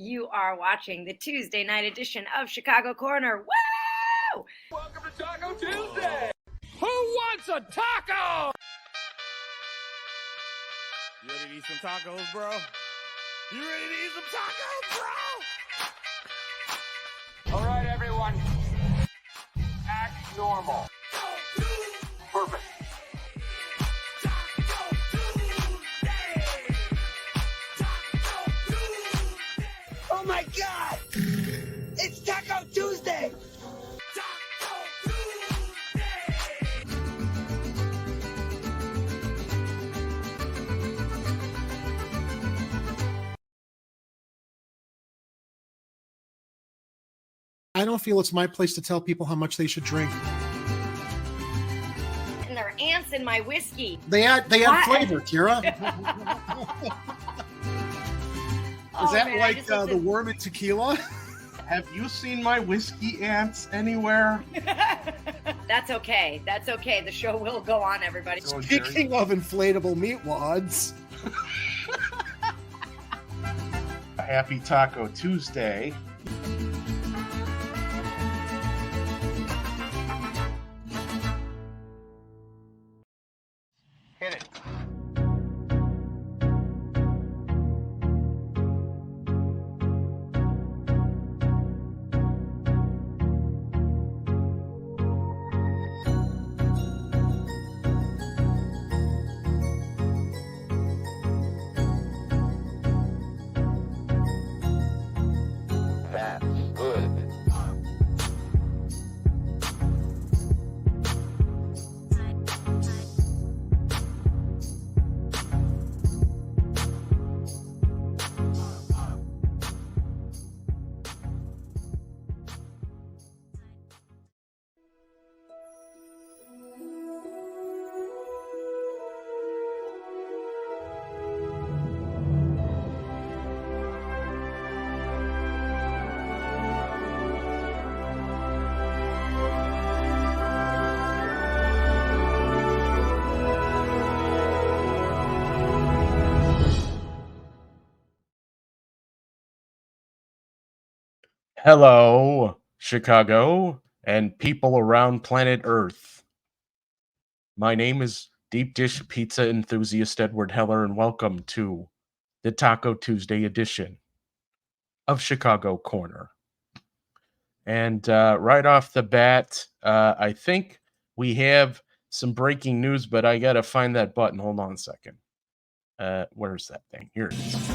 You are watching the Tuesday night edition of Chicago Corner. Woo! Welcome to Taco Tuesday! Who wants a taco? You ready to eat some tacos, bro? You ready to eat some tacos, bro? All right, everyone. Act normal. Perfect. Oh my God! It's Taco Tuesday! I don't feel it's my place to tell people how much they should drink. And there are ants in my whiskey. They add flavor, Kira. Is that like the worm in tequila? Have you seen my whiskey ants anywhere? That's okay. That's okay. The show will go on, everybody. Speaking of inflatable meat wads. Happy Taco Tuesday. Hit it. That's good. Hello, Chicago, and people around planet Earth. My name is Deep Dish Pizza enthusiast Edward Heller, and welcome to the Taco Tuesday edition of Chicago Corner. And right off the bat, I think we have some breaking news, but I gotta find that button. Hold on a second. Where's that thing? Here it is.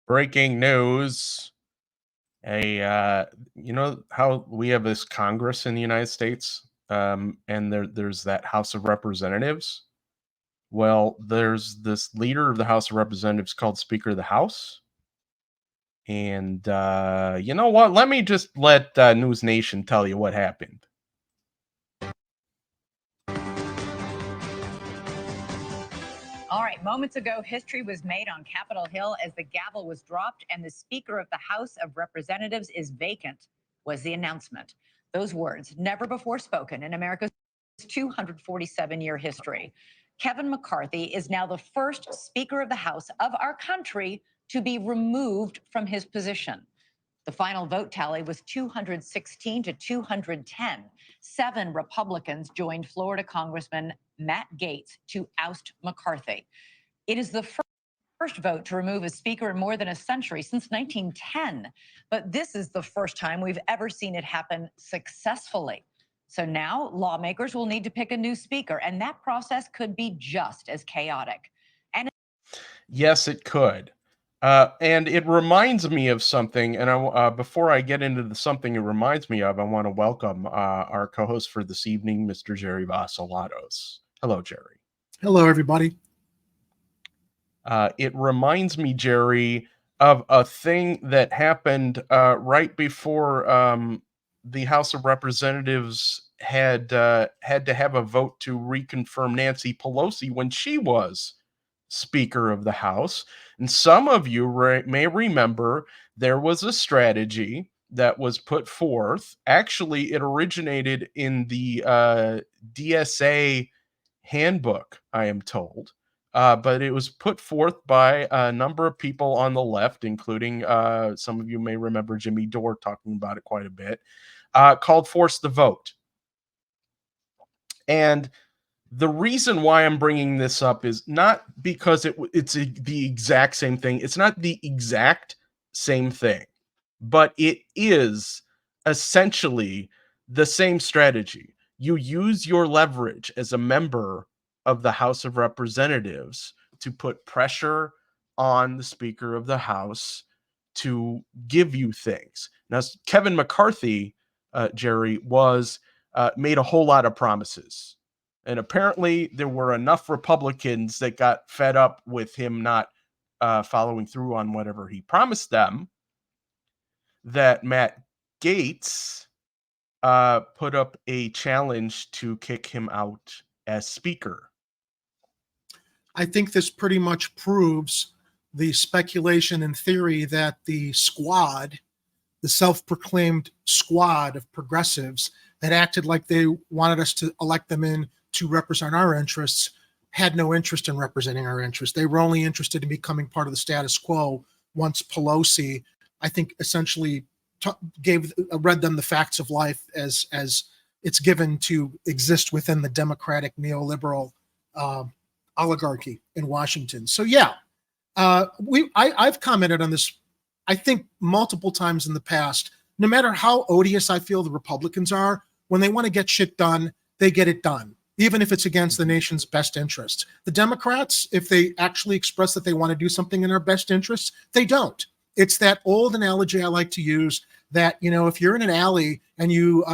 Breaking news. You know how we have this Congress in the United States, and there's that House of Representatives. Well, there's this leader of the House of Representatives called Speaker of the House. And you know what? Let me just let News Nation tell you what happened. All right, moments ago, history was made on Capitol Hill as the gavel was dropped and the Speaker of the House of Representatives is vacant, was the announcement. Those words, never before spoken in America's 247-year history. Kevin McCarthy is now the first Speaker of the House of our country to be removed from his position. The final vote tally was 216 to 210. 7 Republicans joined Florida Congressman Matt Gaetz to oust McCarthy. It is the first vote to remove a speaker in more than a century, since 1910. But this is the first time we've ever seen it happen successfully. So now lawmakers will need to pick a new speaker, and that process could be just as chaotic. And Yes, it could. And it reminds me of something. And before I get into the something it reminds me of, I want to welcome our co-host for this evening, Mr. Jerry Vasilatos. Hello, Jerry. Hello, everybody. It reminds me, Jerry, of a thing that happened right before the House of Representatives had to have a vote to reconfirm Nancy Pelosi when she was Speaker of the House. And some of you may remember there was a strategy that was put forth. Actually, it originated in the DSA handbook, I am told. But it was put forth by a number of people on the left, including some of you may remember Jimmy Dore talking about it quite a bit, called Force the Vote. And the reason why I'm bringing this up is not because it's the exact same thing. It's not the exact same thing, but it is essentially the same strategy. You use your leverage as a member of the House of Representatives to put pressure on the Speaker of the House to give you things. Now, Kevin McCarthy, Jerry, was made a whole lot of promises. And apparently there were enough Republicans that got fed up with him not following through on whatever he promised them that Matt Gaetz put up a challenge to kick him out as Speaker. I think this pretty much proves the speculation and theory that the squad, the self-proclaimed squad of progressives that acted like they wanted us to elect them in to represent our interests, had no interest in representing our interests. They were only interested in becoming part of the status quo once Pelosi, I think, essentially read them the facts of life as it's given to exist within the democratic neoliberal oligarchy in Washington. So yeah, I've commented on this, I think, multiple times in the past. No matter how odious I feel the Republicans are, when they want to get shit done, they get it done, even if it's against the nation's best interests. The Democrats, if they actually express that they want to do something in our best interests, they don't. It's that old analogy I like to use that, if you're in an alley and you,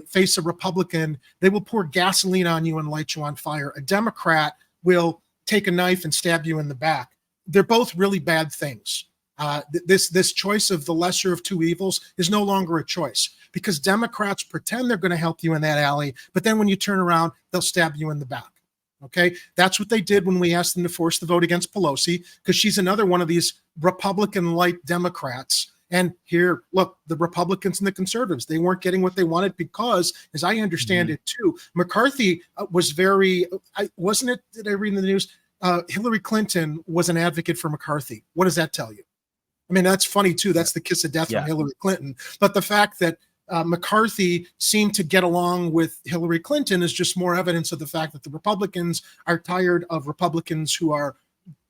face a Republican, they will pour gasoline on you and light you on fire. A Democrat will take a knife and stab you in the back. They're both really bad things. This choice of the lesser of two evils is no longer a choice, because Democrats pretend they're going to help you in that alley, but then when you turn around, they'll stab you in the back. Okay, that's what they did when we asked them to force the vote against Pelosi, because she's another one of these Republican-like Democrats. And here, look, the Republicans and the conservatives, they weren't getting what they wanted because, as I understand it too, McCarthy was wasn't it, did I read in the news, Hillary Clinton was an advocate for McCarthy. What does that tell you? I mean, that's funny too. That's the kiss of death from Hillary Clinton. But the fact that McCarthy seemed to get along with Hillary Clinton is just more evidence of the fact that the Republicans are tired of Republicans who are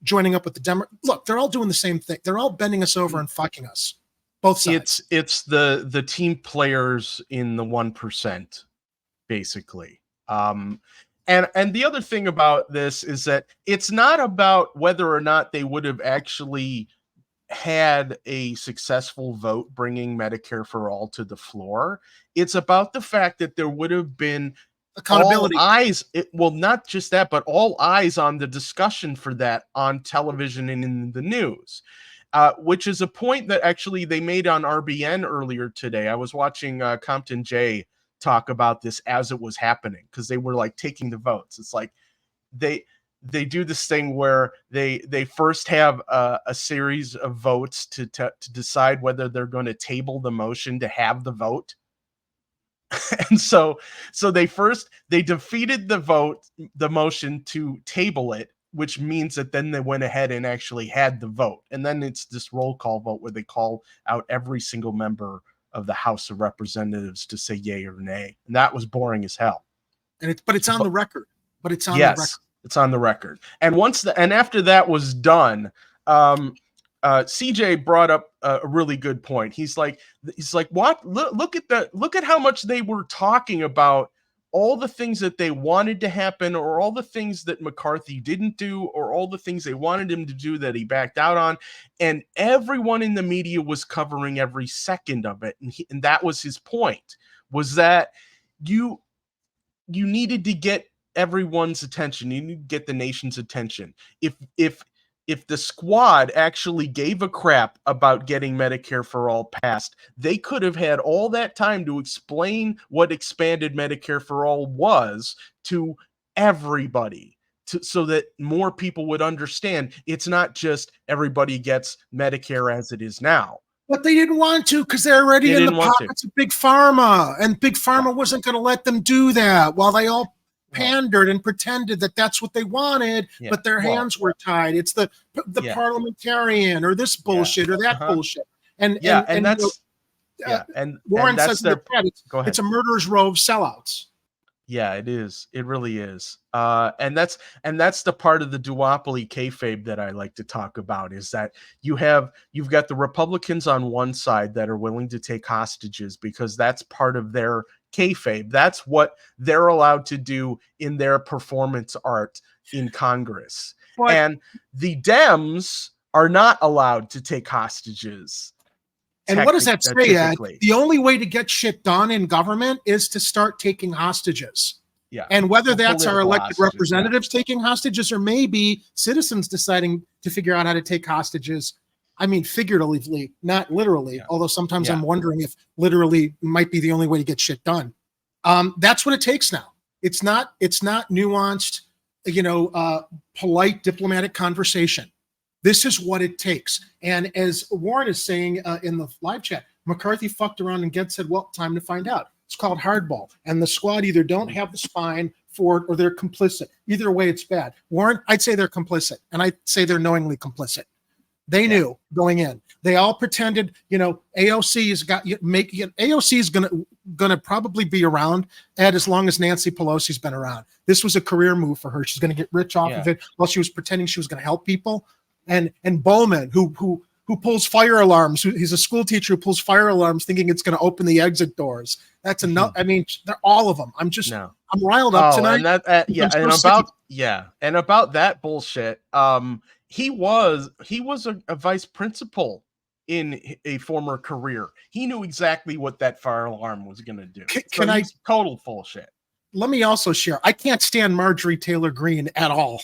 joining up with the Democrats. Look, they're all doing the same thing. They're all bending us over and fucking us. Both sides. It's the team players in the 1%, basically. And the other thing about this is that it's not about whether or not they would have actually had a successful vote bringing Medicare for all to the floor. It's about the fact that there would have been accountability. All eyes, not just that, but all eyes on the discussion for that on television and in the news, which is a point that actually they made on RBN earlier today. I was watching Compton Jay talk about this as it was happening, because they were like taking the votes. It's like they do this thing where they first have a series of votes to decide whether they're going to table the motion to have the vote. And so they defeated the motion to table it, which means that then they went ahead and actually had the vote. And then it's this roll call vote where they call out every single member of the House of Representatives to say yay or nay. And that was boring as hell. But it's on the record. It's on the record. And after that was done, CJ brought up a really good point. He's like, what? Look at how much they were talking about all the things that they wanted to happen, or all the things that McCarthy didn't do, or all the things they wanted him to do that he backed out on. And everyone in the media was covering every second of it. And that was his point, was that you needed to get everyone's attention. You need to get the nation's attention. If the squad actually gave a crap about getting Medicare for all passed, they could have had all that time to explain what expanded Medicare for all was to everybody, so that more people would understand it's not just everybody gets Medicare as it is now. But they didn't want to because they're already in the pockets of Big Pharma, and Big Pharma wasn't going to let them do that while they all pandered and pretended that that's what they wanted, but their hands were tied. It's the parliamentarian or this bullshit or that bullshit. And that's Warren that's says it's a murderer's row of sellouts. Yeah, it is. It really is. And that's the part of the duopoly kayfabe that I like to talk about, is that you've got the Republicans on one side that are willing to take hostages because that's part of their kayfabe. That's what they're allowed to do in their performance art in Congress. And the Dems are not allowed to take hostages. And what does that say, Ed? The only way to get shit done in government is to start taking hostages. Yeah. And whether that's our elected representatives taking hostages or maybe citizens deciding to figure out how to take hostages, I mean, figuratively, not literally, although sometimes I'm wondering if literally might be the only way to get shit done. That's what it takes now. It's not nuanced, polite diplomatic conversation. This is what it takes. And as Warren is saying in the live chat, McCarthy fucked around and said, well, time to find out. It's called hardball. And the squad either don't have the spine for it or they're complicit. Either way, it's bad. Warren, I'd say they're complicit. And I'd say they're knowingly complicit. They knew going in. They all pretended, AOC is gonna probably be around, Ed, as long as Nancy Pelosi's been around. This was a career move for her. She's gonna get rich off of it while she was pretending she was gonna help people. And Bowman, who pulls fire alarms, he's a school teacher who pulls fire alarms thinking it's going to open the exit doors. That's enough. I mean, they're all of them. I'm riled up tonight. And about that bullshit, he was a vice principal in a former career. He knew exactly what that fire alarm was going to do. Total bullshit. Let me also share. I can't stand Marjorie Taylor Greene at all.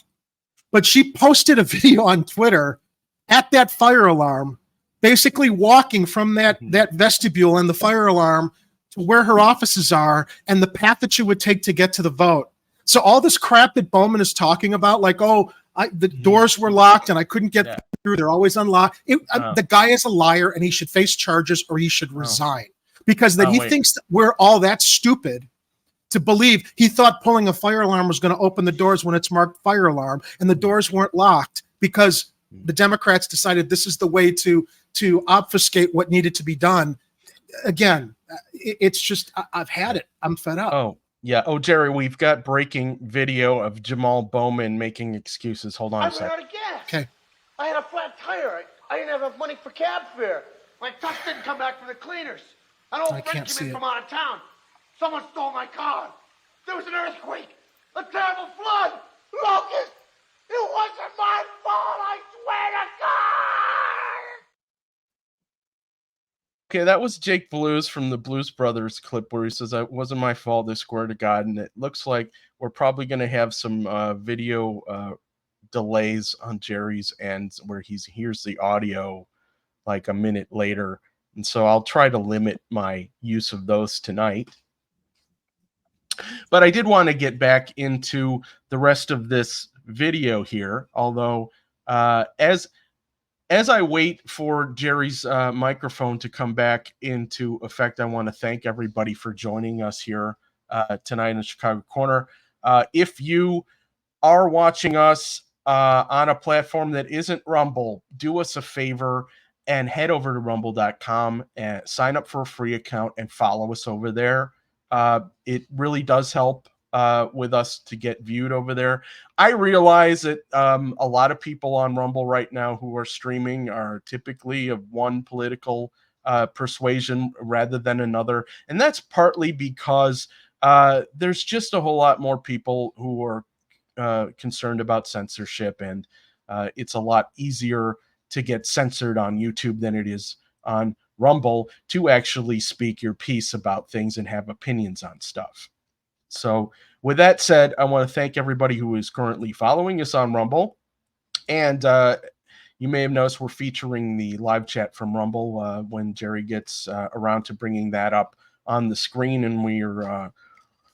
But she posted a video on Twitter at that fire alarm, basically walking from that vestibule and the fire alarm to where her offices are and the path that she would take to get to the vote. So all this crap that Bowman is talking about, like, the doors were locked and I couldn't get through. They're always unlocked. The guy is a liar and he should face charges or he should resign because he thinks that we're all that stupid to believe. He thought pulling a fire alarm was going to open the doors when it's marked fire alarm, and the doors weren't locked because the Democrats decided this is the way to obfuscate what needed to be done. Again, it's just, I've had it. I'm fed up. Oh, yeah. Oh, Jerry, we've got breaking video of Jamal Bowman making excuses. Hold on a second. I ran out of gas. Okay. I had a flat tire. I didn't have enough money for cab fare. My truck didn't come back from the cleaners. An old friend came in from out of town. Someone stole my car. There was an earthquake. A terrible flood. Locust. It wasn't my fault, I swear to God. Okay, that was Jake Blues from the Blues Brothers clip where he says, it wasn't my fault, I swear to God. And it looks like we're probably going to have some video delays on Jerry's end where he hears the audio like a minute later. And so I'll try to limit my use of those tonight. But I did want to get back into the rest of this video here, although as I wait for Jerry's microphone to come back into effect, I want to thank everybody for joining us here tonight in the Chicago Corner. If you are watching us on a platform that isn't Rumble, do us a favor and head over to rumble.com and sign up for a free account and follow us over there. It really does help with us to get viewed over there. I realize that a lot of people on Rumble right now who are streaming are typically of one political persuasion rather than another. And that's partly because there's just a whole lot more people who are concerned about censorship. And it's a lot easier to get censored on YouTube than it is on Rumble to actually speak your piece about things and have opinions on stuff. So with that said, I want to thank everybody who is currently following us on Rumble. And you may have noticed we're featuring the live chat from Rumble when Jerry gets around to bringing that up on the screen. And we're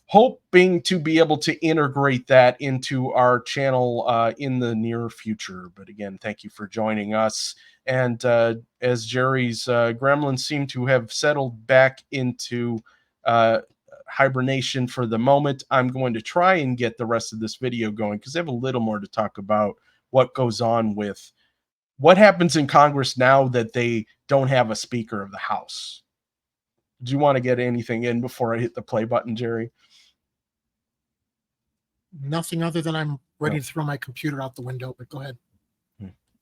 hoping to be able to integrate that into our channel in the near future. But again, thank you for joining us. And as Jerry's gremlins seem to have settled back into hibernation for the moment, I'm going to try and get the rest of this video going because I have a little more to talk about what goes on with what happens in Congress now that they don't have a Speaker of the House. Do you want to get anything in before I hit the play button, Jerry? Nothing other than I'm ready to throw my computer out the window, but go ahead.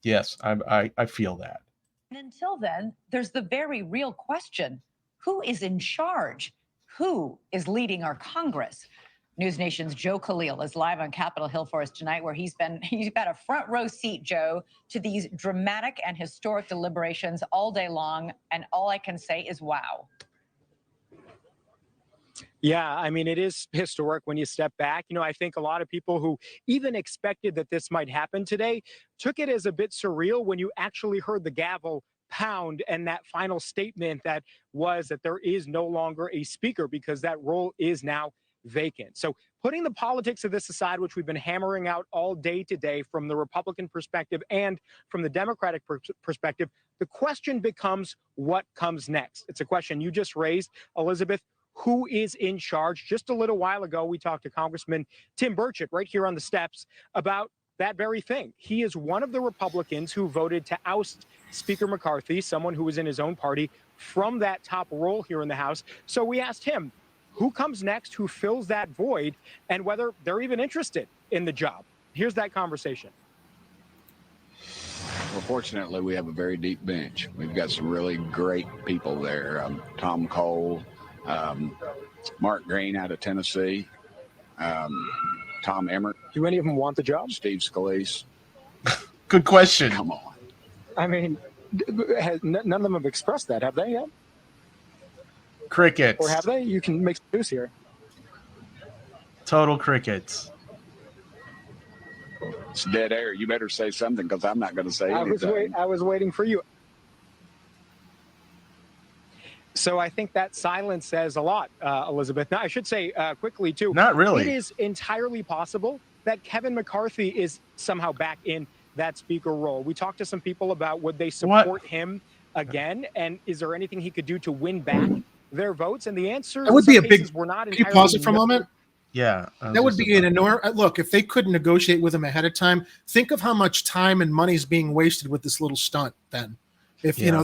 Yes, I feel that. And until then, there's the very real question: who is in charge? Who is leading our Congress? News Nation's Joe Khalil is live on Capitol Hill for us tonight, where he's got a front row seat, Joe, to these dramatic and historic deliberations all day long. And all I can say is, wow. Yeah, I mean, it is historic when you step back. You know, I think a lot of people who even expected that this might happen today took it as a bit surreal when you actually heard the gavel pound and that final statement that was that there is no longer a speaker because that role is now vacant. So putting the politics of this aside, which we've been hammering out all day today from the Republican perspective and from the Democratic perspective, the question becomes what comes next. It's a question you just raised, Elizabeth. Who is in charge? Just a little while ago, we talked to Congressman Tim Burchett right here on the steps about that very thing. He is one of the Republicans who voted to oust Speaker McCarthy, someone who was in his own party, from that top role here in the House. So we asked him, who comes next, who fills that void, and whether they're even interested in the job. Here's that conversation. Well, fortunately, we have a very deep bench. We've got some really great people there. Tom Cole, Mark Green out of Tennessee, Tom Emmert. Do any of them want the job? Steve Scalise. Good question. Come on. I mean, none of them have expressed that, have they yet? Crickets. Or have they? You can make some news here. Total crickets. It's dead air. You better say something because I'm not going to say anything. I was waiting for you. So I think that silence says a lot, Elizabeth. Now, I should say quickly, too. Not really. It is entirely possible that Kevin McCarthy is somehow back in that speaker role. We talked to some people about would they support him again, and is there anything he could do to win back their votes? And the answer that would be a big. We're not can you pause it for a moment? Yeah, that would be an enormous. Look, if they couldn't negotiate with him ahead of time, think of how much time and money is being wasted with this little stunt. Then, if you know,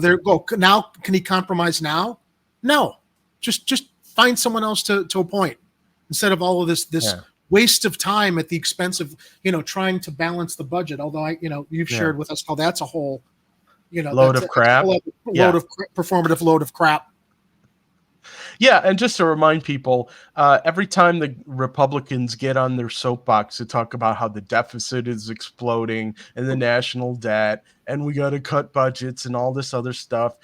now, can he compromise now? No, just find someone else to appoint instead of all of this waste of time at the expense of trying to balance the budget. Although you've shared with us how that's a whole load of crap, performative load of crap. Yeah, and just to remind people, every time the Republicans get on their soapbox to talk about how the deficit is exploding and the national debt and we got to cut budgets and all this other stuff,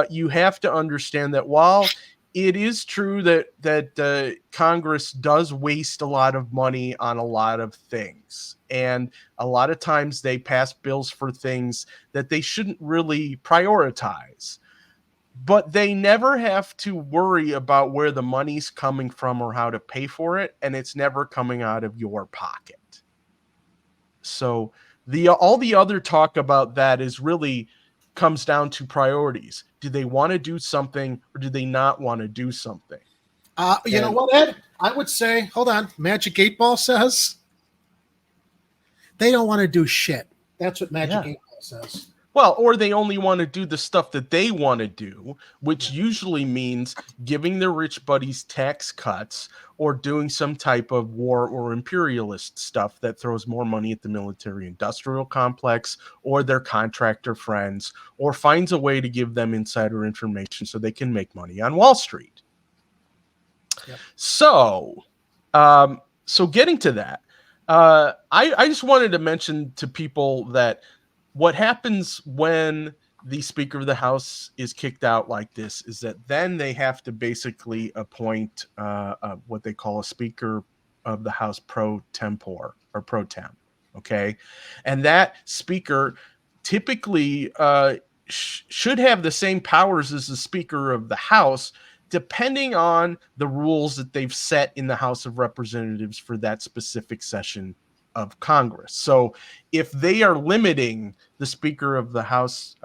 you have to understand that while it is true that Congress does waste a lot of money on a lot of things, and a lot of times they pass bills for things that they shouldn't really prioritize. But they never have to worry about where the money's coming from or how to pay for it, and it's never coming out of your pocket. So all the other talk about that is really comes down to priorities. Do they want to do something or do they not want to do something? You know what, Ed? I would say, hold on, Magic 8 Ball says they don't want to do shit. That's what Magic 8 Ball says. Well, or they only want to do the stuff that they want to do, which usually means giving their rich buddies tax cuts or doing some type of war or imperialist stuff that throws more money at the military-industrial complex or their contractor friends, or finds a way to give them insider information so they can make money on Wall Street. Yep. So getting to that, I just wanted to mention to people that what happens when the Speaker of the House is kicked out like this is that then they have to basically appoint what they call a Speaker of the House pro tempore or pro tem. Okay. And that speaker typically should have the same powers as the Speaker of the House, depending on the rules that they've set in the House of Representatives for that specific session of Congress. So if they are limiting the Speaker of the House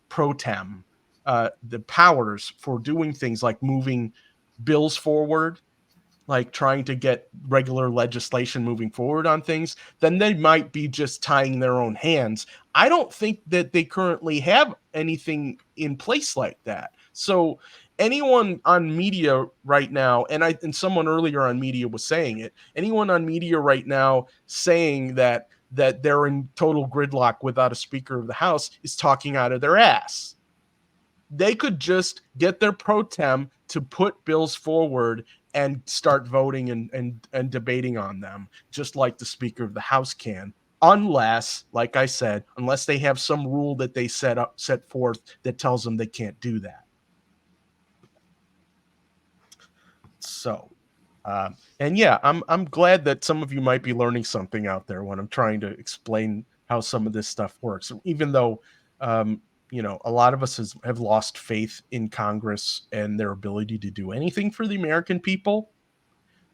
pro tem, the powers for doing things like moving bills forward, like trying to get regular legislation moving forward on things, then they might be just tying their own hands. I don't think that they currently have anything in place like that. So anyone on media right now, and someone earlier on media was saying it, anyone on media right now saying that they're in total gridlock without a Speaker of the House is talking out of their ass. They could just get their pro tem to put bills forward and start voting and debating on them, just like the Speaker of the House can, unless, like I said, unless they have some rule that they set forth that tells them they can't do that. So, and yeah, I'm glad that some of you might be learning something out there when I'm trying to explain how some of this stuff works, even though a lot of us have lost faith in Congress and their ability to do anything for the American people,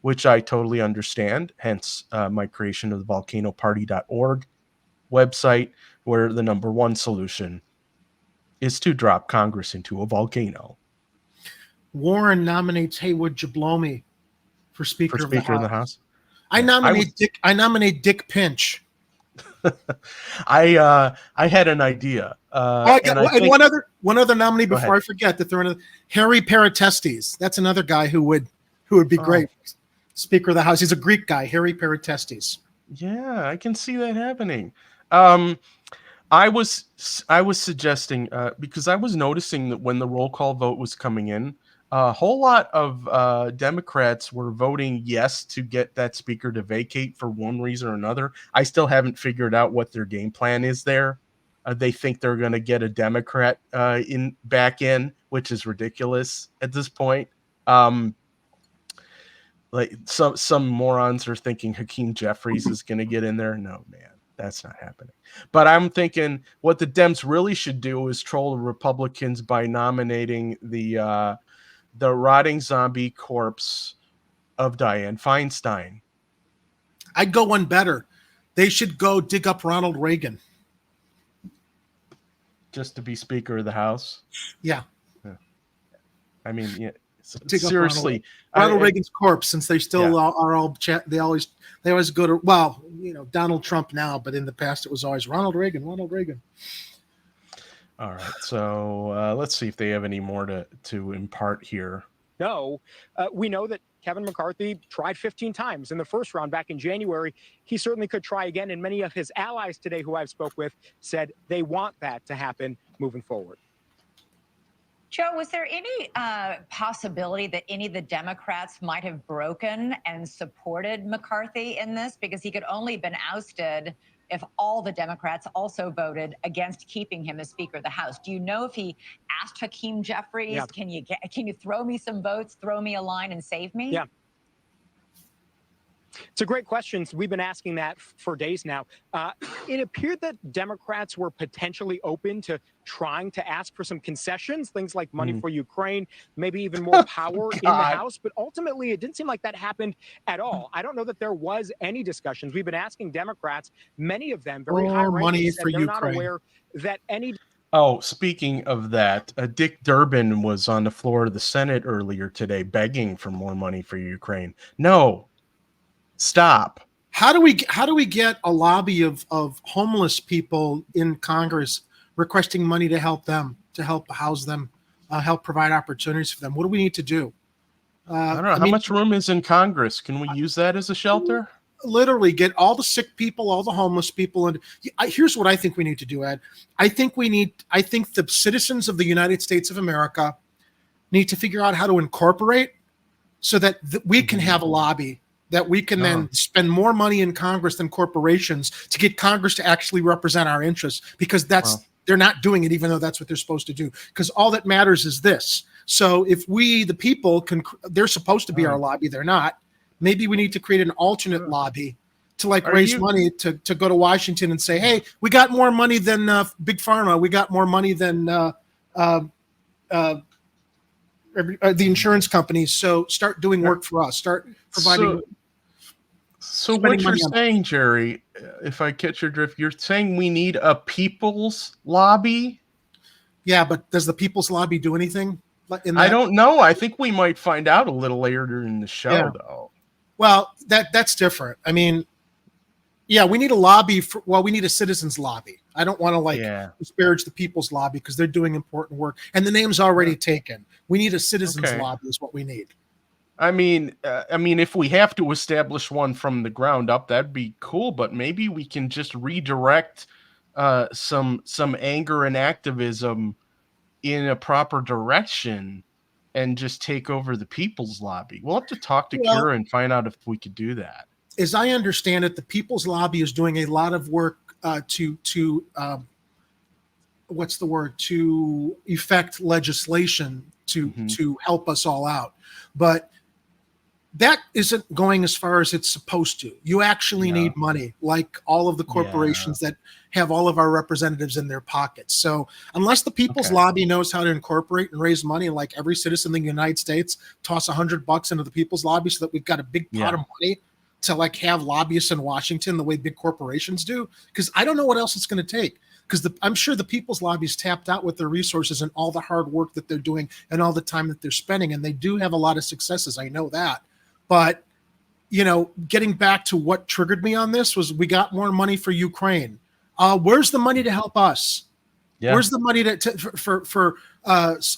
which I totally understand. Hence my creation of the volcanoparty.org website, where the number one solution is to drop Congress into a volcano. Warren nominates Haywood Jablomi for Speaker of the House. I nominate Dick Pinch. I had an idea. And one other nominee before I forget to throw in Harry Paratestes. That's another guy who would be great. Speaker of the House. He's a Greek guy, Harry Paratestes. Yeah, I can see that happening. I was suggesting because I was noticing that when the roll call vote was coming in, a whole lot of Democrats were voting yes to get that speaker to vacate for one reason or another. I still haven't figured out what their game plan is there. They think they're going to get a Democrat back in, which is ridiculous at this point. Like some morons are thinking Hakeem Jeffries is going to get in there. No, man, that's not happening. But I'm thinking what the Dems really should do is troll the Republicans by nominating the rotting zombie corpse of Dianne Feinstein. I'd go one better. They should go dig up Ronald Reagan. Just to be Speaker of the House? Yeah. I mean, yeah, seriously. Ronald Reagan's corpse, since they still are all chat. They always go to, Donald Trump now, but in the past it was always Ronald Reagan. All right, so let's see if they have any more to impart here. No, we know that Kevin McCarthy tried 15 times in the first round back in January. He certainly could try again, and many of his allies today who I've spoke with said they want that to happen moving forward. Joe, was there any possibility that any of the Democrats might have broken and supported McCarthy in this? Because he could only have been ousted if all the Democrats also voted against keeping him as Speaker of the House. Do you know if he asked Hakeem Jeffries, can you throw me some votes, throw me a line and save me? Yeah. It's a great question. We've been asking that for days now. It appeared that Democrats were potentially open to trying to ask for some concessions, things like money for Ukraine, maybe even more power in the House. But ultimately, it didn't seem like that happened at all. I don't know that there was any discussions. We've been asking Democrats, many of them very high ranking, said they're not aware that any. Oh, speaking of that, Dick Durbin was on the floor of the Senate earlier today begging for more money for Ukraine. No. Stop. How do we get a lobby of homeless people in Congress requesting money to help them, to help house them, help provide opportunities for them? What do we need to do? I don't know. How much room is in Congress? Can we use that as a shelter? Literally get all the sick people, all the homeless people. And here's what I think we need to do, Ed. I think the citizens of the United States of America need to figure out how to incorporate so that we can have a lobby, that we can then spend more money in Congress than corporations to get Congress to actually represent our interests, because they're not doing it, even though that's what they're supposed to do. Because all that matters is this. So if we, the people, they're supposed to be our lobby, they're not. Maybe we need to create an alternate lobby to like Are raise you- money to go to Washington and say, hey, we got more money than Big Pharma. We got more money than the insurance companies. So start doing work for us. Start providing. So what spending you're money on- saying, Jerry, if I catch your drift, you're saying we need a people's lobby? Yeah, but does the People's Lobby do anything? I don't know. I think we might find out a little later in the show, Yeah. though. Well, that's different. I mean, yeah, we need a lobby we need a citizens lobby. I don't want to disparage the People's Lobby because they're doing important work and the name's already taken. We need a citizens lobby is what we need. I mean, if we have to establish one from the ground up, that'd be cool. But maybe we can just redirect some anger and activism in a proper direction and just take over the People's Lobby. We'll have to talk to Kira and find out if we could do that. As I understand it, the People's Lobby is doing a lot of work to effect legislation to help us all out. But that isn't going as far as it's supposed to. You actually need money, like all of the corporations that have all of our representatives in their pockets. So unless the People's Lobby knows how to incorporate and raise money, like every citizen in the United States, toss $100 into the People's Lobby so that we've got a big pot of money to like have lobbyists in Washington the way big corporations do. Because I don't know what else it's going to take. Because I'm sure the People's Lobby is tapped out with their resources and all the hard work that they're doing and all the time that they're spending. And they do have a lot of successes. I know that. But, getting back to what triggered me on this was we got more money for Ukraine. Where's the money to help us? Yeah. Where's the money for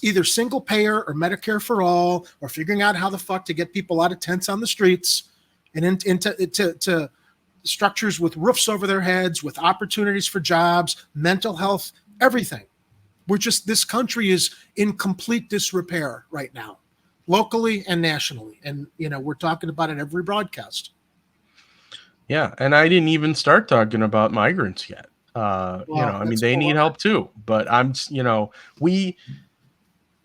either single payer or Medicare for all, or figuring out how the fuck to get people out of tents on the streets and into structures with roofs over their heads, with opportunities for jobs, mental health, everything. This country is in complete disrepair right now, locally and nationally. And, we're talking about it every broadcast. Yeah. And I didn't even start talking about migrants yet. They need help too, but we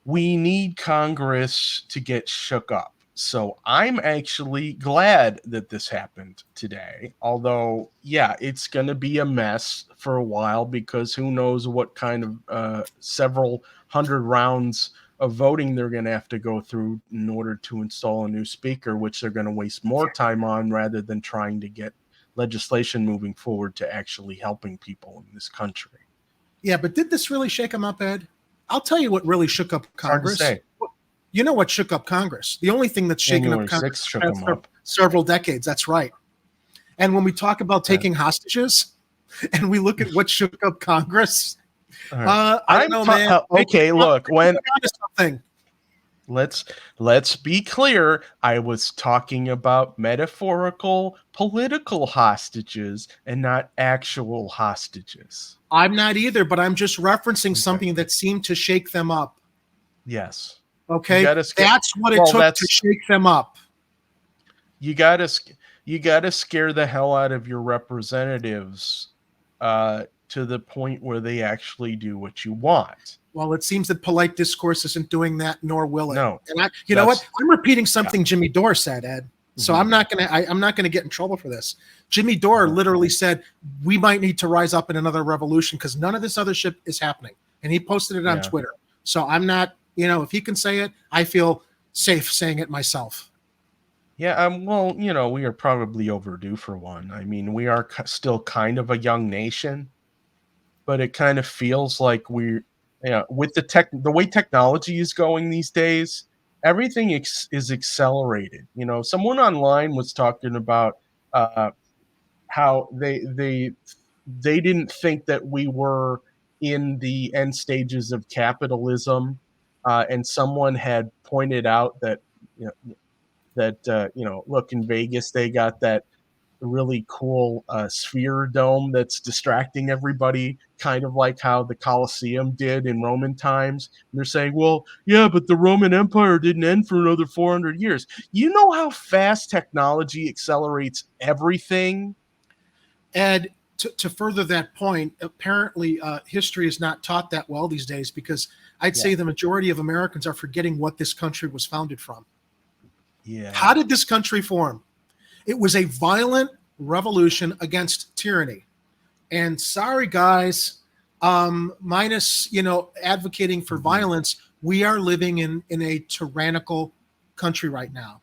need Congress to get shook up. So I'm actually glad that this happened today. Although, it's going to be a mess for a while because who knows what kind of several hundred rounds of voting they're going to have to go through in order to install a new speaker, which they're going to waste more time on rather than trying to get legislation moving forward to actually helping people in this country. Yeah, but did this really shake them up, Ed? I'll tell you what really shook up Congress. You know what shook up Congress? The only thing that's shaken up Congress for several decades. That's right. And when we talk about taking hostages and we look at what shook up Congress, I don't know, man. Okay, look, let's be clear. I was talking about metaphorical political hostages and not actual hostages. I'm not either, but I'm just referencing something that seemed to shake them up. Yes. Okay, that's what it took to shake them up. You gotta scare the hell out of your representatives to the point where they actually do what you want. Well, it seems that polite discourse isn't doing that, nor will it. No. And you know what? I'm repeating something Jimmy Dore said, Ed. So I'm not gonna get in trouble for this. Jimmy Dore literally said we might need to rise up in another revolution because none of this other shit is happening, and he posted it on Twitter. So I'm not. If he can say it, I feel safe saying it myself. Yeah, well, we are probably overdue for one. I mean, we are still kind of a young nation, but it kind of feels like we're, with the way technology is going these days, everything is accelerated. Someone online was talking about how they didn't think that we were in the end stages of capitalism. And someone had pointed out that, look, in Vegas, they got that really cool sphere dome that's distracting everybody, kind of like how the Colosseum did in Roman times. And they're saying, well, yeah, but the Roman Empire didn't end for another 400 years. You know how fast technology accelerates everything? And to further that point, apparently history is not taught that well these days because I'd say the majority of Americans are forgetting what this country was founded from. Yeah. How did this country form? It was a violent revolution against tyranny. And sorry, guys, minus, advocating for violence, we are living in a tyrannical country right now.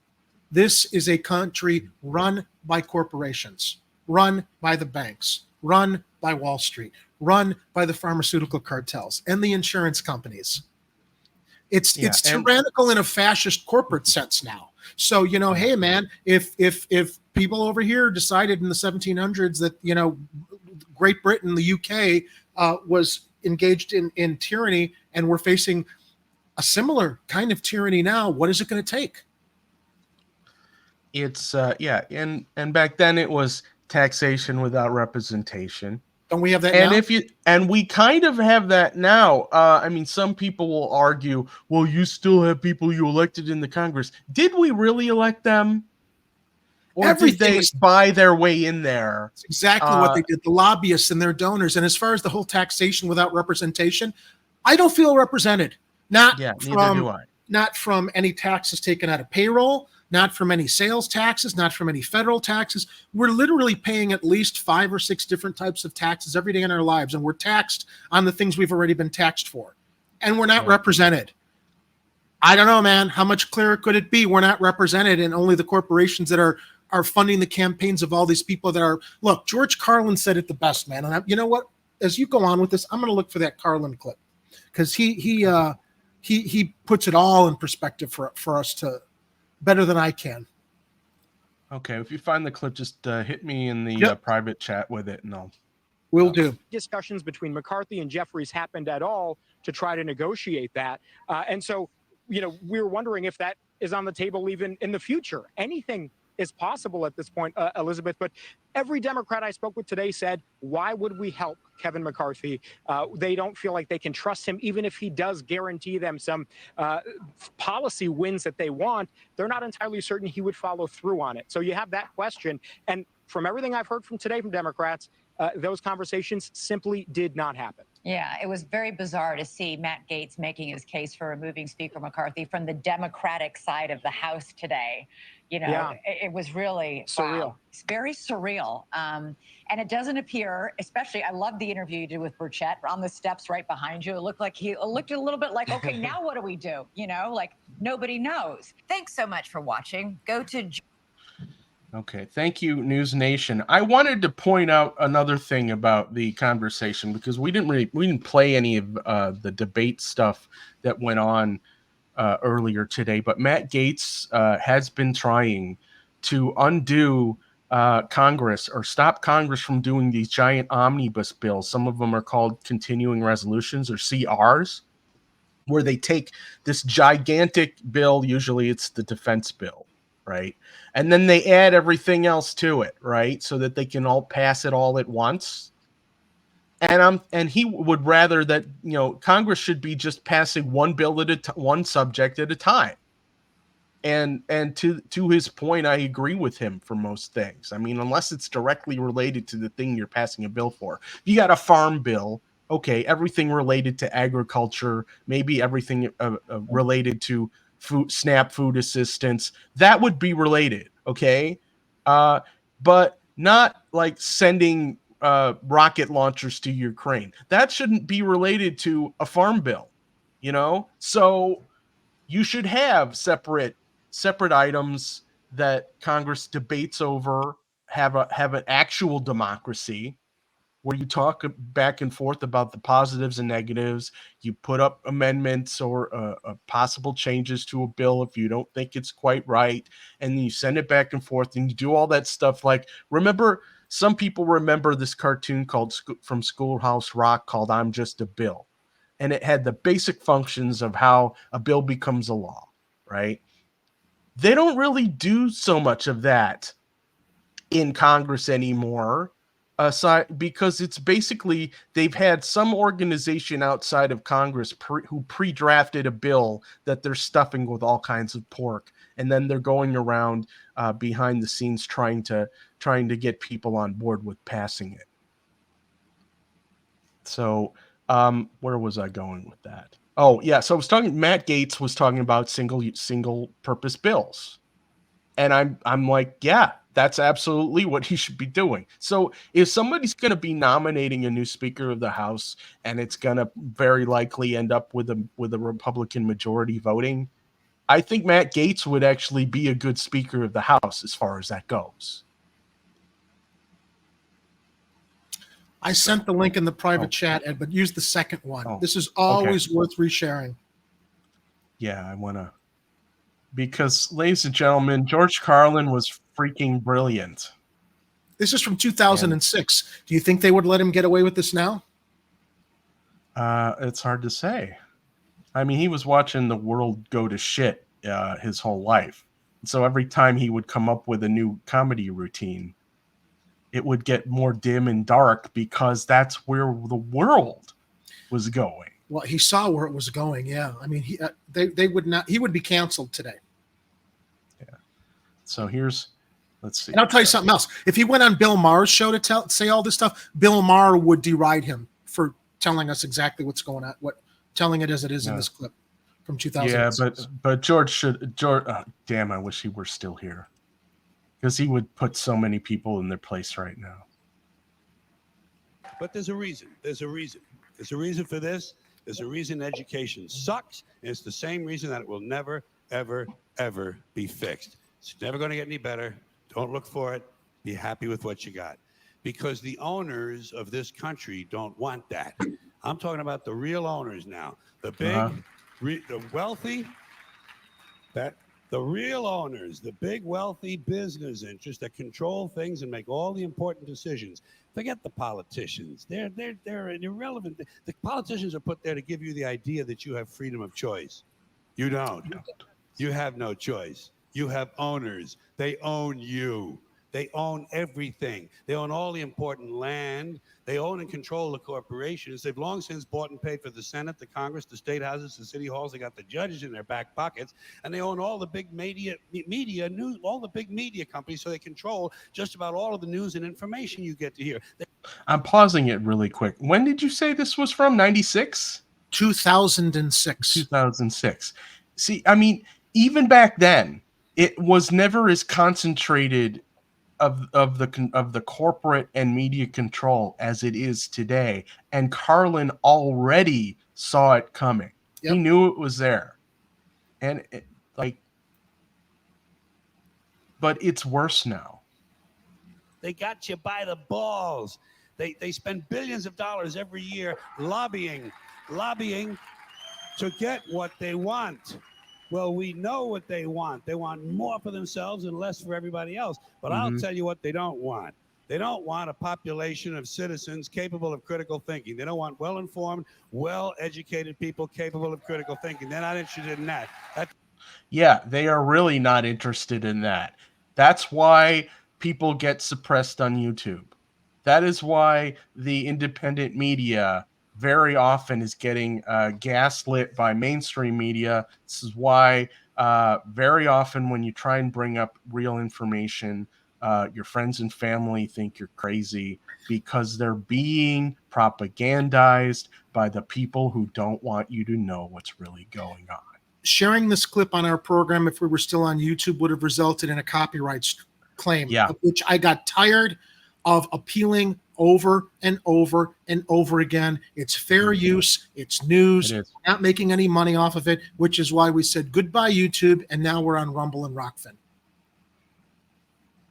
This is a country run by corporations, run by the banks, run by Wall Street, run by the pharmaceutical cartels and the insurance companies. It's tyrannical in a fascist corporate sense now. So, hey man, if people over here decided in the 1700s that, Great Britain, the UK, was engaged in tyranny, and we're facing a similar kind of tyranny now, what is it going to take? It's and back then it was taxation without representation. Don't we have that and now? And we kind of have that now. I mean, some people will argue, well, you still have people you elected in the Congress. Did we really elect them? Or did they buy their way in there? It's exactly what they did, the lobbyists and their donors. And as far as the whole taxation without representation, I don't feel represented. Neither do I. Not from any taxes taken out of payroll, not from any sales taxes, not from any federal taxes. We're literally paying at least 5 or 6 different types of taxes every day in our lives, and we're taxed on the things we've already been taxed for. And we're not represented. I don't know, man. How much clearer could it be? We're not represented, and only the corporations that are funding the campaigns of all these people that are. Look, George Carlin said it the best, man. And you know what? As you go on with this, I'm going to look for that Carlin clip, because he puts it all in perspective for us to better than I can. Okay, if you find the clip, just hit me in the private chat with it, and Will do. Discussions between McCarthy and Jeffries happened at all to try to negotiate that, and so we're wondering if that is on the table even in the future. Anything is possible at this point, Elizabeth. But every Democrat I spoke with today said, why would we help Kevin McCarthy? They don't feel like they can trust him, even if he does guarantee them some policy wins that they want. They're not entirely certain he would follow through on it. So you have that question. And from everything I've heard from today from Democrats, those conversations simply did not happen. Yeah, it was very bizarre to see Matt Gaetz making his case for removing Speaker McCarthy from the Democratic side of the House today. It was really surreal. Wow. It's very surreal. And it doesn't appear, especially, I love the interview you did with Burchett on the steps right behind you. It looked a little bit like, okay, now what do we do? Like nobody knows. Thanks so much for watching. Go to. Okay, thank you, News Nation. I wanted to point out another thing about the conversation, because we didn't play any of the debate stuff that went on earlier today. But Matt Gaetz has been trying to undo Congress, or stop Congress from doing these giant omnibus bills. Some of them are called continuing resolutions, or CRs, where they take this gigantic bill. Usually it's the defense bill, right? And then they add everything else to it, right? So that they can all pass it all at once. And he would rather that, Congress should be just passing one bill at one subject at a time. And to his point, I agree with him for most things. I mean, unless it's directly related to the thing you're passing a bill for. You got a farm bill, okay, everything related to agriculture, maybe everything related to SNAP food assistance, that would be related, okay? But not like sending rocket launchers to Ukraine. That shouldn't be related to a farm bill, So you should have separate items that Congress debates over, have an actual democracy, where you talk back and forth about the positives and negatives. You put up amendments or possible changes to a bill if you don't think it's quite right, and then you send it back and forth, and you do all that stuff. Like, some people remember this cartoon from Schoolhouse Rock called I'm Just a Bill, and it had the basic functions of how a bill becomes a law, right? They don't really do so much of that in Congress anymore. Because it's basically, they've had some organization outside of Congress who pre-drafted a bill that they're stuffing with all kinds of pork, and then they're going around behind the scenes trying to get people on board with passing it. So where was I going with that? Oh yeah, so Matt Gaetz was talking about single purpose bills, And I'm like, yeah, that's absolutely what he should be doing. So if somebody's going to be nominating a new Speaker of the House, and it's going to very likely end up with a Republican majority voting, I think Matt Gaetz would actually be a good Speaker of the House as far as that goes. I sent the link in the private chat, Ed, but use the second one. Oh, This is always worth resharing. Yeah, I want to. Because, ladies and gentlemen, George Carlin was freaking brilliant. This is from 2006. Do you think they would let him get away with this now? It's hard to say. I mean, he was watching the world go to shit his whole life. So every time he would come up with a new comedy routine, it would get more dim and dark because that's where the world was going. Well, he saw where it was going. Yeah, I mean, they would not. He would be canceled today. Yeah. So let's see. And I'll tell you something else. If he went on Bill Maher's show to say all this stuff, Bill Maher would deride him for telling us exactly what's going on, telling it as it is in this clip from 2006. Yeah, but George. Damn, I wish he were still here, because he would put so many people in their place right now. But there's a reason. There's a reason for this. There's a reason education sucks, and it's the same reason that it will never, ever, ever be fixed. It's never going to get any better. Don't look for it. Be happy with what you got. Because the owners of this country don't want that. I'm talking about the real owners now. The big, the wealthy, the real owners, the big wealthy business interests that control things and make all the important decisions. Forget the politicians. They're irrelevant. The politicians are put there to give you the idea that you have freedom of choice. You don't. You have no choice. You have owners. They own you. They own everything. They own all the important land. They own and control the corporations. They've long since bought and paid for the Senate, the Congress, the state houses, the city halls. They got the judges in their back pockets, and they own all the big media news, all the big media companies. So they control just about all of the news and information you get to hear. I'm pausing it really quick. When did you say this was from? 96? 2006. 2006. See, I mean, even back then, it was never as concentrated of the corporate and media control as it is today, and Carlin already saw it coming. Yep. He knew it was there, and but it's worse now. They got you by the balls. They spend billions of dollars every year lobbying to get what they want. Well, we know what they want. They want more for themselves and less for everybody else. But I'll tell you what they don't want. They don't want a population of citizens capable of critical thinking. They don't want well-informed, well-educated people capable of critical thinking. They're not interested in that. Yeah, they are really not interested in that. That's why people get suppressed on YouTube. That is why the independent media very often is getting gaslit by mainstream media. This is why very often when you try and bring up real information, your friends and family think you're crazy because they're being propagandized by the people who don't want you to know what's really going on. Sharing this clip on our program, if we were still on YouTube, would have resulted in a copyright claim, of which I got tired of appealing over and over and over again. It's fair use. It's news. Not making any money off of it, which is why we said goodbye YouTube, and now we're on Rumble and Rockfin.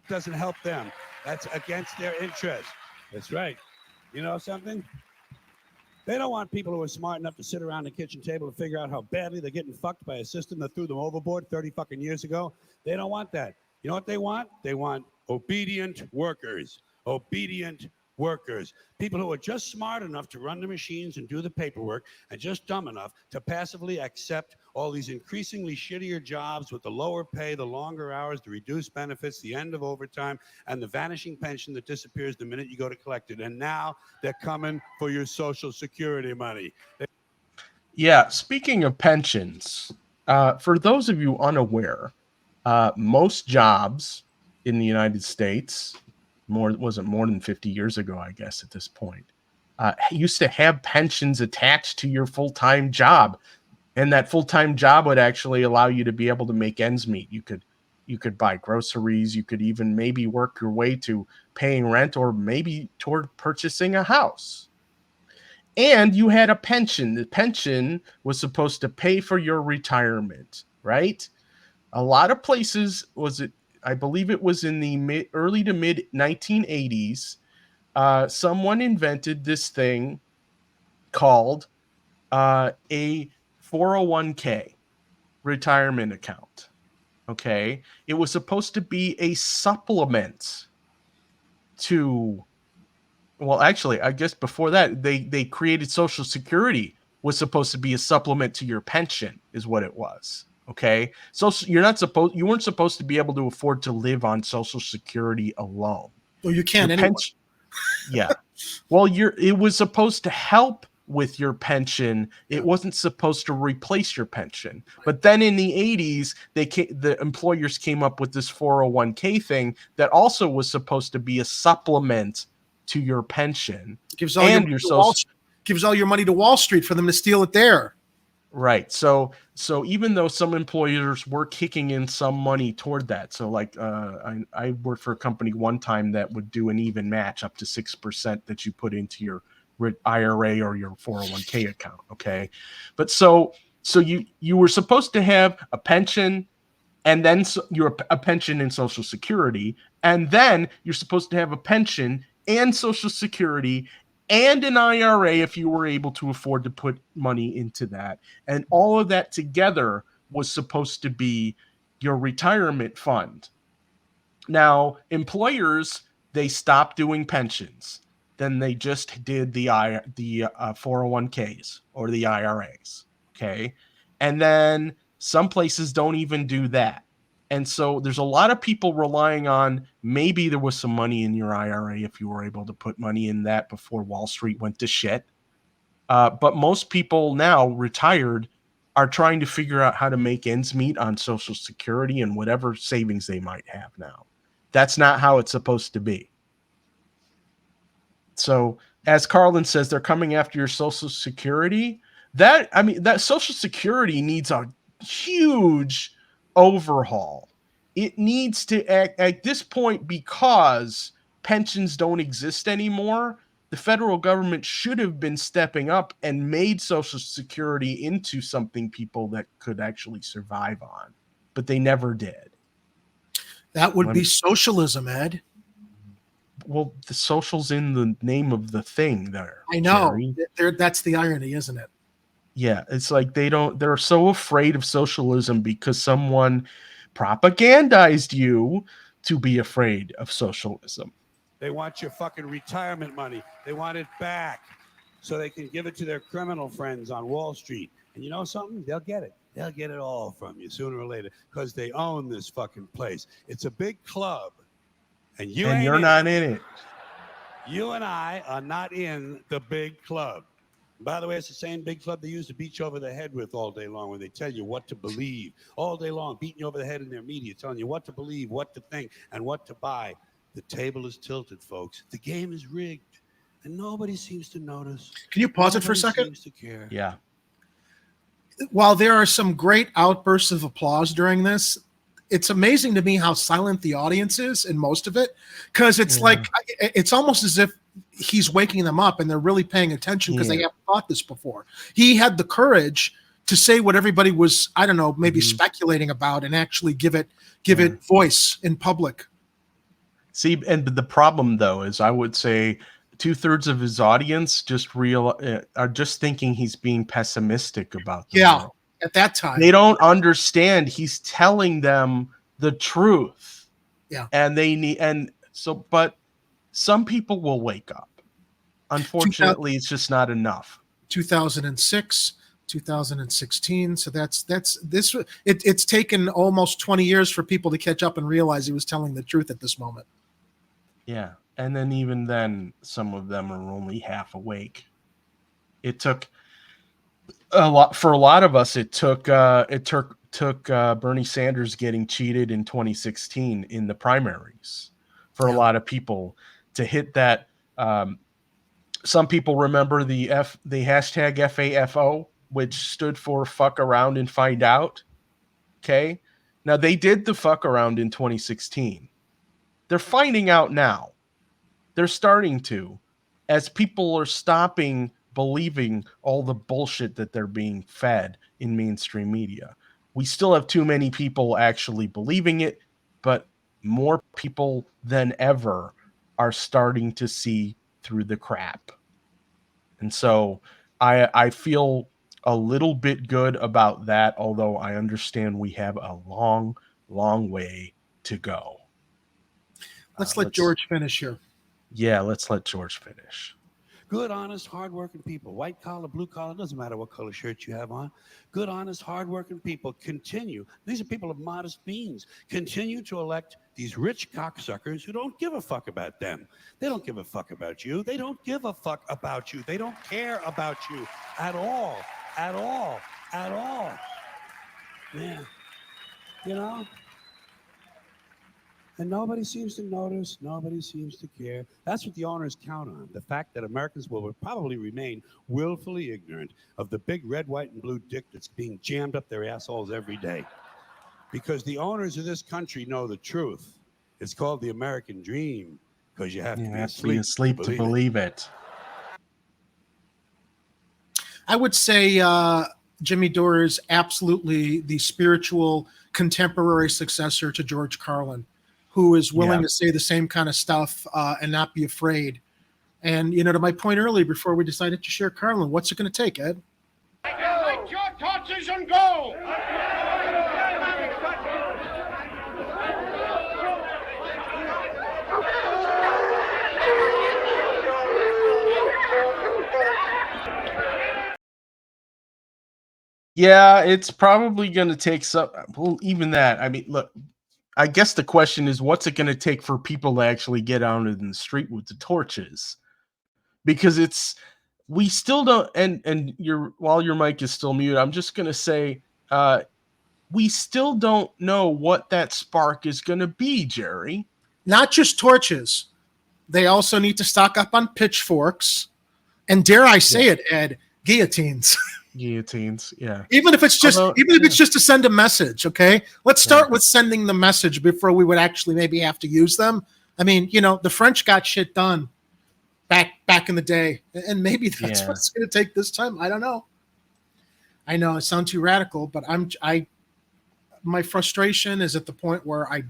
Doesn't help them. That's against their interest. That's right. You know something? They don't want people who are smart enough to sit around the kitchen table and figure out how badly they're getting fucked by a system that threw them overboard 30 fucking years ago. They don't want that. You know what they want? They want obedient workers. Obedient workers, people who are just smart enough to run the machines and do the paperwork, and just dumb enough to passively accept all these increasingly shittier jobs with the lower pay, the longer hours, the reduced benefits, the end of overtime, and the vanishing pension that disappears the minute you go to collect it. And now they're coming for your Social Security money. Yeah, speaking of pensions, for those of you unaware, most jobs in the United States, wasn't more than 50 years ago, I guess, at this point, used to have pensions attached to your full-time job. And that full-time job would actually allow you to be able to make ends meet. You could You could buy groceries. You could even maybe work your way to paying rent or maybe toward purchasing a house. And you had a pension. The pension was supposed to pay for your retirement, right? A lot of places I believe it was in the early to mid 1980s. Someone invented this thing called a 401k retirement account. Okay. It was supposed to be a supplement to, well, actually, I guess before that, they created Social Security was supposed to be a supplement to your pension, is what it was. Okay. So you weren't supposed to be able to afford to live on Social Security alone. Well, you can't anyway. Yeah. Well, it was supposed to help with your pension. It wasn't supposed to replace your pension. But then in the 80s, the employers came up with this 401k thing that also was supposed to be a supplement to your pension. Gives all your money to Wall Street for them to steal it there. Right. So even though some employers were kicking in some money toward that, so like I worked for a company one time that would do an even match up to 6% that you put into your IRA or your 401k account. Okay. But so you were supposed to have a pension, and then a pension and Social Security, and then you're supposed to have a pension and Social Security and an IRA if you were able to afford to put money into that. And all of that together was supposed to be your retirement fund. Now, employers, they stopped doing pensions. Then they just did the 401ks or the IRAs. Okay. And then some places don't even do that. And so there's a lot of people relying on maybe there was some money in your IRA if you were able to put money in that before Wall Street went to shit. But most people now retired are trying to figure out how to make ends meet on Social Security and whatever savings they might have now. That's not how it's supposed to be. So as Carlin says, they're coming after your Social Security. That Social Security needs a huge overhaul. It needs to act at this point, because pensions don't exist anymore. The federal government should have been stepping up and made Social Security into something people that could actually survive on, but they never did. That would be socialism, Ed. Well, the social's in the name of the thing there. I know. That's the irony, isn't it? Yeah, it's like they're so afraid of socialism because someone propagandized you to be afraid of socialism. They want your fucking retirement money. They want it back so they can give it to their criminal friends on Wall Street. And you know something? They'll get it. They'll get it all from you sooner or later because they own this fucking place. It's a big club. And you're not in it. You and I are not in the big club. By the way, it's the same big club they used to beat you over the head with all day long when they tell you what to believe. All day long, beating you over the head in their media, telling you what to believe, what to think, and what to buy. The table is tilted, folks. The game is rigged, and nobody seems to notice. Can you pause it for a second? Seems to care. Yeah. While there are some great outbursts of applause during this, it's amazing to me how silent the audience is in most of it, because it's like it's almost as if he's waking them up and they're really paying attention because they haven't thought this before. He had the courage to say what everybody was, I don't know, maybe speculating about, and actually give it voice in public. See, and the problem though is I would say 2/3 of his audience are just thinking he's being pessimistic about the world. At that time, they don't understand he's telling them the truth. Yeah. And but some people will wake up. Unfortunately, it's just not enough. 2006, 2016. So that's this. It's taken almost 20 years for people to catch up and realize he was telling the truth at this moment. Yeah. And then even then, some of them are only half awake. It took a lot of us. It took Bernie Sanders getting cheated in 2016 in the primaries for a lot of people to hit that. Some people remember the hashtag FAFO, which stood for fuck around and find out. Okay. Now, they did the fuck around in 2016. They're finding out now. They're starting to, as people are stopping believing all the bullshit that they're being fed in mainstream media. We still have too many people actually believing it, but more people than ever are starting to see through the crap. And so I feel a little bit good about that, although I understand we have a long, long way to go. Let's let George finish here. Yeah, let's let George finish. Good, honest, hardworking people, white collar, blue collar, doesn't matter what color shirt you have on. Good, honest, hardworking people continue. These are people of modest means. Continue to elect these rich cocksuckers who don't give a fuck about them. They don't give a fuck about you. They don't give a fuck about you. They don't care about you at all, at all, at all. Man, you know? And nobody seems to notice. Nobody seems to care. That's what the owners count on. The fact that Americans will probably remain willfully ignorant of the big red, white, and blue dick that's being jammed up their assholes every day. Because the owners of this country know the truth. It's called the American dream. Because you have to be asleep to believe it. I would say Jimmy Dore is absolutely the spiritual contemporary successor to George Carlin, who is willing to say the same kind of stuff and not be afraid. And, you know, to my point earlier, before we decided to share Carlin, what's it going to take, Ed? Light your torches and go! Yeah, it's probably going to take some. Well, even that. I mean, look, I guess the question is, what's it going to take for people to actually get out in the street with the torches? Because we still don't. And while your mic is still muted, I'm just going to say, we still don't know what that spark is going to be, Jerry. Not just torches. They also need to stock up on pitchforks. And dare I say it, Ed, guillotines. Guillotines, yeah. Even if it's just it's just to send a message, okay? Let's start with sending the message before we would actually maybe have to use them. I mean, you know, the French got shit done back in the day, and maybe that's what it's going to take this time. I don't know. I know it sounds too radical, but my frustration is at the point where I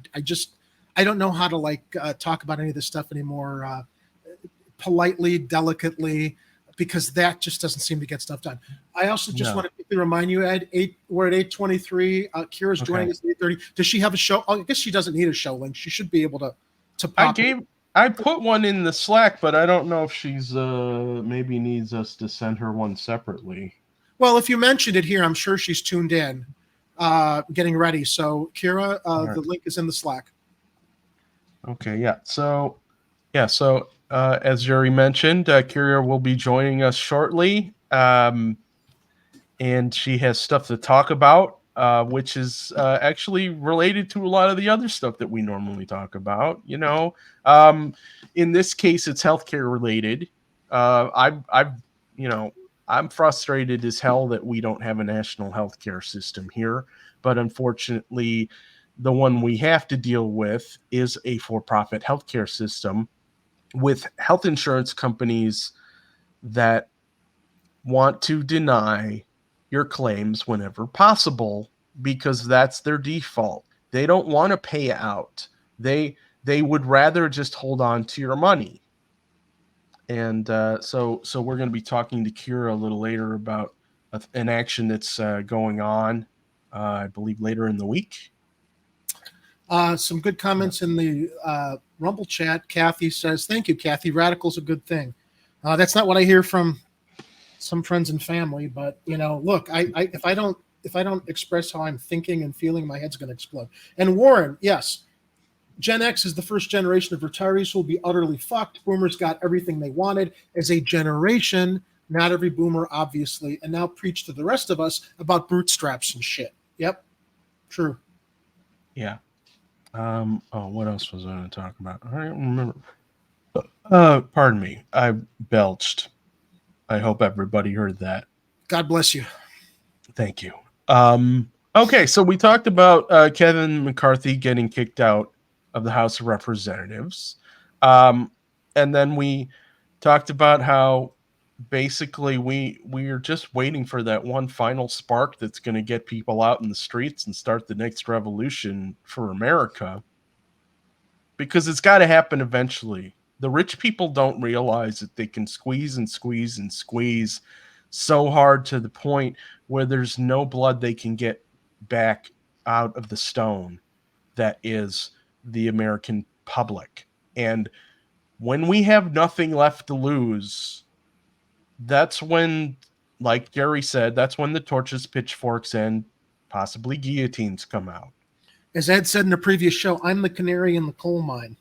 don't know how to talk about any of this stuff anymore politely, delicately, because that just doesn't seem to get stuff done. I also just want to quickly remind you, Ed, we're at 8:23. Kira's joining us at 8:30. Does she have a show? Oh, I guess she doesn't need a show link. She should be able to pop. I put one in the Slack, but I don't know if she's maybe needs us to send her one separately. Well, if you mentioned it here, I'm sure she's tuned in, getting ready. So, Kira, the link is in the Slack. Okay, yeah. So as Jerry mentioned, Kira will be joining us shortly, and she has stuff to talk about, which is actually related to a lot of the other stuff that we normally talk about. You know, in this case, it's healthcare related. I'm frustrated as hell that we don't have a national healthcare system here, but unfortunately, the one we have to deal with is a for-profit healthcare system with health insurance companies that want to deny your claims whenever possible because that's their default. They don't want to pay out. They would rather just hold on to your money. And so we're going to be talking to Kira a little later about an action that's going on, I believe, later in the week. Some good comments in the Rumble chat. Kathy says, "Thank you, Kathy. Radical's a good thing." That's not what I hear from some friends and family, but you know, look, if I don't express how I'm thinking and feeling, my head's going to explode. And Warren, yes, Gen X is the first generation of retirees who will be utterly fucked. Boomers got everything they wanted as a generation. Not every boomer, obviously, and now preach to the rest of us about bootstraps and shit. Yep, true. Yeah. What else was I going to talk about? I don't remember. Pardon me. I belched. I hope everybody heard that. God bless you. Thank you. Okay, so we talked about Kevin McCarthy getting kicked out of the House of Representatives. And then we talked about how basically we are just waiting for that one final spark that's going to get people out in the streets and start the next revolution for America. Because it's got to happen eventually. The rich people don't realize that they can squeeze and squeeze and squeeze so hard to the point where there's no blood they can get back out of the stone that is the American public. And when we have nothing left to lose, that's when, like Jerry said, that's when the torches, pitchforks, and possibly guillotines come out. As Ed said in a previous show, I'm the canary in the coal mine.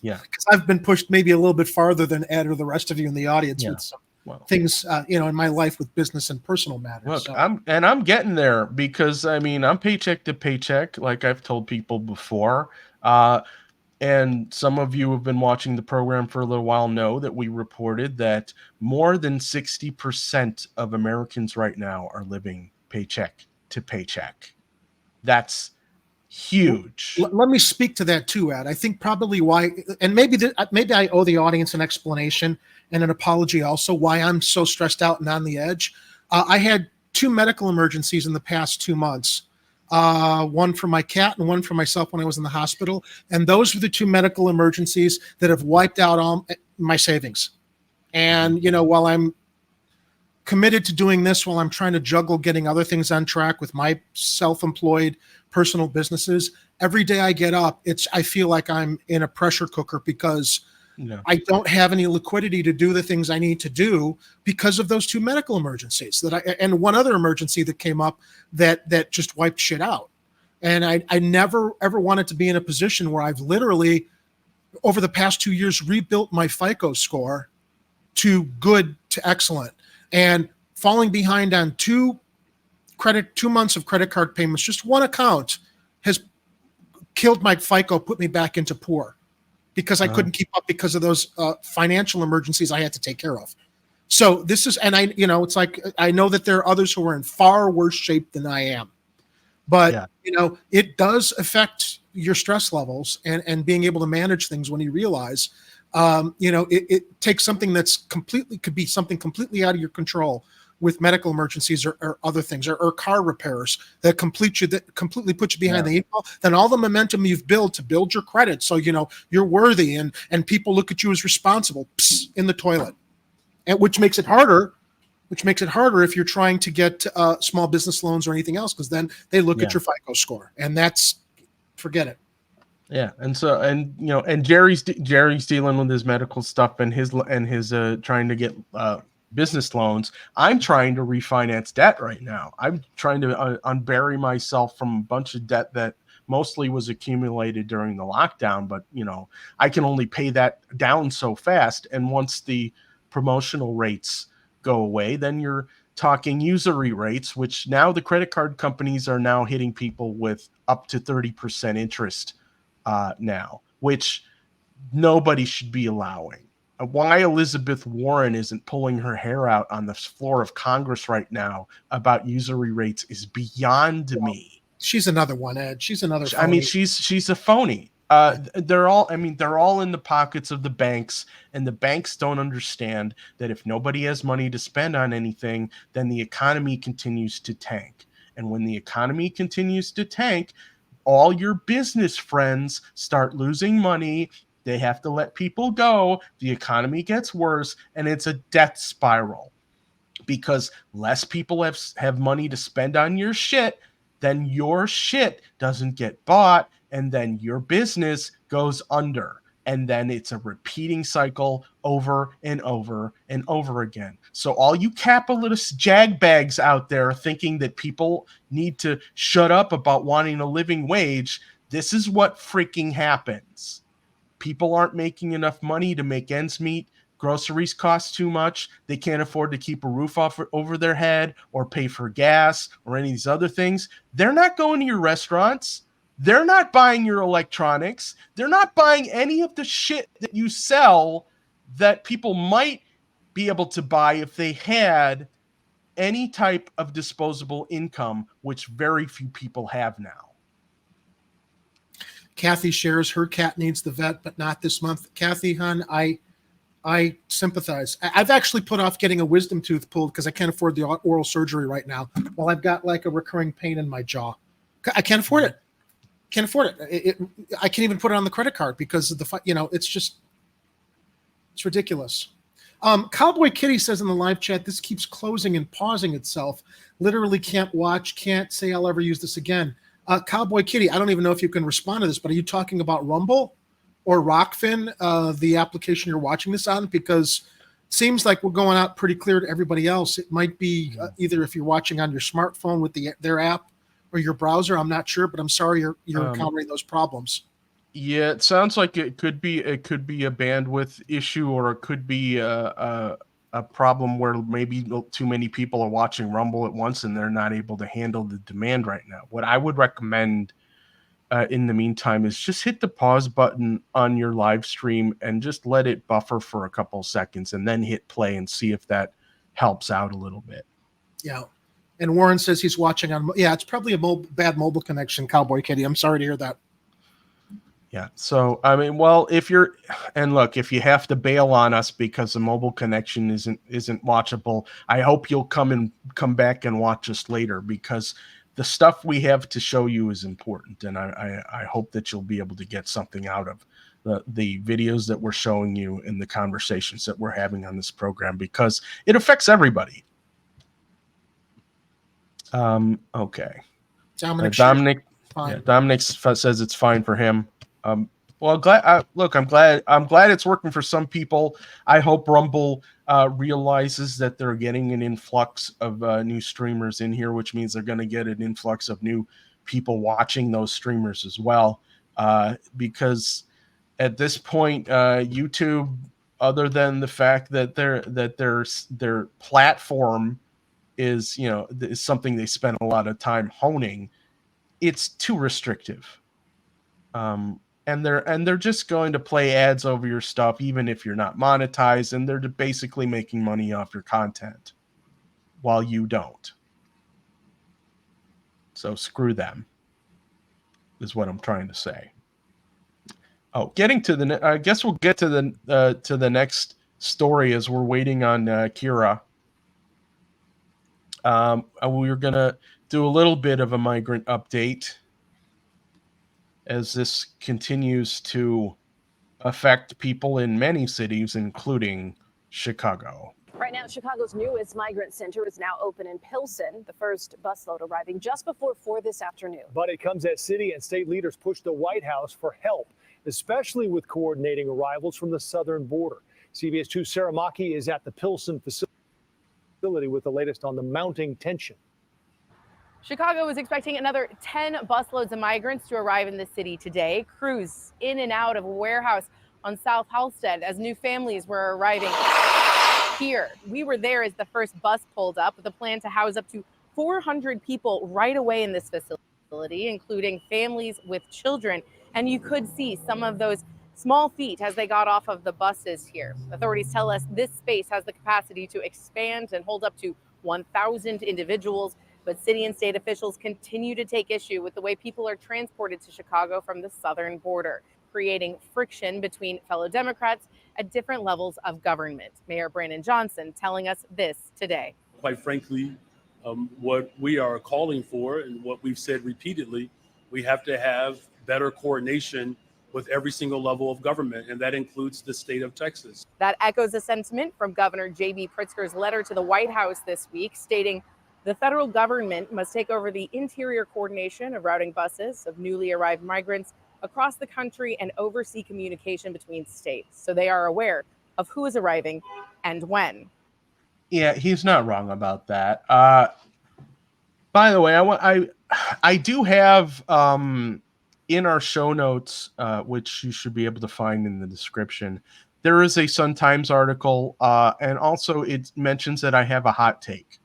Yeah. Because I've been pushed maybe a little bit farther than Ed or the rest of you in the audience Yeah. with some Well, things, in my life with business and personal matters. look, So, I'm getting there because I'm paycheck to paycheck, like I've told people before. And some of you have been watching the program for a little while know that we reported that more than 60% of Americans right now are living paycheck to paycheck. That's huge. let me speak to that too, Ed. I think probably why, and maybe I owe the audience an explanation and an apology also why I'm so stressed out and on the edge. I had 2 medical emergencies in the past 2 months. One for my cat and one for myself when I was in the hospital. And those were the 2 medical emergencies that have wiped out all my savings. And, while I'm committed to doing this, while I'm trying to juggle getting other things on track with my self-employed personal businesses, every day I get up, I feel like I'm in a pressure cooker because I don't have any liquidity to do the things I need to do because of those 2 medical emergencies and one other emergency that came up that just wiped shit out. And I never ever wanted to be in a position where I've literally over the past 2 years rebuilt my FICO score to good to excellent, and falling behind on 2 months of credit card payments, just one account has killed my FICO, put me back into poor. Because I couldn't keep up because of those financial emergencies I had to take care of. So this is, and it's like, I know that there are others who are in far worse shape than I am, but it does affect your stress levels and being able to manage things when you realize, it takes something that's could be something completely out of your control with medical emergencies or other things or car repairs that completely put you behind the 8 ball. Then all the momentum you've built to build your credit, so you're worthy and people look at you as responsible, in the toilet, and which makes it harder if you're trying to get small business loans or anything else, because then they look at your FICO score, and forget it. Yeah, and so and Jerry's dealing with his medical stuff and his trying to get business loans. I'm trying to refinance debt right now. I'm trying to unbury myself from a bunch of debt that mostly was accumulated during the lockdown, but I can only pay that down so fast. And once the promotional rates go away, then you're talking usury rates, which now the credit card companies are now hitting people with up to 30% interest now, which nobody should be allowing. Why Elizabeth Warren isn't pulling her hair out on the floor of Congress right now about usury rates is beyond me. She's another one, Ed. She's another phony. I mean, she's a phony. They're all in the pockets of the banks, and the banks don't understand that if nobody has money to spend on anything, then the economy continues to tank. And when the economy continues to tank, all your business friends start losing money. They have to let people go. The economy gets worse, and it's a death spiral because less people have money to spend on your shit. Then your shit doesn't get bought, and then your business goes under. And then it's a repeating cycle over and over and over again. So all you capitalist jagbags out there thinking that people need to shut up about wanting a living wage, this is what freaking happens. People aren't making enough money to make ends meet. Groceries cost too much. They can't afford to keep a roof over their head or pay for gas or any of these other things. They're not going to your restaurants. They're not buying your electronics. They're not buying any of the shit that you sell that people might be able to buy if they had any type of disposable income, which very few people have now. Kathy shares her cat needs the vet, but not this month. Kathy, hon, I sympathize. I've actually put off getting a wisdom tooth pulled because I can't afford the oral surgery right now. While I've got like a recurring pain in my jaw, I can't afford it. Can't afford it. I can't even put it on the credit card because of the, it's ridiculous. Cowboy Kitty says in the live chat, this keeps closing and pausing itself. Literally can't watch, can't say I'll ever use this again. Cowboy Kitty, I don't even know if you can respond to this, but are you talking about Rumble or Rockfin, the application you're watching this on? Because it seems like we're going out pretty clear to everybody else. It might be either if you're watching on your smartphone with their app or your browser. I'm not sure, but I'm sorry you're encountering those problems. Yeah, it sounds like it could be a bandwidth issue, or it could be a problem where maybe too many people are watching Rumble at once and they're not able to handle the demand right now. What I would recommend in the meantime is just hit the pause button on your live stream and just let it buffer for a couple seconds and then hit play and see if that helps out a little bit. Yeah. And Warren says he's watching on, it's probably a bad mobile connection, Cowboy Kitty. I'm sorry to hear that. Yeah. So, I mean, well, if you have to bail on us because the mobile connection isn't watchable, I hope you'll come back and watch us later, because the stuff we have to show you is important. And I hope that you'll be able to get something out of the videos that we're showing you and the conversations that we're having on this program, because it affects everybody. Okay. Dominic says it's fine for him. Well, I'm glad it's working for some people. I hope Rumble realizes that they're getting an influx of new streamers in here, which means they're going to get an influx of new people watching those streamers as well. Because at this point, YouTube, other than the fact that their platform is something they spend a lot of time honing, it's too restrictive. And they're just going to play ads over your stuff, even if you're not monetized, and they're basically making money off your content while you don't. So screw them, is what I'm trying to say. Oh, getting to I guess we'll get to the next story as we're waiting on Kira. We're gonna do a little bit of a migrant update as this continues to affect people in many cities, including Chicago. Right now, Chicago's newest migrant center is now open in Pilsen, the first busload arriving just before 4 this afternoon. But it comes as city and state leaders push the White House for help, especially with coordinating arrivals from the southern border. CBS 2's Sarah Maki is at the Pilsen facility with the latest on the mounting tension. Chicago is expecting another 10 busloads of migrants to arrive in the city today. Crews in and out of a warehouse on South Halsted as new families were arriving here. We were there as the first bus pulled up with a plan to house up to 400 people right away in this facility, including families with children. And you could see some of those small feet as they got off of the buses here. Authorities tell us this space has the capacity to expand and hold up to 1,000 individuals. But city and state officials continue to take issue with the way people are transported to Chicago from the southern border, creating friction between fellow Democrats at different levels of government. Mayor Brandon Johnson telling us this today. Quite frankly, what we are calling for and what we've said repeatedly, we have to have better coordination with every single level of government, and that includes the state of Texas. That echoes a sentiment from Governor J.B. Pritzker's letter to the White House this week, stating the federal government must take over the interior coordination of routing buses of newly arrived migrants across the country and oversee communication between states so they are aware of who is arriving and when. Yeah, he's not wrong about that. By the way, I do have in our show notes, which you should be able to find in the description, there is a Sun-Times article, and also it mentions that I have a hot take.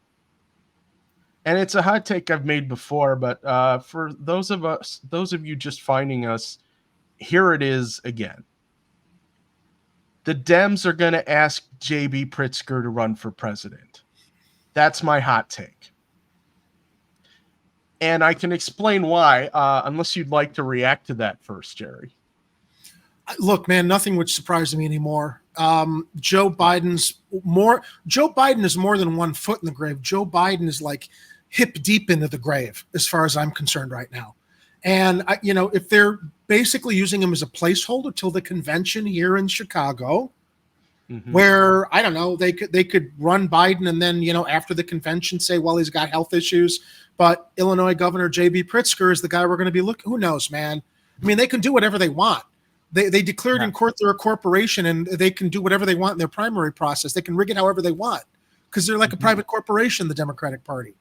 And it's a hot take I've made before, but for those of you just finding us, here it is again. The Dems are going to ask J.B. Pritzker to run for president. That's my hot take. And I can explain why, unless you'd like to react to that first, Jerry. Look, man, nothing would surprise me anymore. Joe Biden is more than 1 foot in the grave. Joe Biden is like hip deep into the grave, as far as I'm concerned right now. And if they're basically using him as a placeholder till the convention here in Chicago, where I don't know, they could run Biden and then after the convention say, well, he's got health issues, but Illinois Governor J.B. Pritzker is the guy we're going to be looking. Who knows, man? I mean, they can do whatever they want. They declared in court they're a corporation and they can do whatever they want in their primary process. They can rig it however they want because they're like a private corporation, the Democratic Party.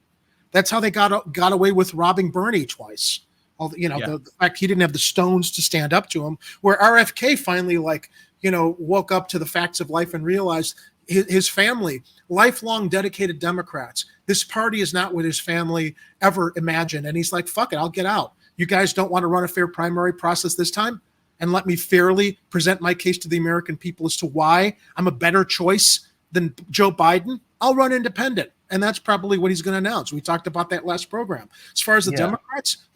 That's how they got away with robbing Bernie twice. The fact he didn't have the stones to stand up to him, where RFK finally woke up to the facts of life and realized his family, lifelong dedicated Democrats. This party is not what his family ever imagined. And he's like, fuck it, I'll get out. You guys don't want to run a fair primary process this time? And let me fairly present my case to the American people as to why I'm a better choice than Joe Biden. I'll run independent. And that's probably what he's going to announce. We talked about that last program. As far as the Democrats,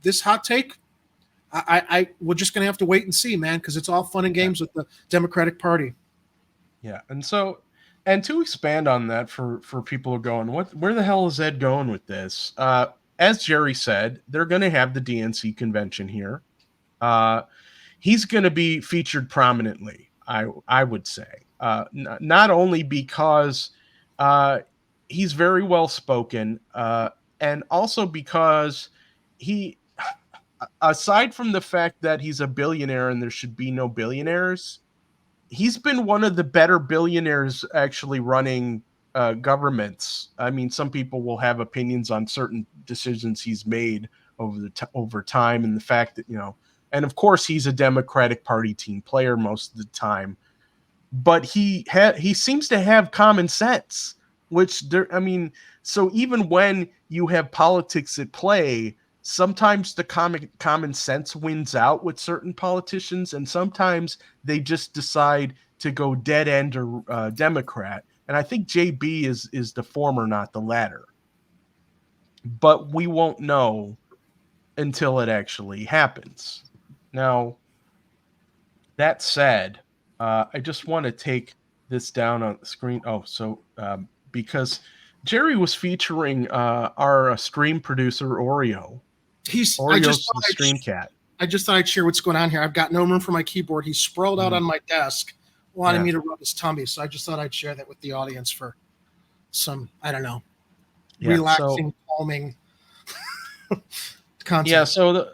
this hot take, we're just going to have to wait and see, man, because it's all fun and games with the Democratic Party. Yeah. And to expand on that for people who are going, where the hell is Ed going with this? As Jerry said, they're going to have the DNC convention here. He's going to be featured prominently, I would say, not only because he's very well spoken, and also because he, aside from the fact that he's a billionaire and there should be no billionaires, he's been one of the better billionaires actually running governments. I mean, some people will have opinions on certain decisions he's made over time, and the fact that and of course he's a Democratic Party team player most of the time, but he seems to have common sense, so even when you have politics at play, sometimes the common sense wins out with certain politicians, and sometimes they just decide to go dead end or Democrat. And I think JB is the former, not the latter. But we won't know until it actually happens. Now, that said, I just want to take this down on the screen. Because Jerry was featuring our stream producer, Oreo. Oreo's the stream cat. I just thought I'd share what's going on here. I've got no room for my keyboard. He's sprawled out on my desk, wanting me to rub his tummy. So I just thought I'd share that with the audience for some, relaxing, calming content. Yeah, so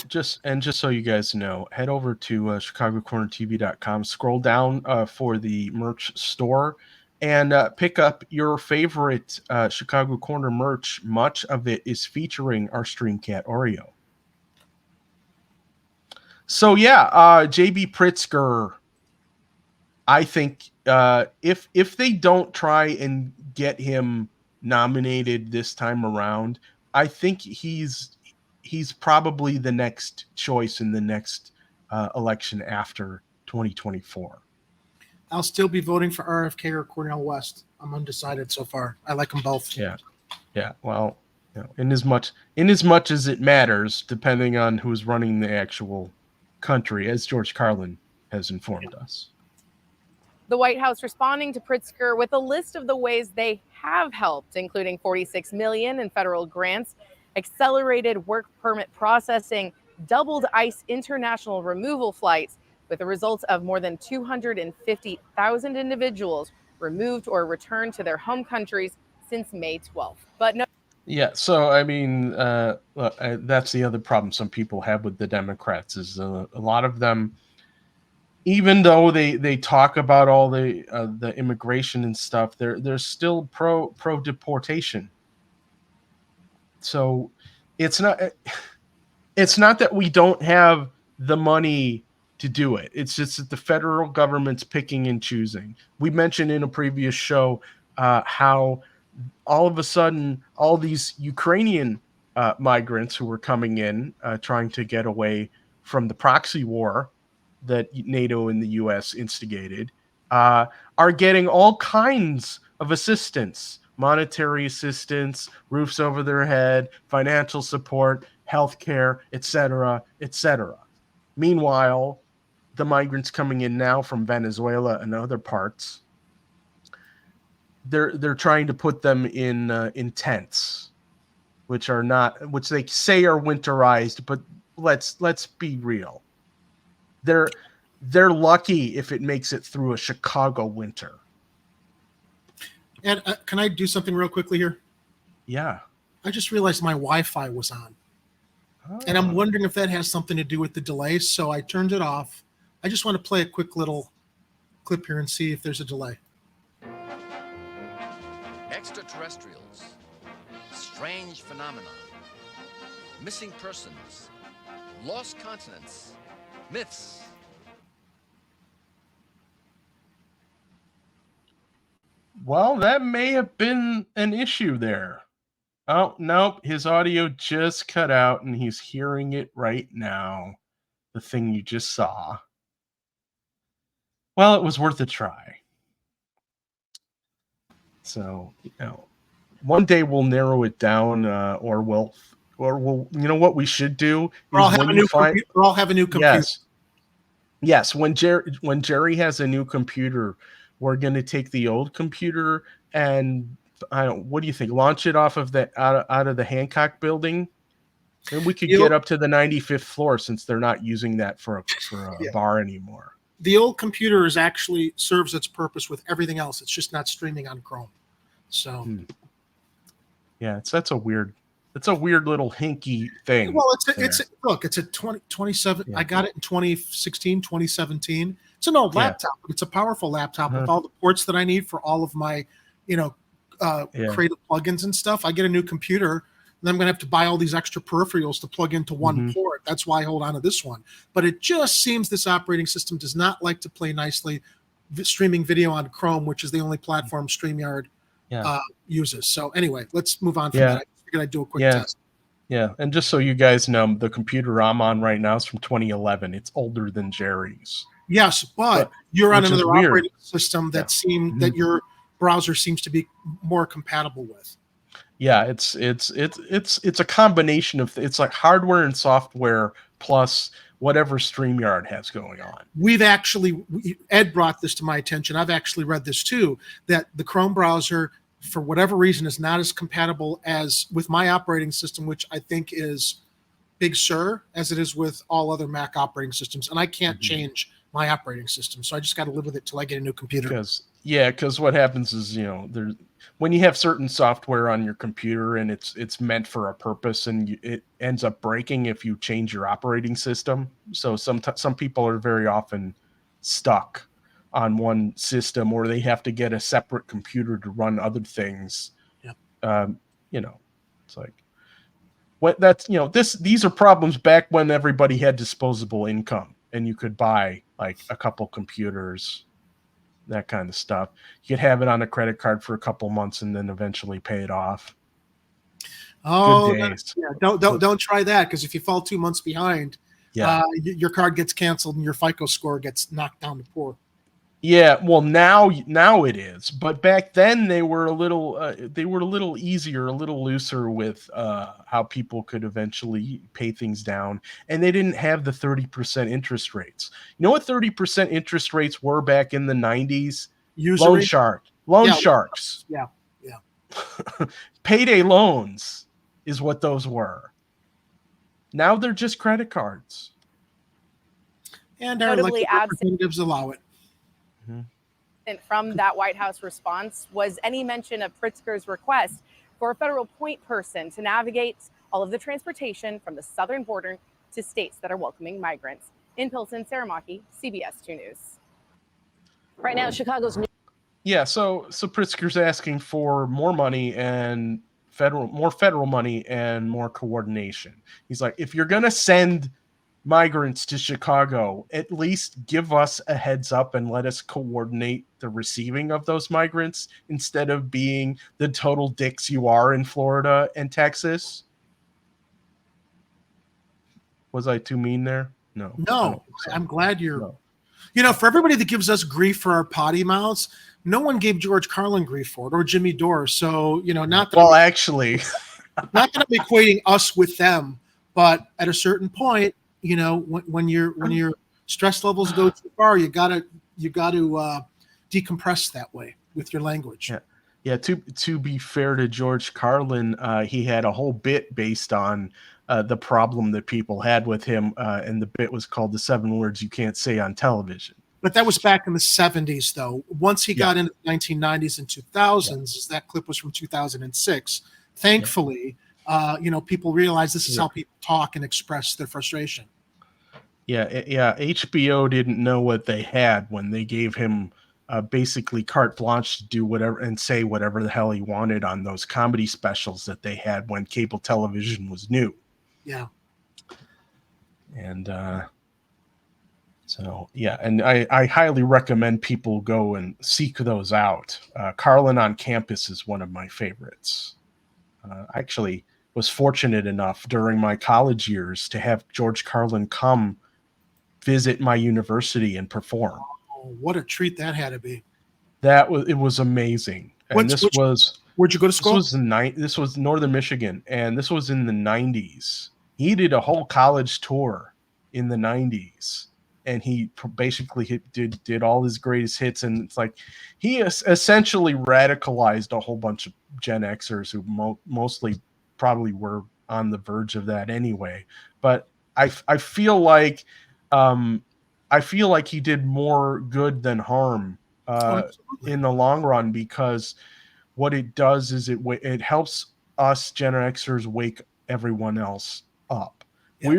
just so you guys know, head over to ChicagoCornerTV.com, scroll down for the merch store, and pick up your favorite Chicago Corner merch. Much of it is featuring our stream cat Oreo. So JB Pritzker, I think if they don't try and get him nominated this time around, I think he's probably the next choice in the next election after 2024. I'll still be voting for RFK or Cornel West. I'm undecided so far. I like them both. Yeah. Well, in as much as it matters, depending on who's running the actual country, as George Carlin has informed us. The White House responding to Pritzker with a list of the ways they have helped, including $46 million in federal grants, accelerated work permit processing, doubled ICE international removal flights, with the results of more than 250,000 individuals removed or returned to their home countries since May 12th. But no. Yeah, so I mean, that's the other problem some people have with the Democrats is a lot of them, even though they talk about all the immigration and stuff, they're still pro deportation. So it's not that we don't have the money to do it. It's just that the federal government's picking and choosing. We mentioned in a previous show how all of a sudden all these Ukrainian migrants who were coming in trying to get away from the proxy war that NATO and the U.S. instigated are getting all kinds of assistance monetary assistance, roofs over their head, financial support, healthcare, etc., etc. Meanwhile, the migrants coming in now from Venezuela and other parts, they're trying to put them in tents, which they say are winterized, but let's be real. They're lucky if it makes it through a Chicago winter. And can I do something real quickly here? Yeah. I just realized my Wi-Fi was on. Oh. And I'm wondering if that has something to do with the delay, so I turned it off. I just want to play a quick little clip here and see if there's a delay. Extraterrestrials, strange phenomena, missing persons, lost continents, myths. Well, that may have been an issue there. Oh, nope. His audio just cut out and he's hearing it right now. The thing you just saw. Well, it was worth a try. So, one day we'll narrow it down, or we'll, what we should do. We'll all have a new computer. Yes. When Jerry has a new computer, we're going to take the old computer and what do you think? Launch it off of out of the Hancock building, and we could get up to the 95th floor since they're not using that for a bar anymore. The old computer actually serves its purpose with everything else. It's just not streaming on Chrome. So, yeah, that's a weird little hinky thing. Well, it's a 2027. Yeah. I got it in 2016, 2017. It's an old laptop, but it's a powerful laptop with all the ports that I need for all of my, creative plugins and stuff. I get a new computer, and I'm going to have to buy all these extra peripherals to plug into one port. That's why I hold on to this one. But it just seems this operating system does not like to play nicely streaming video on Chrome, which is the only platform StreamYard uses. So anyway, let's move on from that. I figured I'd do a quick test. Yeah, and just so you guys know, the computer I'm on right now is from 2011. It's older than Jerry's. Yes, but you're on another operating system that that your browser seems to be more compatible with. Yeah, it's a combination of it's like hardware and software plus whatever StreamYard has going on. Ed brought this to my attention. I've actually read this too, that the Chrome browser, for whatever reason, is not as compatible as with my operating system, which I think is Big Sur, as it is with all other Mac operating systems. And I can't change my operating system, so I just got to live with it till I get a new computer. Because what happens is, when you have certain software on your computer and it's meant for a purpose, and it ends up breaking if you change your operating system. So some people are very often stuck on one system, or they have to get a separate computer to run other things. Yep. It's like these are problems back when everybody had disposable income and you could buy like a couple computers, that kind of stuff. You could have it on a credit card for a couple months and then eventually pay it off. Oh, don't try that, because if you fall 2 months behind, your card gets canceled and your FICO score gets knocked down to poor. Yeah, well, now it is, but back then they were a little easier, a little looser with how people could eventually pay things down, and they didn't have the 30% interest rates. You know what 30% interest rates were back in the 90s? Loan sharks. Yeah. Payday loans is what those were. Now they're just credit cards. And our elected representatives allow it. From that White House response was any mention of Pritzker's request for a federal point person to navigate all of the transportation from the southern border to states that are welcoming migrants. In Pilsen, Sarah Maki, CBS 2 News. Right now, Chicago's so Pritzker's asking for more money and more federal money and more coordination. He's like, if you're gonna send migrants to Chicago, at least give us a heads up and let us coordinate the receiving of those migrants instead of being the total dicks you are in Florida and Texas. Was I too mean there? No. I'm glad you're You know, for everybody that gives us grief for our potty mouths, no one gave George Carlin grief for it, or Jimmy Dore. So, you know, not that actually, not that I'm equating us with them, but at a certain point, you know, when your stress levels go too far, you gotta decompress that way with your language. Yeah. To be fair to George Carlin, he had a whole bit based on the problem that people had with him, and the bit was called "The 7 Words You Can't Say on Television." But that was back in the 70s, though. Once he got into the 1990s and 2000s, that clip was from 2006. Thankfully, you know, people realize this is how people talk and express their frustration. Yeah. HBO didn't know what they had when they gave him basically carte blanche to do whatever and say whatever the hell he wanted on those comedy specials that they had when cable television was new. Yeah. And so, yeah, and I highly recommend people go and seek those out. Carlin on Campus is one of my favorites. I actually was fortunate enough during my college years to have George Carlin come visit my university and perform. Oh, what a treat that had to be. It was amazing. And where'd you go to school? This was Northern Michigan, and this was in the 90s. He did a whole college tour in the 90s. And he basically did all his greatest hits, and it's like he essentially radicalized a whole bunch of Gen Xers who mostly probably were on the verge of that anyway. But I feel like he did more good than harm in the long run, because what it does is it helps us Gen Xers wake everyone else up. Yeah.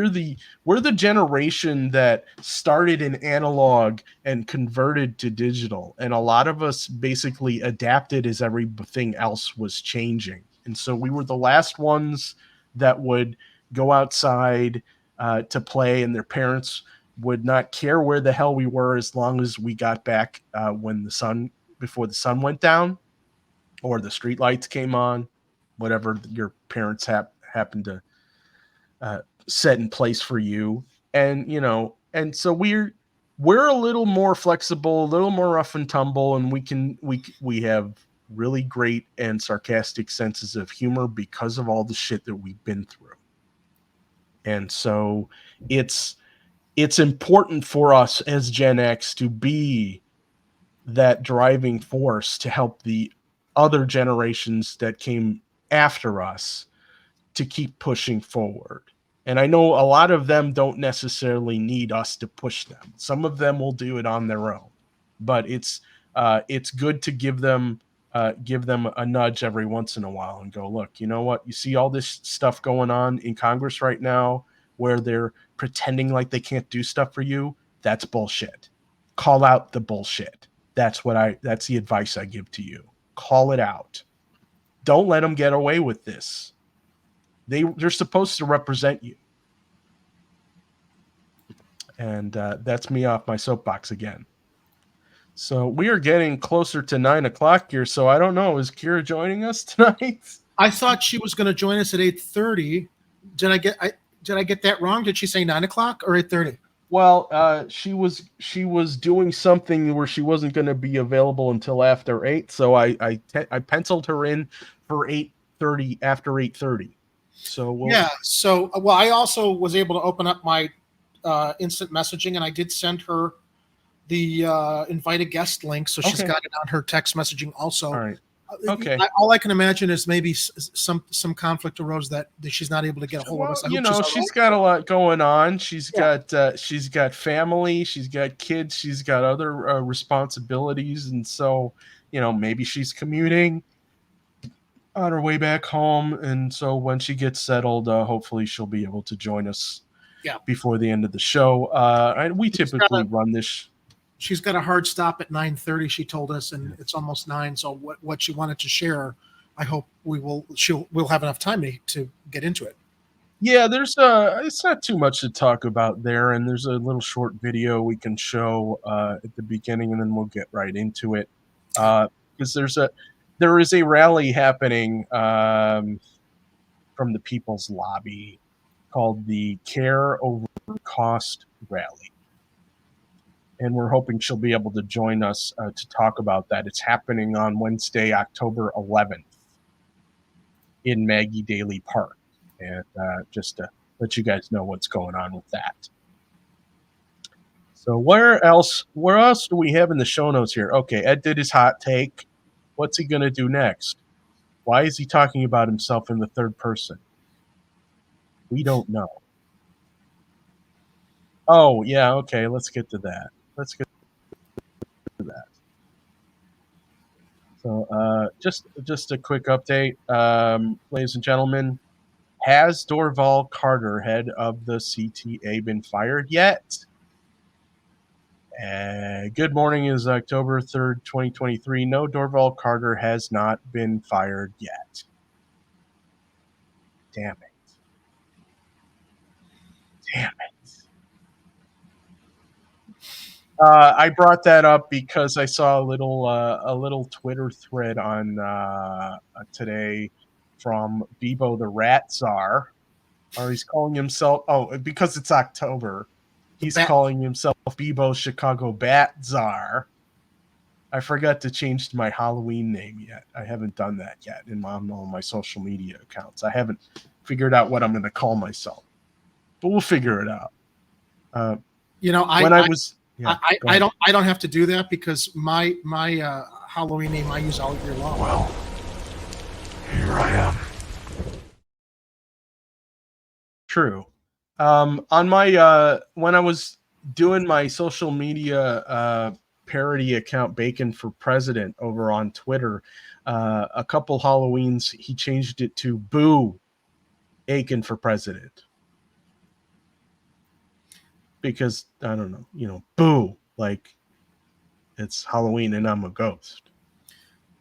We're the generation that started in analog and converted to digital, and a lot of us basically adapted as everything else was changing. And so we were the last ones that would go outside to play, and their parents would not care where the hell we were as long as we got back before the sun went down or the street lights came on, whatever your parents happened to set in place for you. And and so we're a little more flexible, a little more rough and tumble, and we have really great and sarcastic senses of humor because of all the shit that we've been through. And so it's important for us as Gen X to be that driving force to help the other generations that came after us to keep pushing forward. And I know a lot of them don't necessarily need us to push them. Some of them will do it on their own, but it's good to give them a nudge every once in a while and go, look, you know what? You see all this stuff going on in Congress right now where they're pretending like they can't do stuff for you. That's bullshit. Call out the bullshit. That's the advice I give to you. Call it out. Don't let them get away with this. They're supposed to represent you. And that's me off my soapbox again. So we are getting closer to 9 o'clock here. So I don't know. Is Kira joining us tonight? I thought she was going to join us at 8:30. Did I get that wrong? Did she say 9 o'clock or 8:30? Well, she was doing something where she wasn't going to be available until after 8. So I penciled her in for 8:30 after 8:30. So So I also was able to open up my instant messaging, and I did send her the invited guest link, so she's got it on her text messaging also. All right. Okay. All I can imagine is maybe some conflict arose that she's not able to get a hold of us. She's got a lot going on. She's got family, she's got kids, she's got other responsibilities, and so maybe she's commuting on her way back home, and so when she gets settled, hopefully she'll be able to join us before the end of the show. And we typically run this. She's got a hard stop at 9:30. She told us, and it's almost 9. So what she wanted to share, I hope we'll have enough time to get into it. Yeah, it's not too much to talk about there, and there's a little short video we can show at the beginning, and then we'll get right into it. Because there is a rally happening from the People's Lobby called the Care Over Cost Rally. and we're hoping she'll be able to join us to talk about that. It's happening on Wednesday, October 11th in Maggie Daly Park. And just to let you guys know what's going on with that. So where else do we have in the show notes here? Okay, Ed did his hot take. What's he going to do next? Why is he talking about himself in the third person? We don't know. Oh, yeah, okay, let's get to that. So just a quick update, ladies and gentlemen. Has Dorval Carter, head of the CTA, been fired yet? Good morning is October 3rd, 2023. No, Dorval Carter has not been fired yet. Damn it. I brought that up because I saw a little Twitter thread on today from Bebo the Rat Czar, or he's calling himself. Oh, because it's October, he's calling himself Bebo Chicago Bat Czar. I forgot to change my Halloween name yet. I haven't done that yet in all my social media accounts. I haven't figured out what I'm going to call myself, but we'll figure it out. I don't have to do that because my Halloween name I use all year long. Well, here I am. True. On my when I was doing my social media parody account Bacon for President over on Twitter, a couple Halloweens he changed it to Boo Aiken for President. Because I don't know, boo, like it's Halloween and I'm a ghost.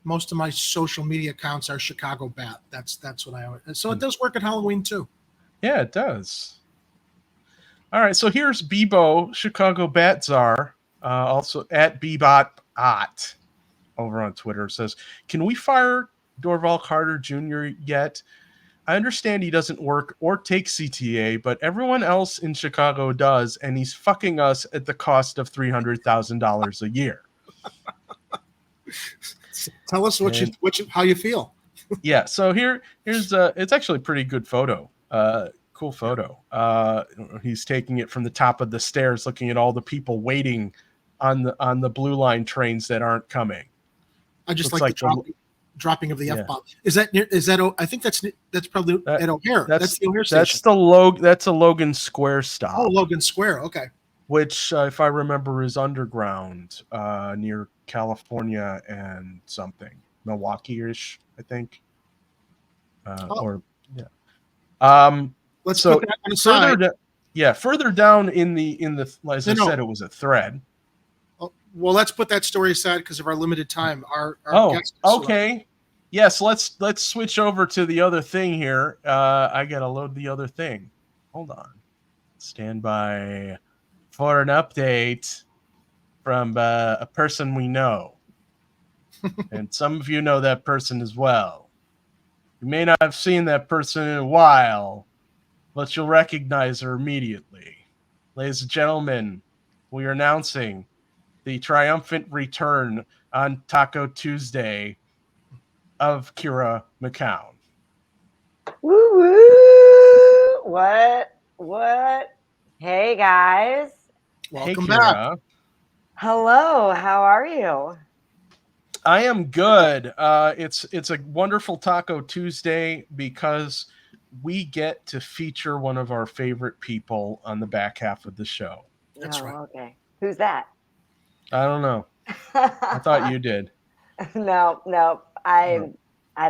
Most of my social media accounts are Chicago Bat. That's what I always. So it does work at Halloween too. Yeah, it does. All right, so here's Bebo Chicago Bat Czar, also at Bebot over on Twitter, says, "Can we fire Dorval Carter Jr. yet? I understand he doesn't work or take CTA, but everyone else in Chicago does, and he's fucking us at the cost of $300,000 a year." Tell us how you feel. Yeah, so here's it's actually a pretty good photo. Cool photo. He's taking it from the top of the stairs, looking at all the people waiting on the blue line trains that aren't coming. I just like the dropping of the F-bomb. Is that I think that's probably at O'Hare. That's the O'Hare station. That's a Logan Square stop. Oh, Logan Square. Okay. Which, if I remember, is underground near California and something Milwaukee-ish, I think. Let's put that on the side. Further down in the as I said, it was a thread. Well, let's put that story aside because of our limited time. Our guest okay. Yes, let's switch over to the other thing here. I gotta load the other thing. Hold on. Stand by for an update from a person we know. And some of you know that person as well. You may not have seen that person in a while, but you'll recognize her immediately. Ladies and gentlemen, we are announcing the triumphant return on Taco Tuesday of Kira McCown. Woo woo! What? Hey guys. Welcome back. Hello, how are you? I am good. It's a wonderful Taco Tuesday because we get to feature one of our favorite people on the back half of the show. That's right. Okay. Who's that? I don't know. I thought you did. No. I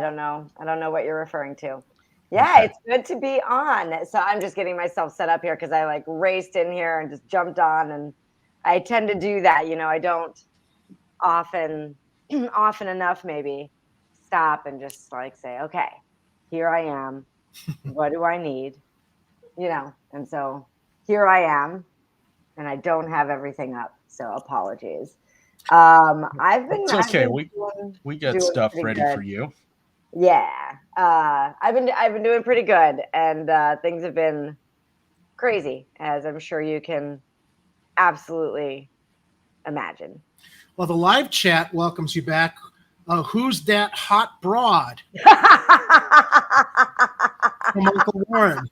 don't know. I don't know what you're referring to. Yeah, okay. It's good to be on. So I'm just getting myself set up here because I raced in here and just jumped on, and I tend to do that. I don't often enough maybe stop and just say, okay, here I am. What do I need? And so here I am, and I don't have everything up. So apologies. It's okay. We got stuff ready for you. Yeah. I've been doing pretty good, and things have been crazy, as I'm sure you can absolutely imagine. Well, the live chat welcomes you back. Who's that hot broad? From Uncle Warren.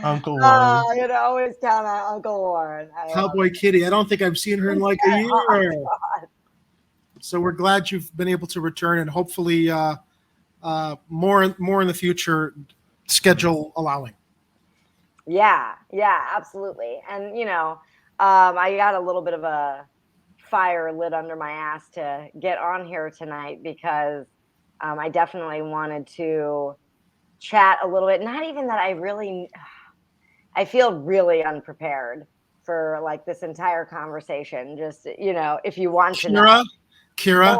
Uncle Warren. You can always count on Uncle Warren. Cowboy Kitty. I don't think I've seen her in like a year. So we're glad you've been able to return, and hopefully more in the future, schedule allowing. Yeah, absolutely. And I got a little bit of a fire lit under my ass to get on here tonight because I definitely wanted to chat a little bit. Not even that I feel really unprepared for like this entire conversation. Just, if you want to know. Kira,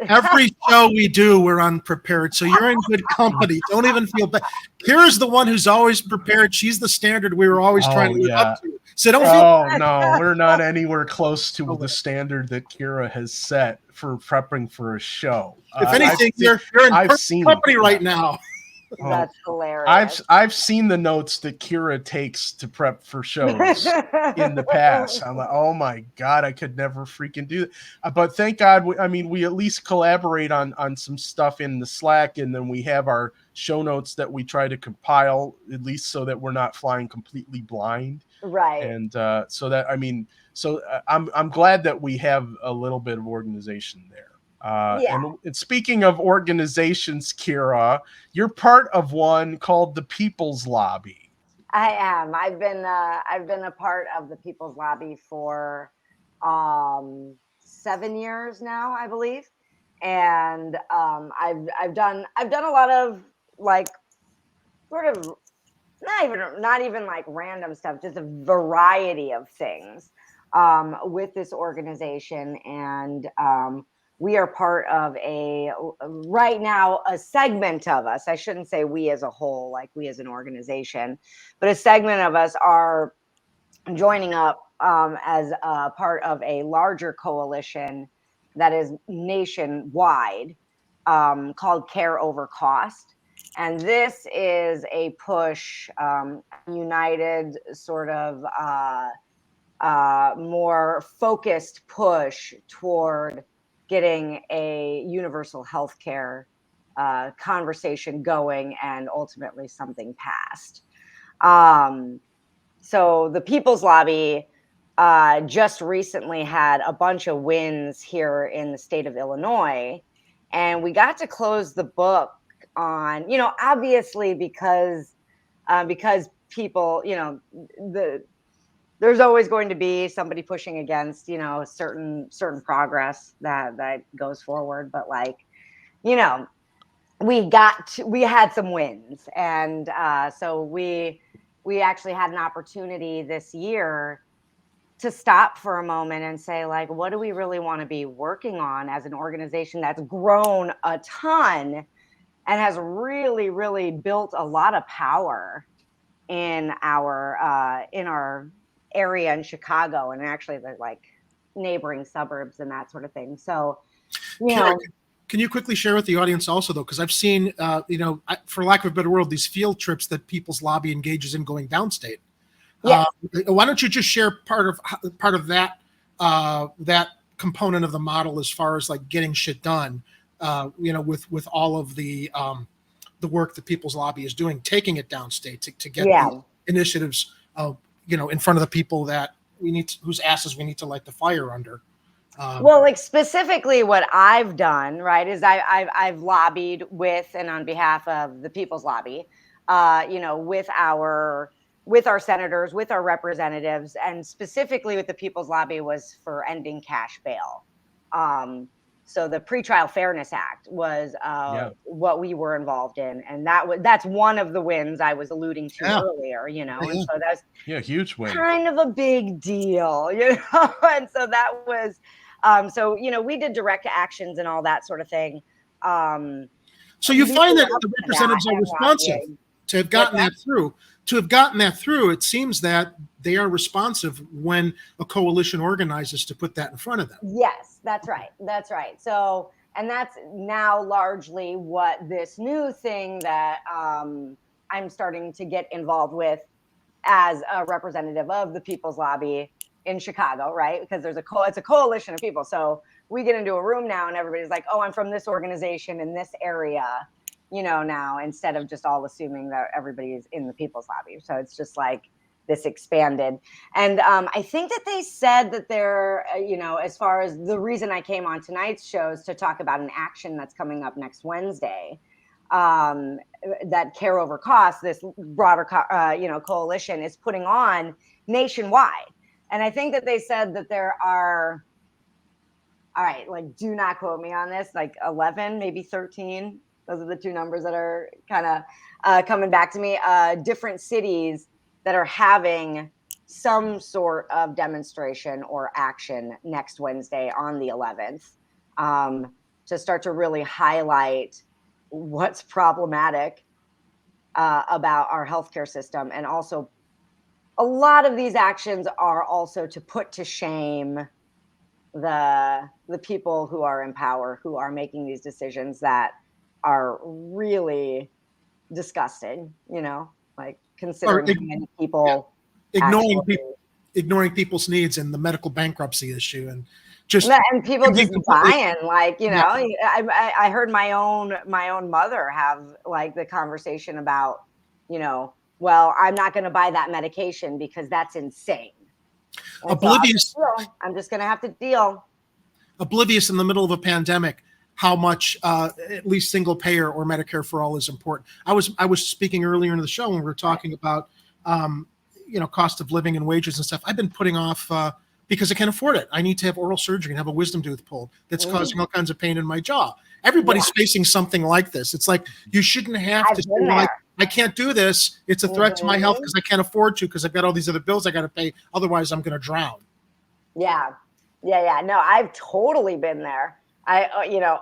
every show we do, we're unprepared. So you're in good company. Don't even feel bad. Kira's the one who's always prepared. She's the standard we were always trying to live up to. So don't feel bad. No, we're not anywhere close to the standard that Kira has set for prepping for a show. If anything, you're in perfect company right now. That's hilarious. I've seen the notes that Kira takes to prep for shows in the past. I'm like, oh my God, I could never freaking do that. But thank God, we at least collaborate on some stuff in the Slack, and then we have our show notes that we try to compile, at least so that we're not flying completely blind. Right. And I'm glad that we have a little bit of organization there. And speaking of organizations, Kira, you're part of one called the People's Lobby. I am. I've been a part of the People's Lobby for 7 years now, I believe, and I've done a lot of like sort of not even like random stuff, just a variety of things with this organization, and we are part of right now, a segment of us. I shouldn't say we as a whole, like we as an organization, but a segment of us are joining up as a part of a larger coalition that is nationwide called Care Over Cost. And this is a push, united sort of more focused push toward getting a universal health care conversation going and ultimately something passed. So the People's Lobby just recently had a bunch of wins here in the state of Illinois, and we got to close the book on, obviously because people, there's always going to be somebody pushing against, certain progress that goes forward. But like, we had some wins. And so we actually had an opportunity this year to stop for a moment and say, like, what do we really want to be working on as an organization that's grown a ton and has really, really built a lot of power in our area in Chicago, and actually the like neighboring suburbs and that sort of thing. So, can you quickly share with the audience also, though, because I've seen, for lack of a better word, these field trips that People's Lobby engages in going downstate. Yes. Why don't you just share part of that that component of the model as far as like getting shit done, with all of the work that People's Lobby is doing, taking it downstate to get the initiatives, in front of the people that whose asses we need to light the fire under. Well, like specifically what I've done, right, is I've lobbied with and on behalf of the People's Lobby, with our senators, with our representatives, and specifically with the People's Lobby was for ending cash bail. So the Pretrial Fairness Act was what we were involved in, and that's one of the wins I was alluding to earlier. And so that's huge win, kind of a big deal, And so that was, we did direct actions and all that sort of thing. So you find that the representatives are responsive to have gotten that through. To have gotten that through, it seems that they are responsive when a coalition organizes to put that in front of them. Yes, that's right. That's right. So, and that's now largely what this new thing that I'm starting to get involved with as a representative of the People's Lobby in Chicago, right? Because it's a coalition of people. So we get into a room now and everybody's like, oh, I'm from this organization in this area, now, instead of just all assuming that everybody is in the People's Lobby. So it's just like this expanded. And I think that they said that they're, as far as the reason I came on tonight's show is to talk about an action that's coming up next Wednesday, that Care Over Cost, this broader, coalition is putting on nationwide. And I think that they said that there are, all right, like, do not quote me on this, like 11, maybe 13. Those are the two numbers that are kind of coming back to me. Different cities that are having some sort of demonstration or action next Wednesday on the 11th, to start to really highlight what's problematic about our healthcare system. And also, a lot of these actions are also to put to shame the people who are in power, who are making these decisions that are really disgusting, like considering how many people ignoring people's needs and the medical bankruptcy issue, and people just buying, like, I heard my own mother have like the conversation about, well, I'm not going to buy that medication because that's insane. And oblivious. So I'm just going to have to deal. Oblivious in the middle of a pandemic how much at least single payer or Medicare for all is important. I was speaking earlier in the show when we were talking about cost of living and wages and stuff. I've been putting off because I can't afford it. I need to have oral surgery and have a wisdom tooth pulled. That's causing all kinds of pain in my jaw. Everybody's facing something like this. It's like, you shouldn't have to say, like, I can't do this. It's a threat to my health because I can't afford to, because I've got all these other bills I got to pay. Otherwise, I'm going to drown. Yeah. No, I've totally been there. I,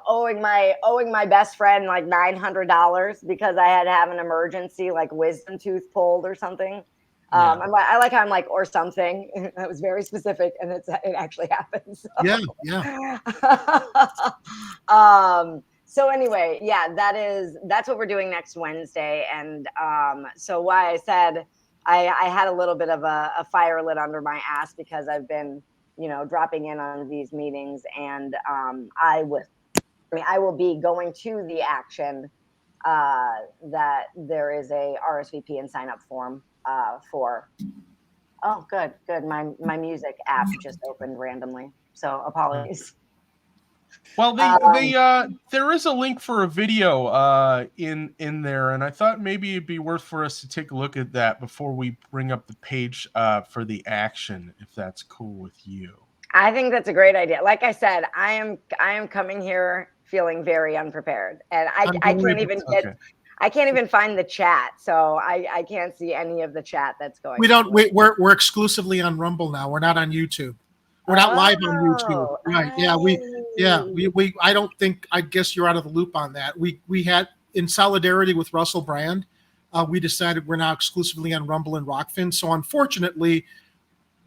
owing my best friend like $900 because I had to have an emergency, like wisdom tooth pulled or something. I like how I'm like, or something. That was very specific, and it actually happened. So. Yeah. So anyway, that's what we're doing next Wednesday. And so why I said I had a little bit of a fire lit under my ass because I've been, dropping in on these meetings, and I will be going to the action that there is a RSVP and sign up form for. Oh, good. My music app just opened randomly, so apologies. Well, there is a link for a video in there, and I thought maybe it'd be worth for us to take a look at that before we bring up the page for the action, if that's cool with you. I think that's a great idea. Like I said, I am coming here feeling very unprepared, and I can't even find the chat, so I can't see any of the chat that's going. We're exclusively on Rumble now. We're not on YouTube. We're not live on YouTube. Right. We I don't think, I guess you're out of the loop on that. We had, in solidarity with Russell Brand, we decided we're now exclusively on Rumble and Rockfin. So unfortunately,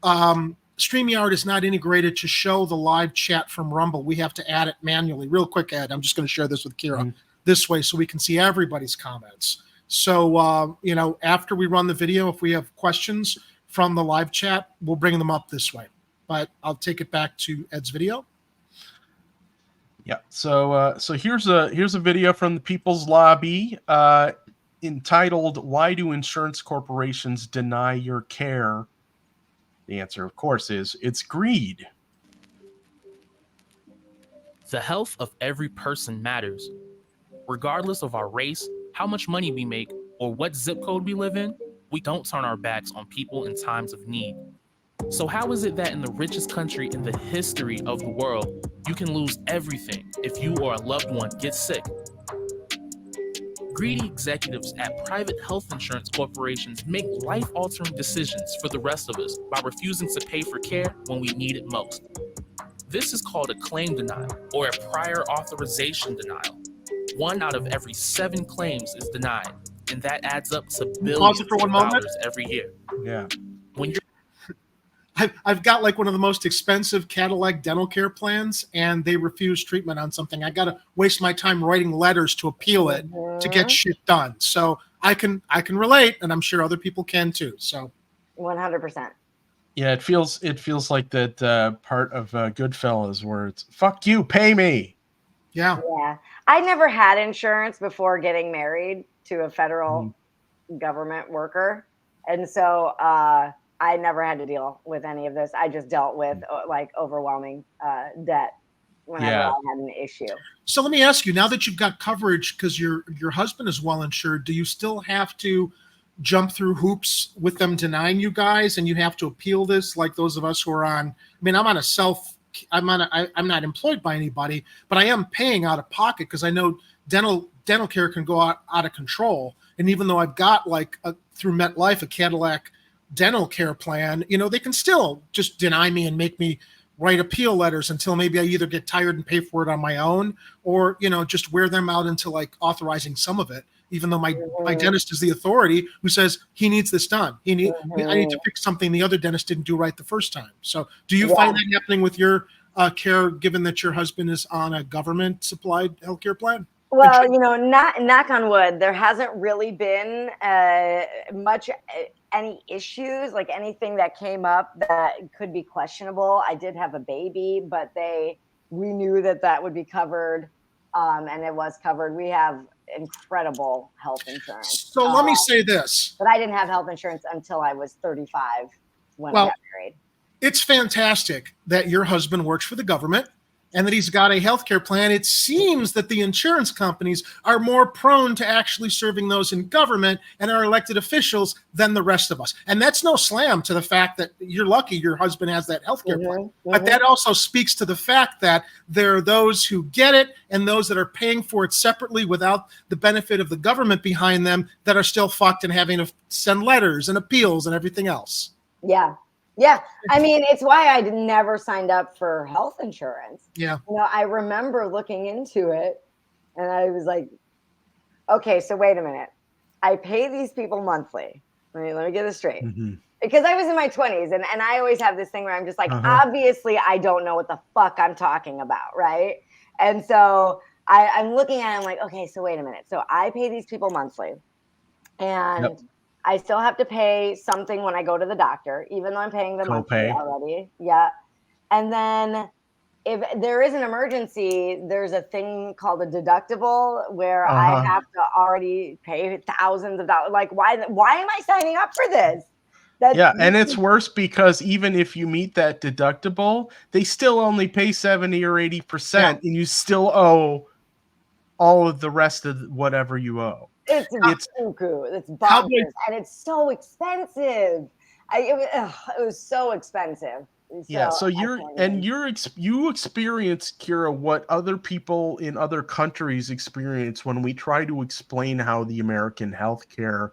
StreamYard is not integrated to show the live chat from Rumble. We have to add it manually. Real quick, Ed, I'm just going to share this with Kira this way so we can see everybody's comments. So, after we run the video, if we have questions from the live chat, we'll bring them up this way. But I'll take it back to Ed's video. Yeah. So here's a video from the People's Lobby entitled "Why Do Insurance Corporations Deny Your Care?" The answer, of course, is it's greed. The health of every person matters. Regardless of our race, how much money we make, or what zip code we live in, we don't turn our backs on people in times of need. So how is it that in the richest country in the history of the world, you can lose everything if you or a loved one gets sick? Greedy executives at private health insurance corporations make life-altering decisions for the rest of us by refusing to pay for care when we need it most. This is called a claim denial or a prior authorization denial. 1 out of every 7 claims is denied, and that adds up to billions of dollars every year. Yeah. When you're I've got like one of the most expensive Cadillac dental care plans, and they refuse treatment on something. I got to waste my time writing letters to appeal it to get shit done. So I can relate, and I'm sure other people can too. So 100%. Yeah, it feels like that part of Goodfellas where it's "fuck you, pay me." Yeah. I never had insurance before getting married to a federal government worker, and so I never had to deal with any of this. I just dealt with like overwhelming debt whenever I had an issue. So let me ask you, now that you've got coverage because your husband is well insured, do you still have to jump through hoops with them denying you guys, and you have to appeal this like those of us who are on? I mean, I'm not employed by anybody, but I am paying out of pocket because I know dental care can go out of control. And even though I've got through MetLife a Cadillac dental care plan, they can still just deny me and make me write appeal letters until maybe I either get tired and pay for it on my own, or just wear them out into authorizing some of it, even though my dentist is the authority who says he needs this done. I need to fix something the other dentist didn't do right the first time. So do you find that happening with your care, given that your husband is on a government supplied healthcare plan? Well, knock on wood, there hasn't really been much any issues, like anything that came up that could be questionable. I did have a baby, but we knew that would be covered, and it was covered. We have incredible health insurance. So let me say this. But I didn't have health insurance until I was 35 when I got married. It's fantastic that your husband works for the government and that he's got a healthcare plan. It seems that the insurance companies are more prone to actually serving those in government and our elected officials than the rest of us. And that's no slam to the fact that you're lucky your husband has that healthcare plan. But that also speaks to the fact that there are those who get it and those that are paying for it separately without the benefit of the government behind them that are still fucked and having to send letters and appeals and everything else. Yeah. Yeah. I mean, it's why I never signed up for health insurance. Yeah. I remember looking into it and I was like, okay, so wait a minute. I pay these people monthly. Let me get this straight. Because I was in my 20s and I always have this thing where I'm just like, obviously I don't know what the fuck I'm talking about. Right. And so I'm looking at it, I'm like, okay, so wait a minute. So I pay these people monthly and I still have to pay something when I go to the doctor, even though I'm paying the monthly already. Yeah. And then if there is an emergency, there's a thing called a deductible where I have to already pay thousands of dollars. Like, why am I signing up for this? And it's worse because even if you meet that deductible, they still only pay 70 or 80%, and you still owe all of the rest of whatever you owe. It's cuckoo. It's bonkers, and it's so expensive. It was so expensive. So you experience, Kira, what other people in other countries experience when we try to explain how the American healthcare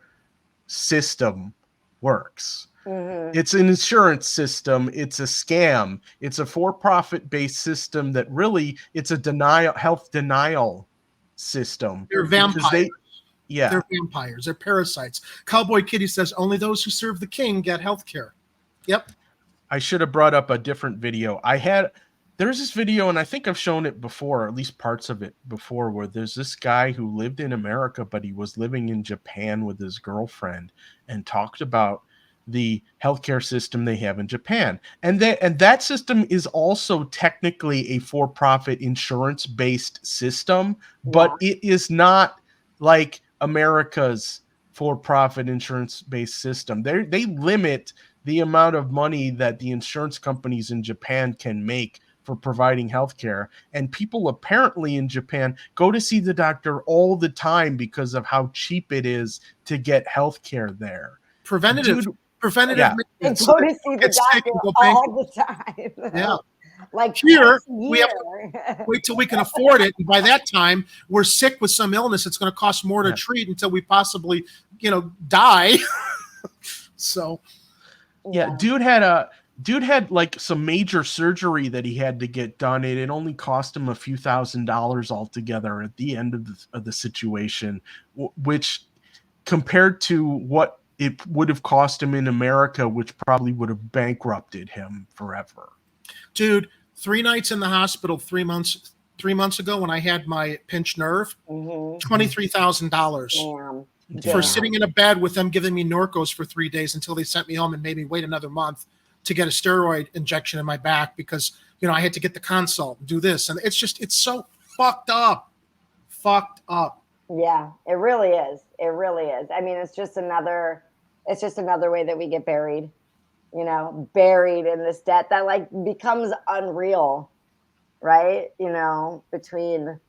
system works. It's an insurance system. It's a scam. It's a for-profit based system that really it's a health denial system. They're vampires. They're vampires. They're parasites. Cowboy Kitty says only those who serve the king get health care. Yep. I should have brought up a different video. There's this video, and I think I've shown it before, or at least parts of it before, where there's this guy who lived in America, but he was living in Japan with his girlfriend and talked about the healthcare system they have in Japan. And that system is also technically a for-profit insurance-based system, but it is not like America's for-profit insurance-based system. They limit the amount of money that the insurance companies in Japan can make for providing healthcare. And people apparently in Japan go to see the doctor all the time because of how cheap it is to get healthcare there. Preventative. And go to see the doctor all the time. Yeah. Like here, we have to wait till we can afford it. And by that time, we're sick with some illness. It's going to cost more to treat until we possibly, die. So, dude had like some major surgery that he had to get done. It only cost him a few $1,000s altogether at the end of the situation, which compared to what it would have cost him in America, which probably would have bankrupted him forever. Dude, 3 nights in the hospital 3 months ago when I had my pinched nerve, $23,000 for sitting in a bed with them giving me Norcos for 3 days until they sent me home and made me wait another month to get a steroid injection in my back because, you know, I had to get the consult and do this. And it's so fucked up. Fucked up. Yeah, it really is. It really is. I mean, it's just another way that we get buried, you know, buried in this debt that like becomes unreal, right? You know, between,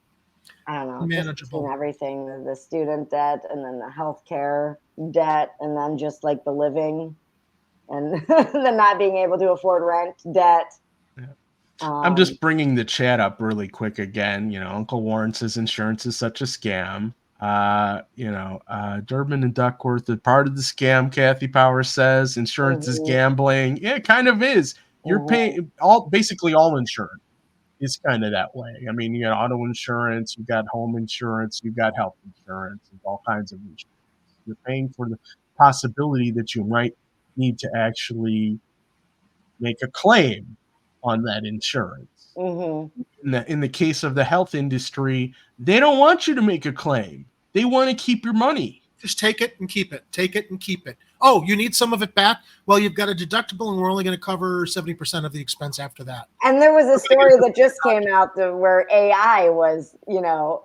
I don't know, manageable. between everything, the student debt and then the healthcare debt and then just like the living and the not being able to afford rent debt. I'm just bringing the chat up really quick again. You know, Uncle Warren says insurance is such a scam. Durbin and Duckworth are part of the scam. Kathy Powers says insurance is gambling. Yeah, it kind of is. You're paying basically all insurance is kind of that way. I mean, you got auto insurance, you got home insurance, you got health insurance, and all kinds of insurance. You're paying for the possibility that you might need to actually make a claim on that insurance. In the case of the health industry, they don't want you to make a claim. They want to keep your money. Just take it and keep it. Take it and keep it. Oh, you need some of it back? Well, you've got a deductible, and we're only going to cover 70% of the expense after that. And there was a story that just came out where AI was, you know,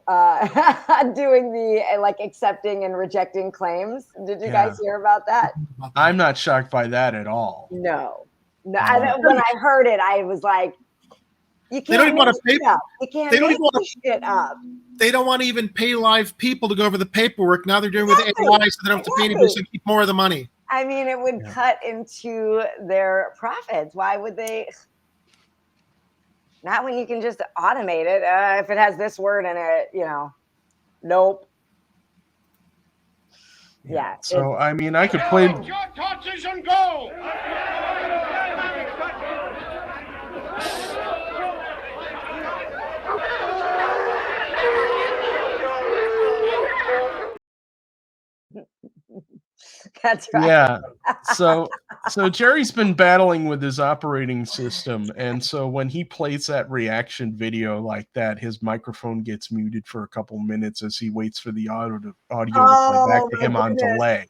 doing the like accepting and rejecting claims. Did you guys hear about that? I'm not shocked by that at all. No. When I heard it, I was like, you can't make shit up. You can't make shit up. They don't want to even pay live people to go over the paperwork. Now they're doing with AI, so they don't have to pay anybody, so keep more of the money. I mean, it would cut into their profits. Why would they? Not when you can just automate it. If it has this word in it, you know, nope. Yeah. So, I mean, I could play. Your torches and go! That's right. Yeah. So Jerry's been battling with his operating system, and so when he plays that reaction video like that, his microphone gets muted for a couple minutes as he waits for the audio to play back to him on delay.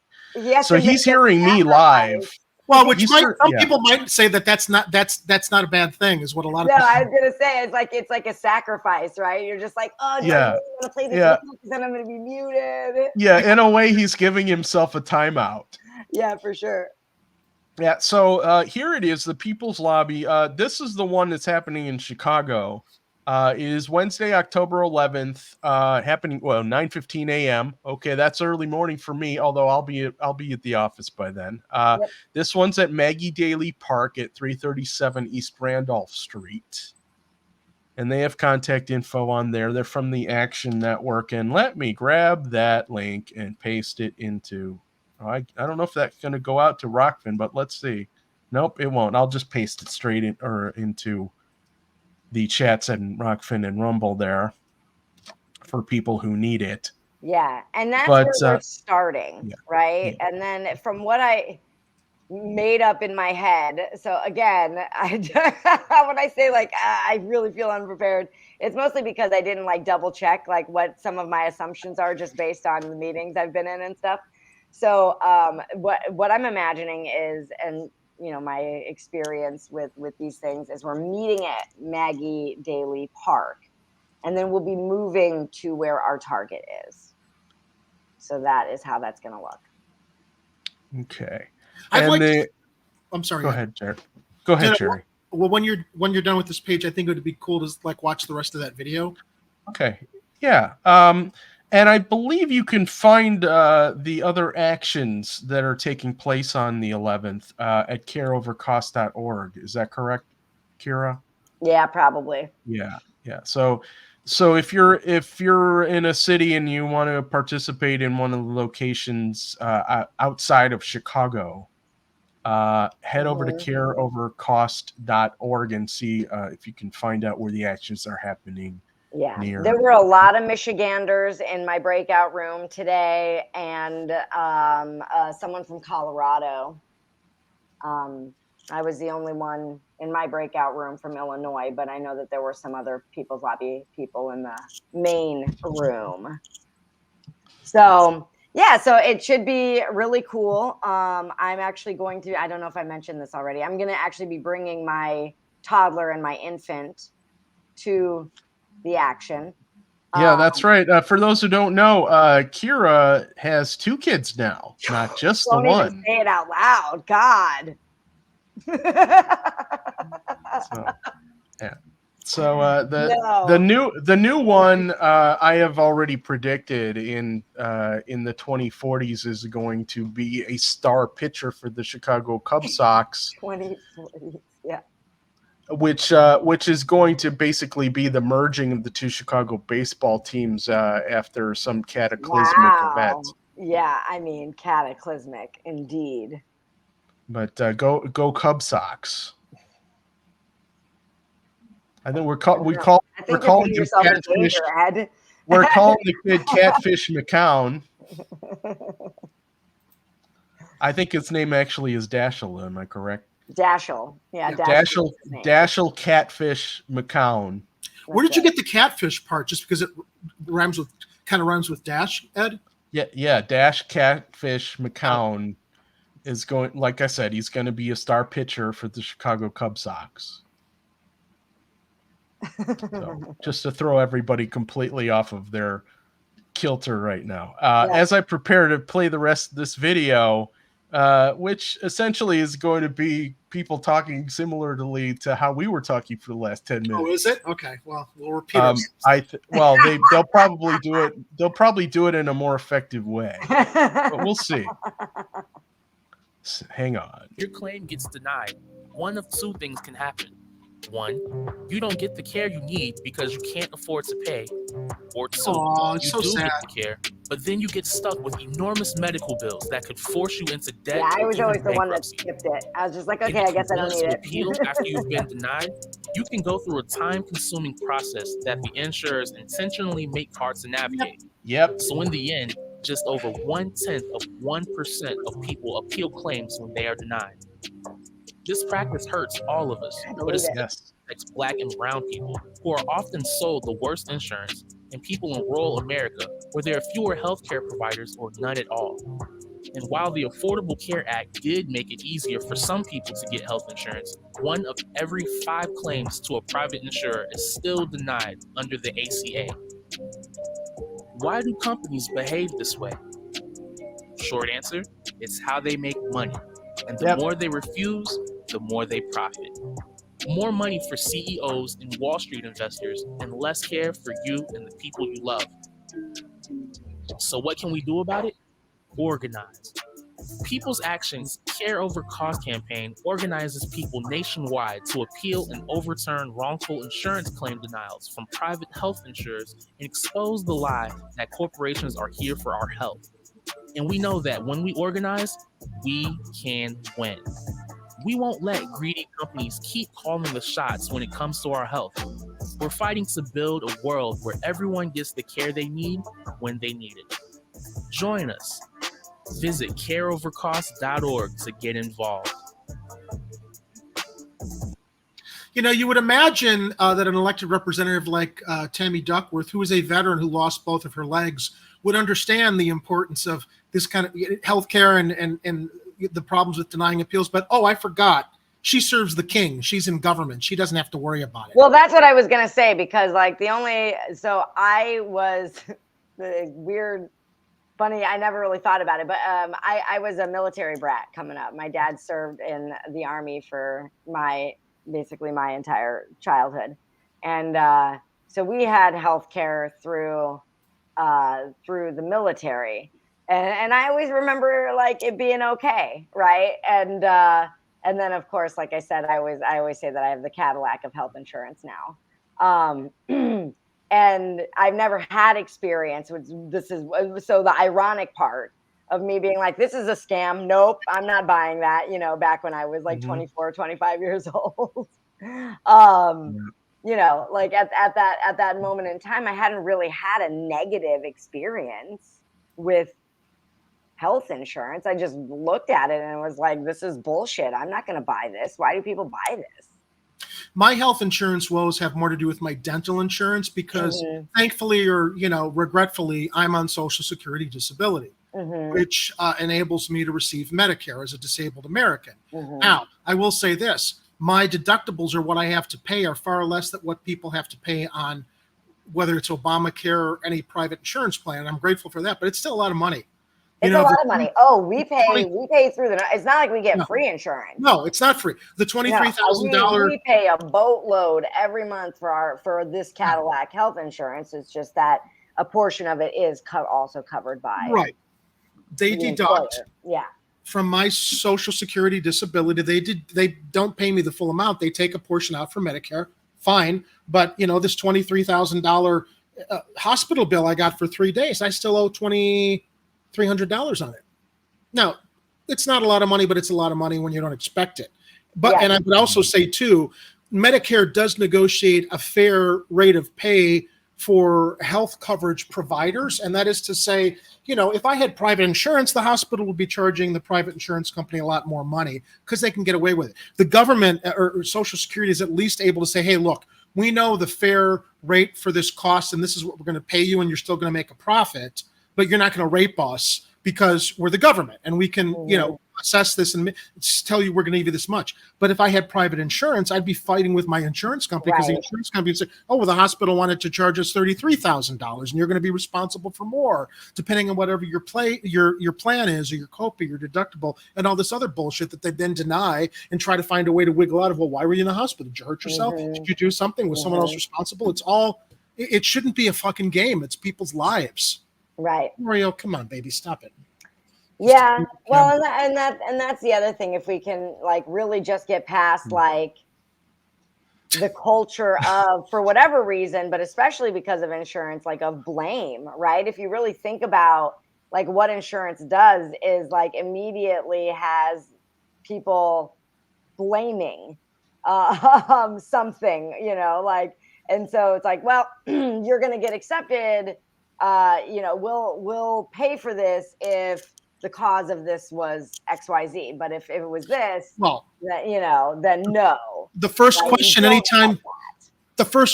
So he's hearing me live. Well, which some people might say that's not a bad thing, is what a lot of people. I was gonna say it's like a sacrifice, right? You're just like, oh, do I really want to play this video because then I'm gonna be muted. Yeah, in a way, he's giving himself a timeout. Yeah, for sure. Yeah, so here it is, the People's Lobby. This is the one that's happening in Chicago. It is Wednesday, October 11th, happening 9:15 a.m. Okay, that's early morning for me, although I'll be at the office by then. This one's at Maggie Daly Park at 337 East Randolph Street. And they have contact info on there. They're from the Action Network. And let me grab that link and paste it into... I don't know if that's going to go out to Rockfin, but let's see. Nope, it won't. I'll just paste it straight into the chats and Rockfin and Rumble there for people who need it. Yeah, and that's where we're starting, right? Yeah. And then from what I made up in my head, so again, when I say like I really feel unprepared, it's mostly because I didn't like double check like what some of my assumptions are just based on the meetings I've been in and stuff. So what I'm imagining is, and you know, my experience with these things is we're meeting at Maggie Daly Park, and then we'll be moving to where our target is. So that is how that's going to look. Okay. I'm sorry. Go ahead, Jerry. Go ahead, Jerry. Well, when you're done with this page, I think it would be cool to like watch the rest of that video. Okay. Yeah. And I believe you can find the other actions that are taking place on the 11th at careovercost.org. Is that correct, Kira? Yeah, probably. Yeah. So if you're in a city and you want to participate in one of the locations outside of Chicago, head over to careovercost.org and see if you can find out where the actions are happening. Yeah, there were a lot of Michiganders in my breakout room today, and someone from Colorado. I was the only one in my breakout room from Illinois, but I know that there were some other People's Lobby people in the main room. So Yeah, so it should be really cool. I'm actually going to, I don't know if I mentioned this already, I'm going to actually be bringing my toddler and my infant to the action. Yeah, that's right. For those who don't know, Kira has 2 kids now, not just the Don't even one. say it out loud. God. So, yeah. So No. the new one I have already predicted in the 2040s is going to be a star pitcher for the Chicago Cub Sox. 2040s, yeah. Which is going to basically be the merging of the 2 Chicago baseball teams after some cataclysmic event. Yeah, I mean cataclysmic indeed. But go Cub Sox. I think we're calling the catfish. Ed. We're calling the kid Catfish McCown. I think its name actually is Dashiell. Am I correct? Dashiell. Yeah, Dashiell Catfish McCown. Where did you get the catfish part? Just because it rhymes with dash, Ed? Yeah. Dash Catfish McCown is going. Like I said, he's going to be a star pitcher for the Chicago Cub Sox. So, just to throw everybody completely off of their kilter right now. As I prepare to play the rest of this video, which essentially is going to be people talking similarly to how we were talking for the last 10 minutes. Oh, is it? Okay. Well, we'll repeat it. They'll probably do it. They'll probably do it in a more effective way, but we'll see. Hang on. Your claim gets denied. One of 2 things can happen. 1, you don't get the care you need because you can't afford to pay. Or 2, you do get the care, but then you get stuck with enormous medical bills that could force you into debt. Yeah, I was always the one that skipped it. I was just like, okay, I guess I don't need it. Appeal after you've been denied, you can go through a time-consuming process that the insurers intentionally make hard to navigate. Yep. So in the end, just over 0.1% of people appeal claims when they are denied. This practice hurts all of us, but it affects Black and brown people, who are often sold the worst insurance, and people in rural America, where there are fewer healthcare providers or none at all. And while the Affordable Care Act did make it easier for some people to get health insurance, 1 of every 5 claims to a private insurer is still denied under the ACA. Why do companies behave this way? Short answer, it's how they make money. And the more they refuse, the more they profit. More money for CEOs and Wall Street investors, and less care for you and the people you love. So what can we do about it? Organize. People's Action's Care Over Cost campaign organizes people nationwide to appeal and overturn wrongful insurance claim denials from private health insurers and expose the lie that corporations are here for our health. And we know that when we organize, we can win. We won't let greedy companies keep calling the shots when it comes to our health. We're fighting to build a world where everyone gets the care they need when they need it. Join us. Visit careovercost.org to get involved. You know, you would imagine that an elected representative like Tammy Duckworth, who is a veteran who lost both of her legs, would understand the importance of this kind of healthcare and the problems with denying appeals. But, I forgot. She serves the king. She's in government. She doesn't have to worry about it. Well, that's what I was going to say, because I was weird, funny. I never really thought about it, but I was a military brat coming up. My dad served in the Army for basically my entire childhood. And so we had healthcare through the military. And I always remember it being okay, right? And then of course, like I said, I always say that I have the Cadillac of health insurance now. And I've never had experience with so the ironic part of me being like, this is a scam. Nope, I'm not buying that. Back when I was 24, 25 years old. At that moment in time, I hadn't really had a negative experience with health insurance. I just looked at it and was like, this is bullshit. I'm not going to buy this. Why do people buy this? My health insurance woes have more to do with my dental insurance because thankfully or regretfully, I'm on Social Security disability. which enables me to receive Medicare as a disabled American. Mm-hmm. Now, I will say this. My deductibles or what I have to pay are far less than what people have to pay on whether it's Obamacare or any private insurance plan. I'm grateful for that, but it's still a lot of money. It's a lot of money. Oh, we pay through the. It's not like we get free insurance. No, it's not free. The $23,000. We pay a boatload every month for this Cadillac health insurance. It's just that a portion of it is also covered by They deduct from my Social Security disability. They don't pay me the full amount. They take a portion out for Medicare. Fine, but this $23,000 hospital bill I got for 3 days, I still owe $2,300 on it. Now, it's not a lot of money, but it's a lot of money when you don't expect it. But and I would also say too, Medicare does negotiate a fair rate of pay for health coverage providers, and that is to say, if I had private insurance, the hospital would be charging the private insurance company a lot more money because they can get away with it. The government or Social Security is at least able to say, hey, look, we know the fair rate for this cost, and this is what we're going to pay you, and you're still going to make a profit, but you're not going to rape us because we're the government, and we can, assess this and tell you we're going to give you this much. But if I had private insurance, I'd be fighting with my insurance company because the insurance company would say, oh, well, the hospital wanted to charge us $33,000 and you're going to be responsible for more, depending on whatever your plan is, or your copay, your deductible, and all this other bullshit that they then deny and try to find a way to wiggle out of, well, why were you in the hospital? Did you hurt yourself? Did you do something? Was someone else responsible? It shouldn't be a fucking game. It's people's lives. Right. Mario, come on, baby, stop it. Yeah, well, and that's the other thing. If we can really just get past the culture of, for whatever reason, but especially because of insurance, of blame, right? If you really think about what insurance does is immediately has people blaming something, and so it's well, you're going to get accepted. We'll pay for this if the cause of this was XYZ, but if it was this, then no. The first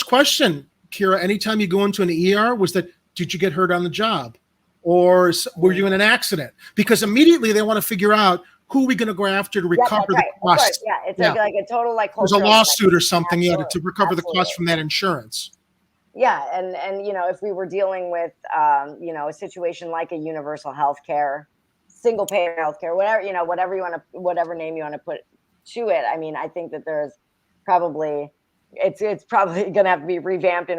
question Kira, anytime you go into an ER was that, did you get hurt on the job? Or were you in an accident? Because immediately they want to figure out who are we going to go after to recover the cost. Yeah, it's like a total there's a lawsuit or something to recover the cost from that insurance. Yeah, and if we were dealing with a situation like a universal health care, single payer healthcare, whatever name you want to put to it. I mean, I think that there's probably it's probably going to have to be revamped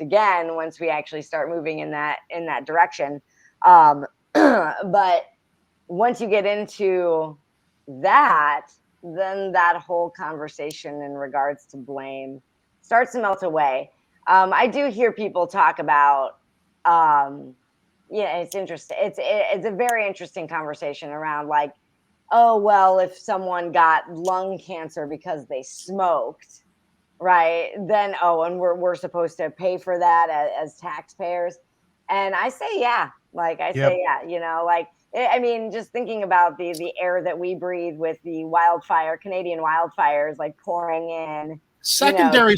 again once we actually start moving in that direction. But once you get into that, then that whole conversation in regards to blame starts to melt away. I do hear people talk about. It's interesting. It's a very interesting conversation around oh, well, if someone got lung cancer because they smoked, right? Then, and we're supposed to pay for that as taxpayers. And I say, yeah, I mean, just thinking about the air that we breathe with the Canadian wildfires, pouring in. Secondary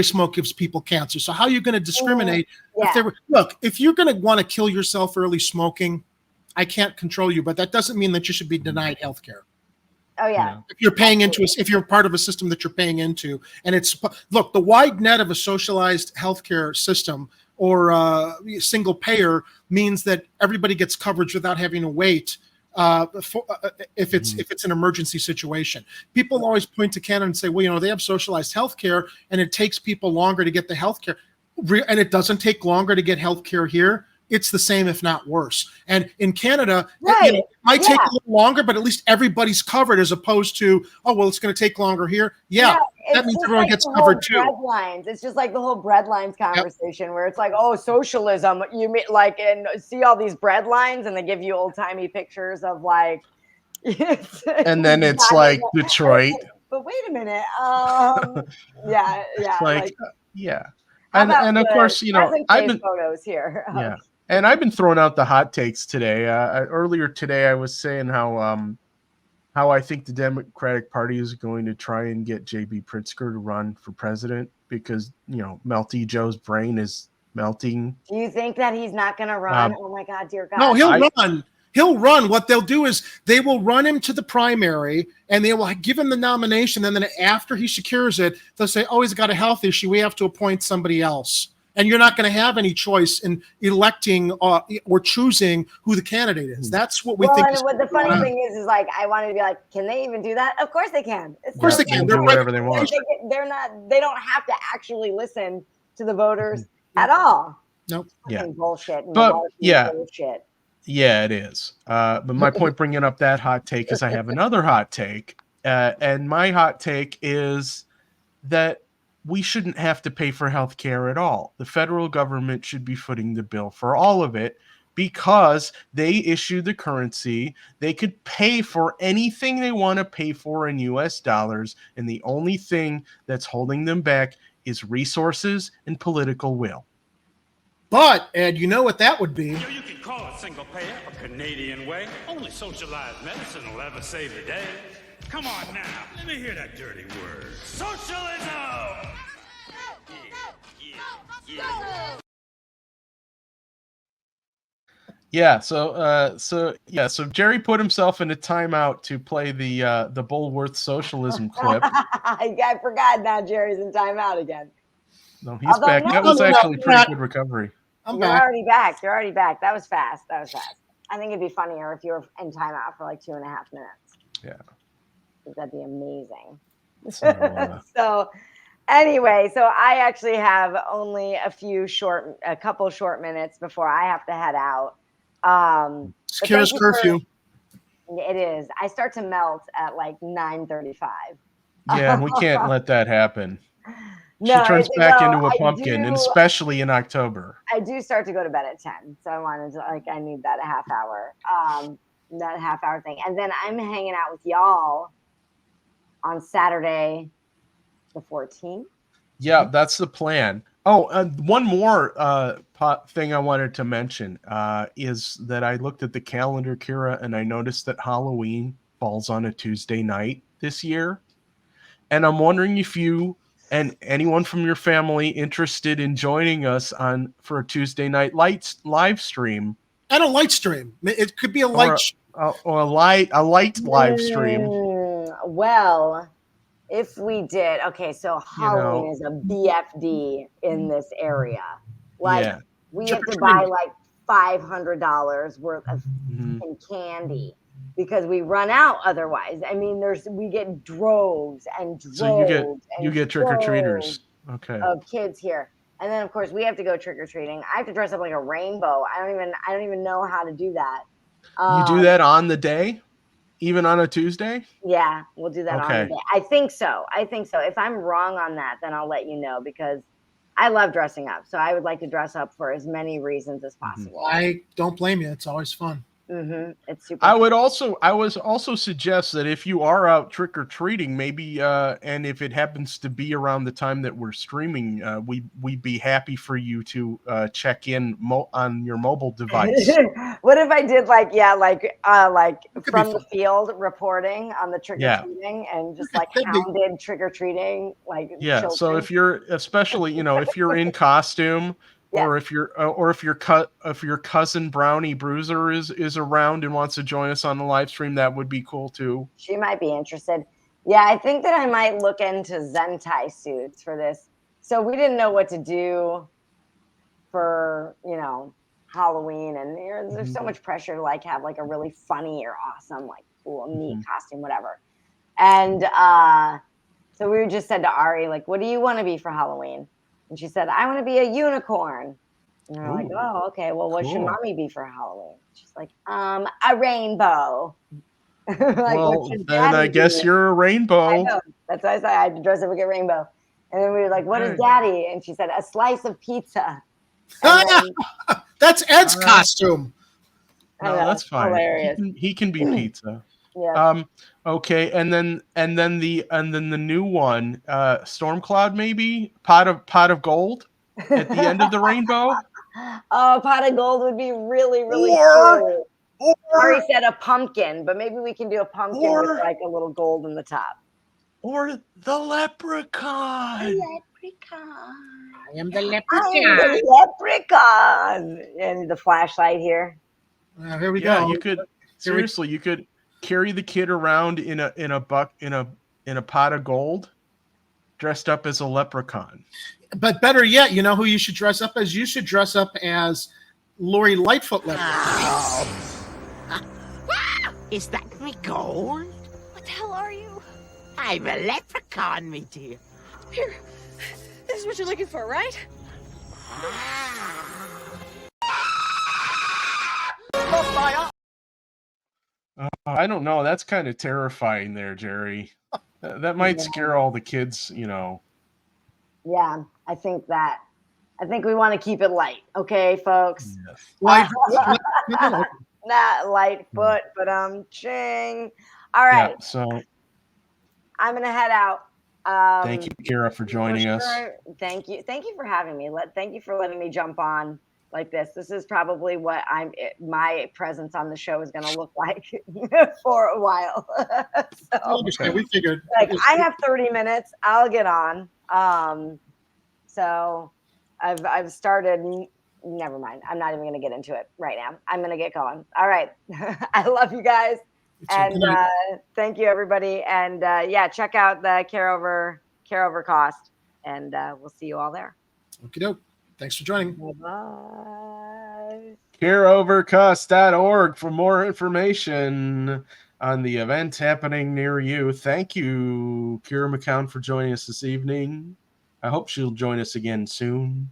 smoke gives people cancer. So how are you going to discriminate? If you're going to want to kill yourself early smoking, I can't control you, but that doesn't mean that you should be denied health care. Oh yeah. If you're paying if you're part of a system that you're paying into, and the wide net of a socialized healthcare system or single payer means that everybody gets coverage without having to wait. If it's an emergency situation, people always point to Canada and say, well, they have socialized healthcare, and it takes people longer to get the healthcare, and it doesn't take longer to get healthcare here. It's the same, if not worse. And in Canada, it might take a little longer, but at least everybody's covered, as opposed to, oh, well, it's going to take longer here. Yeah, that means everyone gets covered too. Breadlines. It's just like the whole breadlines conversation where it's oh, socialism. You mean and see all these breadlines, and they give you old timey pictures of and then it's Detroit. But wait a minute. And of course, I've been photos here. And I've been throwing out the hot takes today. Earlier today, I was saying how I think the Democratic Party is going to try and get J.B. Pritzker to run for president because Melty Joe's brain is melting. Do you think that he's not going to run? Oh my God, dear God. No, he'll run. He'll run. What they'll do is they will run him to the primary and they will give him the nomination. And then after he secures it, they'll say, oh, he's got a health issue. We have to appoint somebody else. And you're not going to have any choice in electing or choosing who the candidate is. That's what we think. And what the funny thing is like, I wanted to be like, can they even do that? Of course they can. Of course they can. They'll do whatever they want. They don't have to actually listen to the voters at all. Nope. Yeah. Bullshit. But yeah. Bullshit. Yeah, it is. But my point bringing up that hot take is I have another hot take. And my hot take is that we shouldn't have to pay for health care at all. The federal government should be footing the bill for all of it because they issue the currency. They could pay for anything they want to pay for in US dollars. And the only thing that's holding them back is resources and political will. But, Ed, you know what that would be? You can call it single payer a Canadian way. Only socialized medicine will ever save the day. Come on now, let me hear that dirty word. Socialism! Yeah, so Jerry put himself in a timeout to play the Bulworth socialism clip. I forgot now Jerry's in timeout again. No, he's back. That was actually pretty good recovery. You're already back. You're already back. That was fast. I think it'd be funnier if you were in timeout for like 2.5 minutes. Yeah. That'd be amazing. So, anyway, so I actually have only a couple short minutes before I have to head out. It's Kira's curfew. It is. I start to melt at like 9:35. Yeah, and we can't let that happen. No, she turns back into a pumpkin, and especially in October. I do start to go to bed at 10, so I wanted to I need that half hour thing, and then I'm hanging out with y'all on Saturday, the 14th. Yeah, that's the plan. Oh, one more thing I wanted to mention is that I looked at the calendar, Kira, and I noticed that Halloween falls on a Tuesday night this year. And I'm wondering if you and anyone from your family interested in joining us for a Tuesday night live stream. And a light stream. It could be a light or a light live stream. Well, if we did, okay, so Halloween is a BFD in this area. Like we have to buy like $500 worth of in candy because we run out otherwise. I mean, we get droves and droves. So you get trick-or-treaters. Okay. Of kids here. And then of course we have to go trick-or-treating. I have to dress up like a rainbow. I don't even know how to do that. You do that on the day? Even on a Tuesday? Yeah, we'll do that on the day. I think so. If I'm wrong on that, then I'll let you know because I love dressing up. So I would like to dress up for as many reasons as possible. I don't blame you. It's always fun. It's super. I would also suggest that if you are out trick or treating, maybe and if it happens to be around the time that we're streaming, we'd be happy for you to check in on your mobile device. What if I did like from the field reporting on the trick or treating and just like hounded trick or treating children. So if you're especially if you're in costume. Yeah. Or if your cousin Brownie Bruiser is around and wants to join us on the live stream, that would be cool too. She might be interested. Yeah, I think that I might look into Zentai suits for this. So we didn't know what to do for Halloween, and there's so much pressure to like have like a really funny or awesome, like cool, neat costume, whatever. And so we just said to Ari, like, what do you want to be for Halloween? And she said, I want to be a unicorn. And we're like, oh, okay. Well, what should mommy be for Halloween? She's like, a rainbow. Well, then I guess you're a rainbow. I know. That's why I said I had to dress up like a rainbow. And then we were like, what is daddy? And she said, a slice of pizza. That's Ed's costume. No, that's fine. Hilarious. He can be pizza. Yeah. Okay, and then the new one, Stormcloud maybe pot of gold at the end of the rainbow. Oh, pot of gold would be really cool. Ari said a pumpkin, but maybe we can do a pumpkin with like a little gold in the top. Or the leprechaun. I am the I'm leprechaun. the leprechaun. And the flashlight here. Here we Yeah, go. you could seriously, you could carry the kid around in a pot of gold, dressed up as a leprechaun. But better yet, you know who you should dress up as? You should dress up as Lori Lightfoot leprechaun. Is that me gold? What the hell are you? I'm a leprechaun, me dear. Here. This is what you're looking for, right? I don't know. That's kind of terrifying there, Jerry. That might scare all the kids, you know. Yeah, I think we want to keep it light, okay, folks? Yes. Not Lightfoot, but ching. All right. Yeah, so I'm gonna head out. thank you, Kara, for joining us. Thank you for having me. Thank you for letting me jump on like this. This is probably what my presence on the show is gonna look like for a while. So, we figured. Like I have 30 minutes. I'll get on. So I've started. Never mind. I'm not even going to get into it right now. I'm going to get going. All right. I love you guys. And thank you, everybody. And yeah, check out the care over cost. And we'll see you all there. Okie doke. Thanks for joining. Bye-bye. careovercost.org for more information on the event happening near you. Thank you, Kira McCown, for joining us this evening. I hope she'll join us again soon.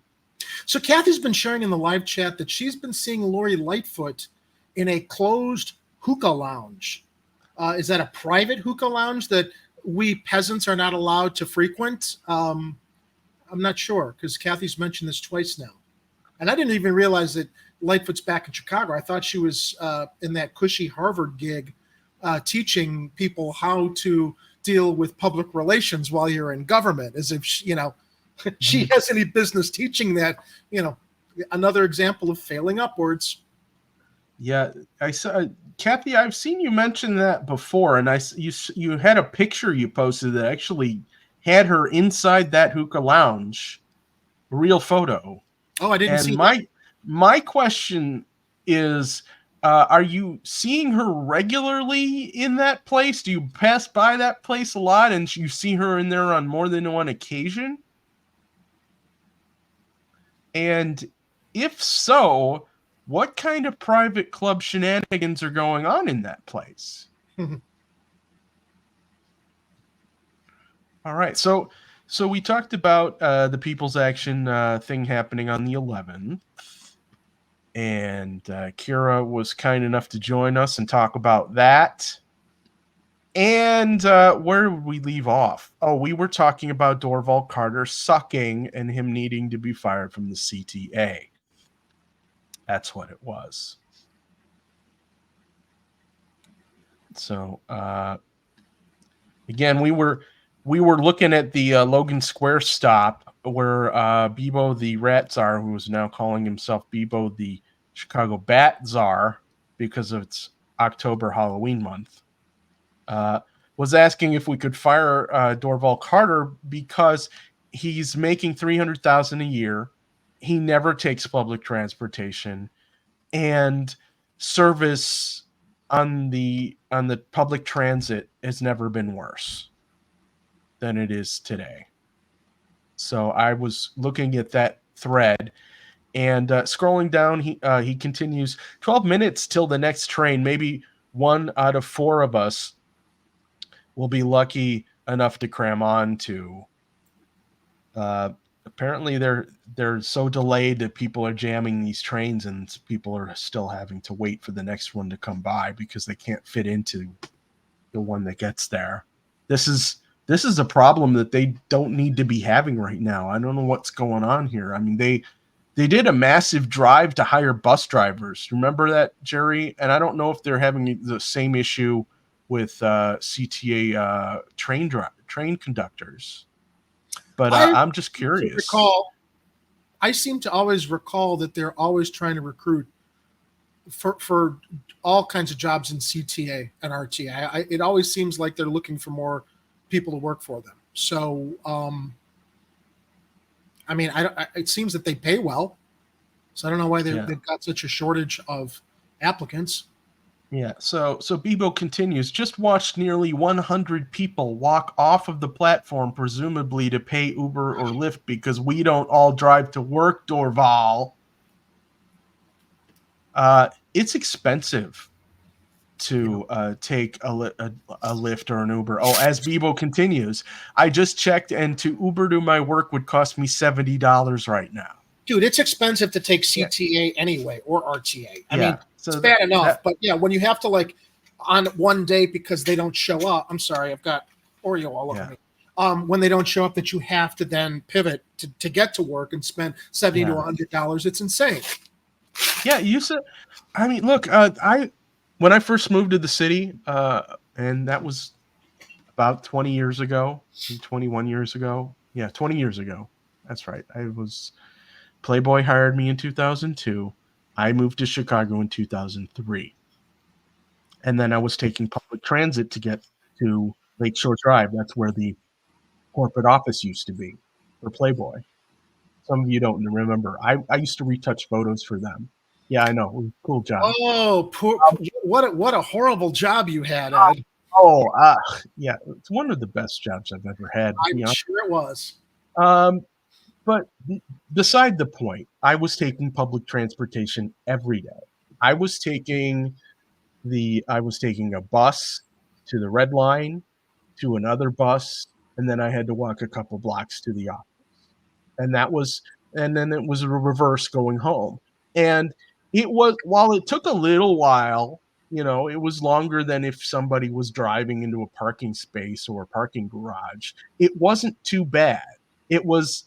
So Kathy's been sharing in the live chat that she's been seeing Lori Lightfoot in a closed hookah lounge. Is that a private hookah lounge that we peasants are not allowed to frequent? I'm not sure because Kathy's mentioned this twice now. And I didn't even realize that Lightfoot's back in Chicago. I thought she was in that cushy Harvard gig teaching people how to deal with public relations while you're in government, as if, she has any business teaching that, another example of failing upwards. Yeah, I saw Kathy. I've seen you mention that before, and you had a picture you posted that actually had her inside that hookah lounge, a real photo. Oh, I didn't see. My question is, are you seeing her regularly in that place? Do you pass by that place a lot, and you see her in there on more than one occasion? And if so, what kind of private club shenanigans are going on in that place? All right. So we talked about the People's Action thing happening on the 11th. And Kira was kind enough to join us and talk about that. And where did we leave off? Oh, we were talking about Dorval Carter sucking and him needing to be fired from the CTA. That's what it was. So, again, we were looking at the Logan Square stop where Bebo the Rat Czar, who is now calling himself Bebo the Chicago Bat Czar because of its October Halloween month, was asking if we could fire Dorval Carter because he's making $300,000 a year. He never takes public transportation, and service on the public transit has never been worse than it is today. So I was looking at that thread and scrolling down. He continues, 12 minutes till the next train. Maybe 1 out of 4 of us will be lucky enough to cram on to. Apparently they're so delayed that people are jamming these trains and people are still having to wait for the next one to come by because they can't fit into the one that gets there. This is a problem that they don't need to be having right now. I don't know what's going on here. I mean, they did a massive drive to hire bus drivers. Remember that, Jerry? And I don't know if they're having the same issue with CTA train conductors. But I'm just curious. I seem to always recall that they're always trying to recruit for all kinds of jobs in CTA and RTA. It always seems like they're looking for more people to work for them. So, I mean, it seems that they pay well. So I don't know why they've got such a shortage of applicants. Yeah. So Bebo continues, just watched nearly 100 people walk off of the platform, presumably to pay Uber or Lyft because we don't all drive to work, Dorval. It's expensive to take a Lyft or an Uber. Oh, as Bebo continues, I just checked, and to Uber to my work would cost me $70 right now. Dude, it's expensive to take CTA anyway, or RTA. I mean, so it's bad enough, but yeah, when you have to like on one day because they don't show up. I'm sorry, I've got Oreo all over me. When they don't show up, that you have to then pivot to get to work and spend $70 to $100. It's insane. Yeah, you said. I mean, look, when I first moved to the city, and that was about 20 years ago, 21 years ago. Yeah, 20 years ago. That's right. Playboy hired me in 2002. I moved to Chicago in 2003. And then I was taking public transit to get to Lakeshore Drive. That's where the corporate office used to be for Playboy. Some of you don't remember. I used to retouch photos for them. Yeah, I know. Cool job. Oh, what a horrible job you had, Ed. Yeah, it's one of the best jobs I've ever had. I'm sure it was. But beside the point, I was taking public transportation every day. I was taking a bus to the Red Line, to another bus, and then I had to walk a couple blocks to the office. And then it was a reverse going home. And while it took a little while, it was longer than if somebody was driving into a parking space or a parking garage. It wasn't too bad. It was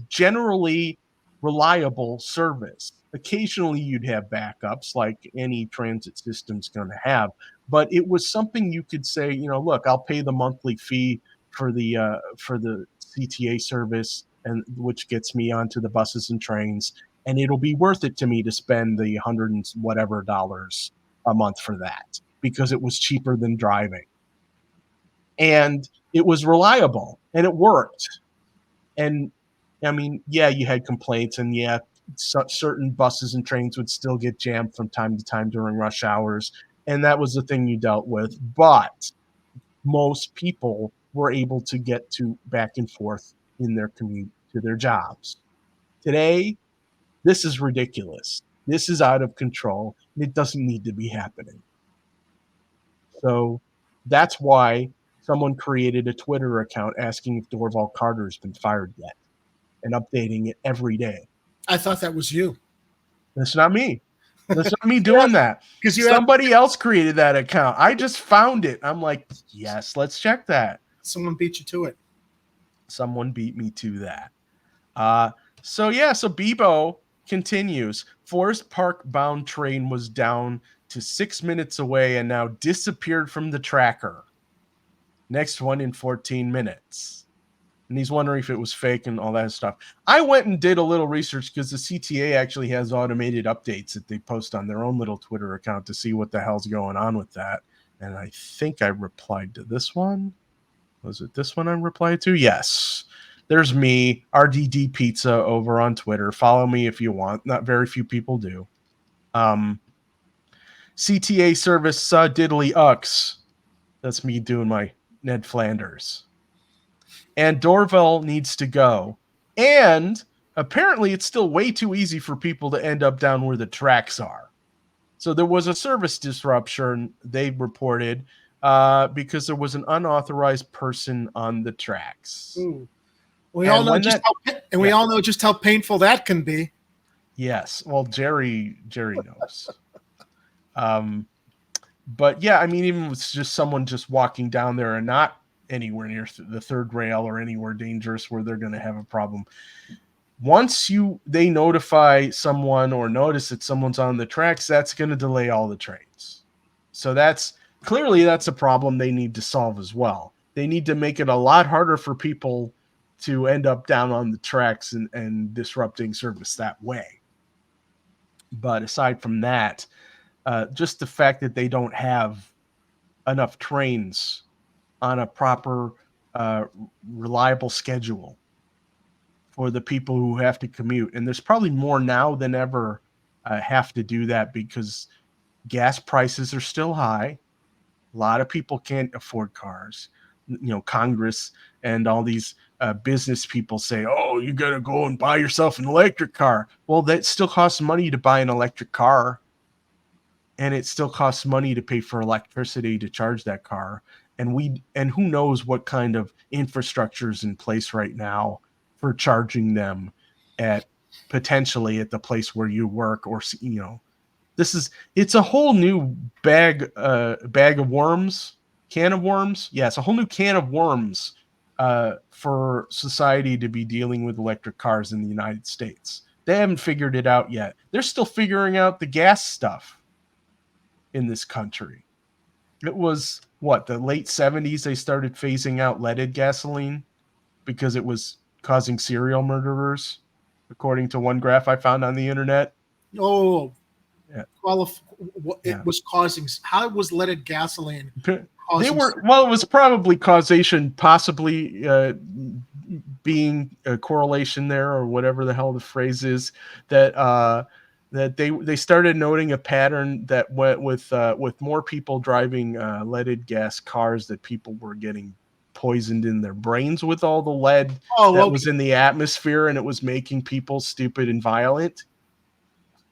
generally reliable service. Occasionally you'd have backups like any transit system's going to have, but it was something you could say, look, I'll pay the monthly fee for the CTA service, and which gets me onto the buses and trains, and it'll be worth it to me to spend the $100 and whatever a month for that because it was cheaper than driving. And it was reliable and it worked. And I mean, yeah, you had complaints, and yeah, certain buses and trains would still get jammed from time to time during rush hours, and that was the thing you dealt with. But most people were able to get to back and forth in their commute to their jobs. Today, this is ridiculous. This is out of control. It doesn't need to be happening. So that's why someone created a Twitter account asking if Dorval Carter's been fired yet, and updating it every day. I thought that was you. That's not me. That's not me doing that. Because somebody else created that account. I just found it. I'm like, yes, let's check that. Someone beat you to it. Someone beat me to that. So Bebo continues. Forest Park bound train was down to 6 minutes away and now disappeared from the tracker. Next one in 14 minutes. And he's wondering if it was fake and all that stuff. I went and did a little research because the CTA actually has automated updates that they post on their own little Twitter account to see what the hell's going on with that. And I think I replied to this one. Was it this one I replied to? Yes. There's me, RDD Pizza, over on Twitter. Follow me if you want. Not very few people do. CTA service diddly ucks. That's me doing my Ned Flanders. And Dorval needs to go. And apparently it's still way too easy for people to end up down where the tracks are. So there was a service disruption, they reported, because there was an unauthorized person on the tracks. Ooh. We all know just how painful that can be. Yes. Well, Jerry knows. But yeah, I mean, even if it's just someone just walking down there and not anywhere near the third rail or anywhere dangerous where they're going to have a problem. Once they notify someone or notice that someone's on the tracks, that's going to delay all the trains. So that's a problem they need to solve as well. They need to make it a lot harder for people to end up down on the tracks and disrupting service that way. But aside from that, just the fact that they don't have enough trains on a proper, reliable schedule for the people who have to commute. And there's probably more now than ever have to do that because gas prices are still high. A lot of people can't afford cars. Congress and all these business people say, oh, you got to go and buy yourself an electric car. Well, that still costs money to buy an electric car. And it still costs money to pay for electricity to charge that car. And who knows what kind of infrastructure is in place right now for charging them potentially at the place where you work, or it's a whole new bag of worms, can of worms. Yeah, it's a whole new can of worms for society to be dealing with electric cars in the United States. They haven't figured it out yet. They're still figuring out the gas stuff in this country. It was the late 70s they started phasing out leaded gasoline because it was causing serial murderers, according to one graph I found on the internet. Oh, yeah. It was causing. How was leaded gasoline? It was probably causation, possibly being a correlation there, or whatever the hell the phrase is, that they started noting a pattern that went with more people driving leaded gas cars, that people were getting poisoned in their brains with all the lead was in the atmosphere, and it was making people stupid and violent.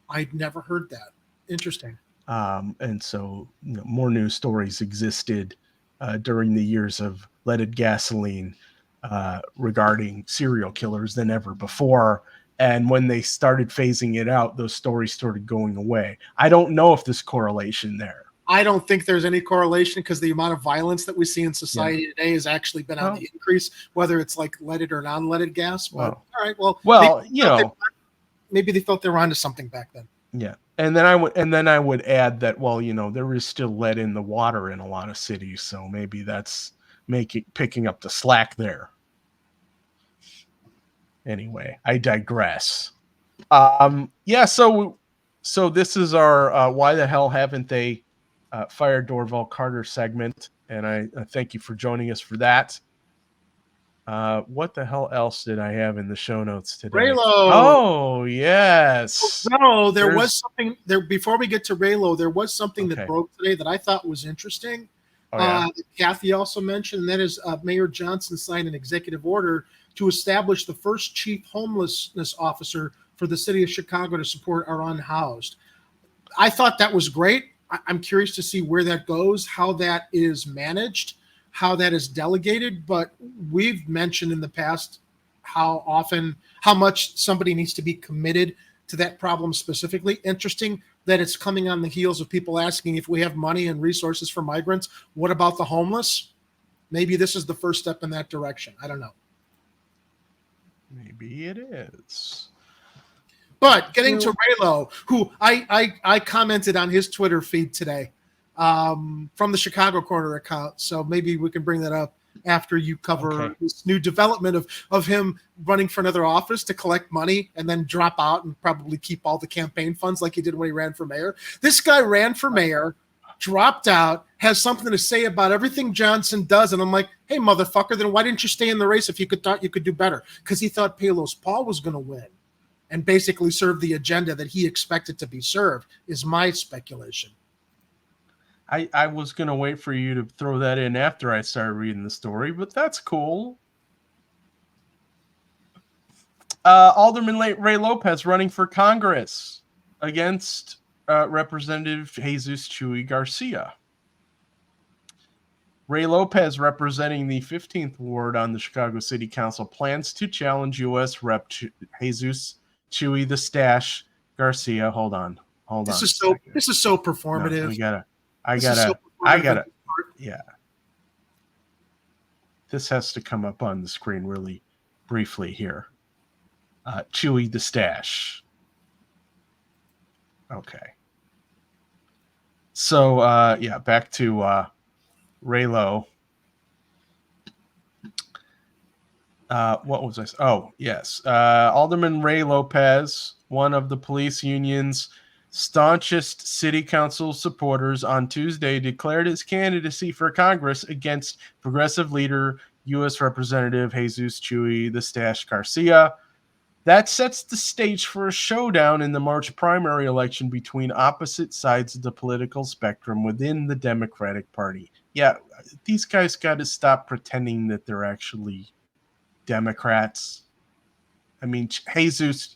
I'd never heard that. Interesting. And so more news stories existed during the years of leaded gasoline regarding serial killers than ever before. And when they started phasing it out, those stories started going away. I don't know if there's correlation there. I don't think there's any correlation, because the amount of violence that we see in society today has actually been on the increase, whether it's like leaded or non-leaded gas. But all right, maybe they thought they were onto something back then. Yeah. And then I would add that, there is still lead in the water in a lot of cities, so maybe that's picking up the slack there. Anyway, I digress. So this is our why the hell haven't they fired Dorval Carter segment, and I thank you for joining us for that. What the hell else did I have in the show notes today? RayLo. Oh, yes. No, there was something there before we get to RayLo. There was something that broke today that I thought was interesting. Kathy also mentioned, and that is Mayor Johnson signed an executive order to establish the first chief homelessness officer for the city of Chicago to support our unhoused. I thought that was great. I'm curious to see where that goes, how that is managed, how that is delegated. But we've mentioned in the past how much somebody needs to be committed to that problem specifically. Interesting that it's coming on the heels of people asking, if we have money and resources for migrants, what about the homeless? Maybe this is the first step in that direction. I don't know. Maybe it is. But getting to RayLo, who I commented on his Twitter feed today from the Chicago Corner account. So maybe we can bring that up after you cover this new development of him running for another office to collect money and then drop out and probably keep all the campaign funds like he did when he ran for mayor. This guy ran for mayor, dropped out, has something to say about everything Johnson does. And I'm like, hey, motherfucker, then why didn't you stay in the race if you thought you could do better? Because he thought Palos Paul was going to win and basically serve the agenda that he expected to be served, is my speculation. I was going to wait for you to throw that in after I started reading the story, but that's cool. Alderman Ray Lopez running for Congress against Representative Jesus Chuy Garcia. Ray Lopez, representing the 15th Ward on the Chicago City Council, plans to challenge U.S. Rep. Jesus Chuy the Stash Garcia. Hold on. This is so performative. No, I gotta. Yeah. This has to come up on the screen really briefly here. Chuy the Stash. Okay. So, back to RayLo. What was this? Oh, yes. Alderman Ray Lopez, one of the police union's staunchest city council supporters on Tuesday declared his candidacy for Congress against progressive leader U.S. Representative Jesus Chuy the Stash Garcia. That sets the stage for a showdown in the March primary election between opposite sides of the political spectrum within the Democratic Party. Yeah, these guys got to stop pretending that they're actually Democrats. I mean, Jesus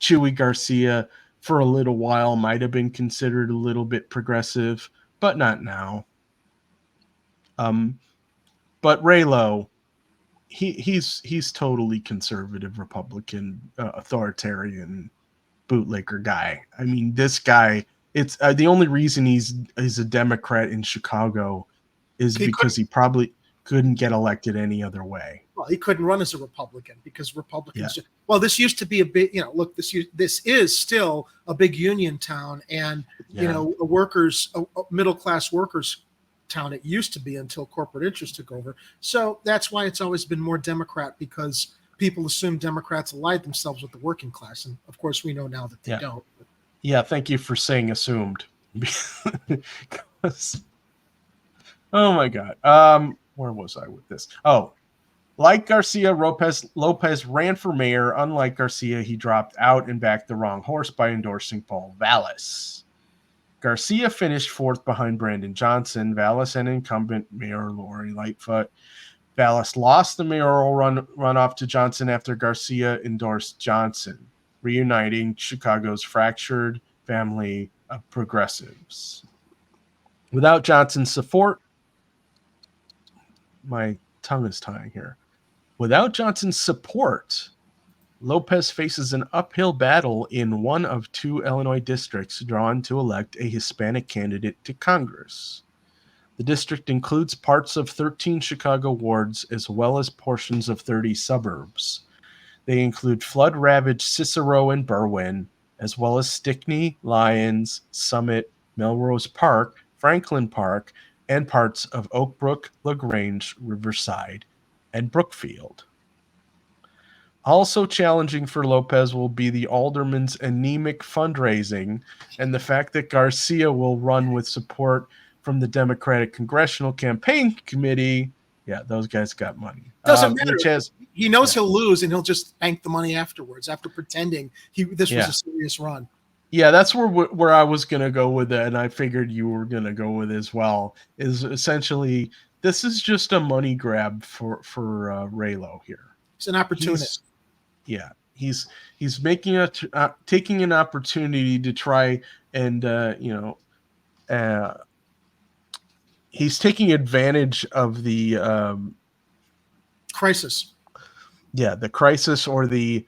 Chuy Garcia for a little while might have been considered a little bit progressive, but not now. But RayLo, he's totally conservative, Republican, authoritarian bootlicker guy. I mean, this guy. It's the only reason he's a Democrat in Chicago is because he probably couldn't get elected any other way. Well, he couldn't run as a Republican because Republicans. Yeah. Well, this used to be a big, look, this is still a big union town, and a middle class workers town. It used to be until corporate interests took over. So that's why it's always been more Democrat, because people assume Democrats allied themselves with the working class, and of course we know now that they don't. Yeah, thank you for saying assumed. Oh my God. Where was I with this? Oh, like Garcia, Lopez ran for mayor. Unlike Garcia, he dropped out and backed the wrong horse by endorsing Paul Vallis. Garcia finished fourth behind Brandon Johnson. Vallis and incumbent Mayor Lori Lightfoot. Vallis lost the mayoral runoff to Johnson after Garcia endorsed Johnson, reuniting Chicago's fractured family of progressives. Without Johnson's support, my tongue is tying here. Without Johnson's support, Lopez faces an uphill battle in one of two Illinois districts drawn to elect a Hispanic candidate to Congress. The district includes parts of 13 Chicago wards as well as portions of 30 suburbs. They include flood-ravaged Cicero and Berwyn, as well as Stickney, Lyons, Summit, Melrose Park, Franklin Park, and parts of Oak Brook, LaGrange, Riverside, and Brookfield. Also challenging for Lopez will be the alderman's anemic fundraising and the fact that Garcia will run with support from the Democratic Congressional Campaign Committee. Yeah, those guys got money. Doesn't matter. He knows he'll lose, and he'll just bank the money afterwards after pretending this was a serious run. Yeah, that's where I was going to go with it, and I figured you were going to go with it as well, is essentially this is just a money grab for RayLo here. It's an opportunist. He's making taking an opportunity to try and he's taking advantage of the crisis. Yeah, the crisis or the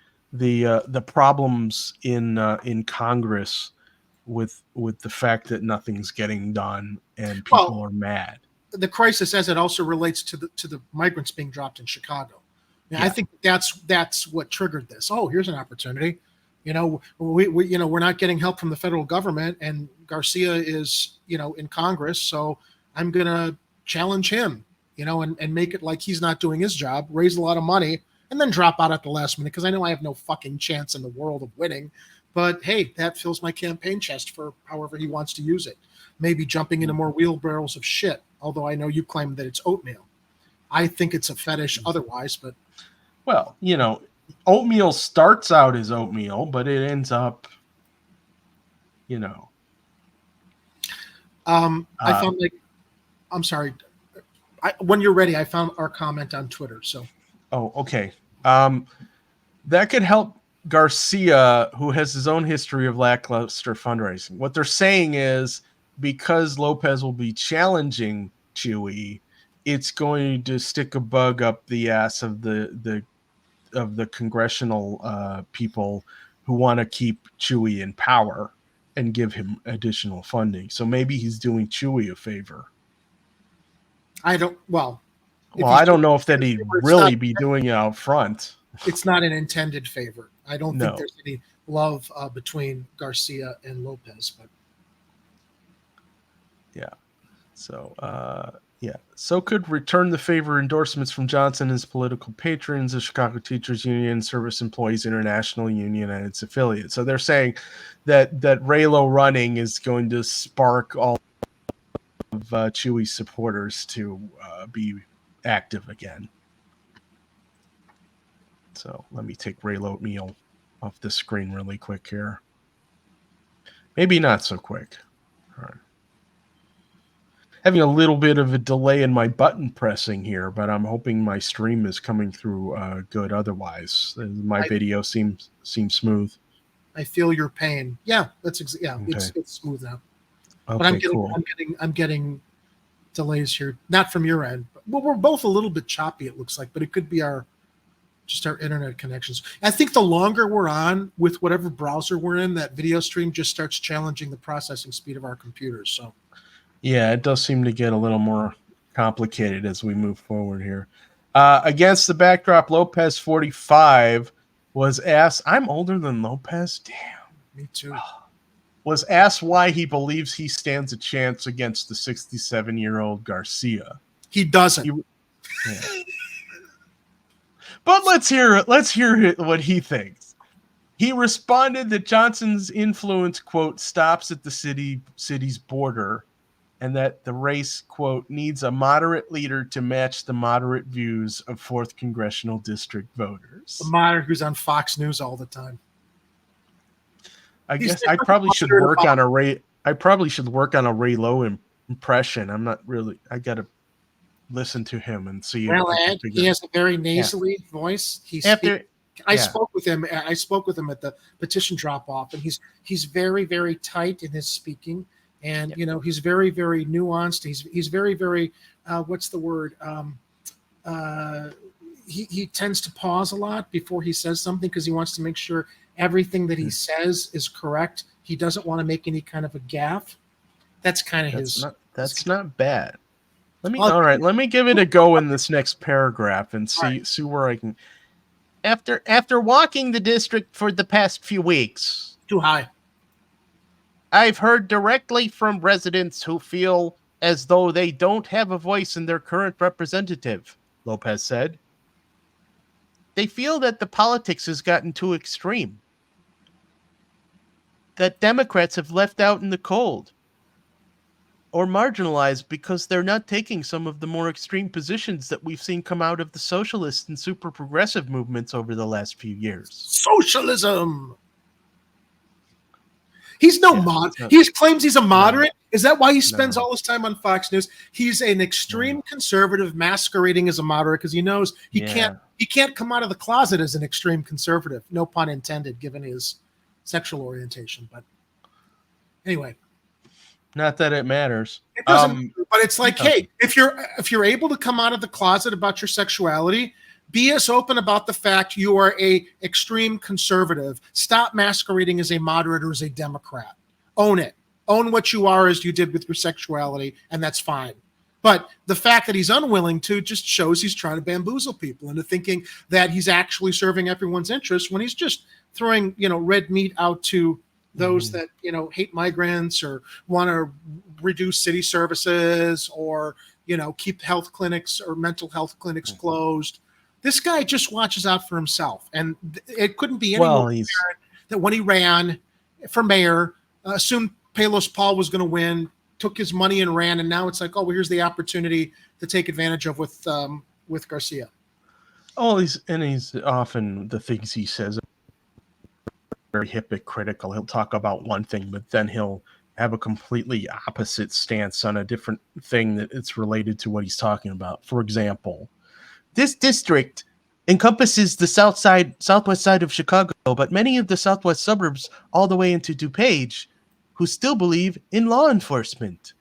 problems in Congress with the fact that nothing's getting done and people are mad. The crisis, as it also relates to the migrants being dropped in Chicago. I think that's what triggered this. Oh, here's an opportunity. We're not getting help from the federal government, and Garcia is in Congress, so I'm gonna challenge him, and make it like he's not doing his job, raise a lot of money, and then drop out at the last minute because I know I have no fucking chance in the world of winning. But hey, that fills my campaign chest for however he wants to use it. Maybe jumping into more wheelbarrows of shit, although I know you claim that it's oatmeal. I think it's a fetish otherwise, but. Well, oatmeal starts out as oatmeal, but it ends up, I found I'm sorry. When you're ready, I found our comment on Twitter. So. Oh, okay. That could help Garcia, who has his own history of lackluster fundraising. What they're saying is because Lopez will be challenging Chuy, it's going to stick a bug up the ass of the congressional people who want to keep Chuy in power and give him additional funding. So maybe he's doing Chuy a favor. I don't know if that he'd really be doing it out front. It's not an intended favor. I don't think there's any love between Garcia and Lopez, but yeah. So Yeah. So could return the favor endorsements from Johnson and his political patrons, the Chicago Teachers Union, Service Employees International Union, and its affiliates. So they're saying that RayLo running is going to spark all of Chewy's supporters to be active again. So let me take RayLo meal off the screen really quick here. Maybe not so quick. All right. Having a little bit of a delay in my button pressing here, but I'm hoping my stream is coming through good. Otherwise, my video seems smooth. I feel your pain. Yeah, that's Okay. It's smooth now. Okay, But cool. I'm getting delays here, not from your end. Well, we're both a little bit choppy, it looks like, but it could be our internet connections. I think the longer we're on with whatever browser we're in, that video stream just starts challenging the processing speed of our computers. So. Yeah, it does seem to get a little more complicated as we move forward here. Against the backdrop, Lopez 45 was asked. I'm older than Lopez. Damn. Me too. Was asked why he believes he stands a chance against the 67-year-old Garcia. He doesn't. Yeah. But let's hear what he thinks. He responded that Johnson's influence, quote, stops at the city's border, and that the race, quote, needs a moderate leader to match the moderate views of 4th Congressional District voters. The moderate who's on Fox News all the time. I guess I probably should work on a RayLo impression. I'm not really. I got to listen to him and see. Well, Ed, he has a very nasally voice. I spoke with him. I spoke with him at the petition drop-off, and he's very, very tight in his speaking. And he's very, very nuanced. He's very, very what's the word? He tends to pause a lot before he says something because he wants to make sure everything that he says is correct. He doesn't want to make any kind of a gaffe. That's kind of his. That's not bad. Let me give it a go in this next paragraph and see where I can. After walking the district for the past few weeks. Too high. I've heard directly from residents who feel as though they don't have a voice in their current representative, Lopez said. They feel that the politics has gotten too extreme, that Democrats have left out in the cold or marginalized because they're not taking some of the more extreme positions that we've seen come out of the socialist and super progressive movements over the last few years. Socialism! He's he claims he's a moderate. Is that why he spends all his time on Fox News? He's an extreme conservative masquerading as a moderate because he knows he can't come out of the closet as an extreme conservative. No pun intended, given his sexual orientation. But anyway, not that it matters. It doesn't. But it's like, hey, if you're able to come out of the closet about your sexuality, be as open about the fact you are a extreme conservative. Stop masquerading as a moderate or as a Democrat. Own it. Own what you are as you did with your sexuality, and that's fine. But the fact that he's unwilling to just shows he's trying to bamboozle people into thinking that he's actually serving everyone's interests when he's just throwing, red meat out to those that, hate migrants or want to reduce city services or, keep health clinics or mental health clinics closed. This guy just watches out for himself. And it couldn't be any more apparent that when he ran for mayor, assumed Palos Paul was going to win, took his money and ran, and now it's like, oh, well, here's the opportunity to take advantage of with Garcia. Oh, he's often the things he says are very hypocritical. He'll talk about one thing, but then he'll have a completely opposite stance on a different thing that it's related to what he's talking about. For example, this district encompasses the southwest side of Chicago, but many of the southwest suburbs all the way into DuPage who still believe in law enforcement,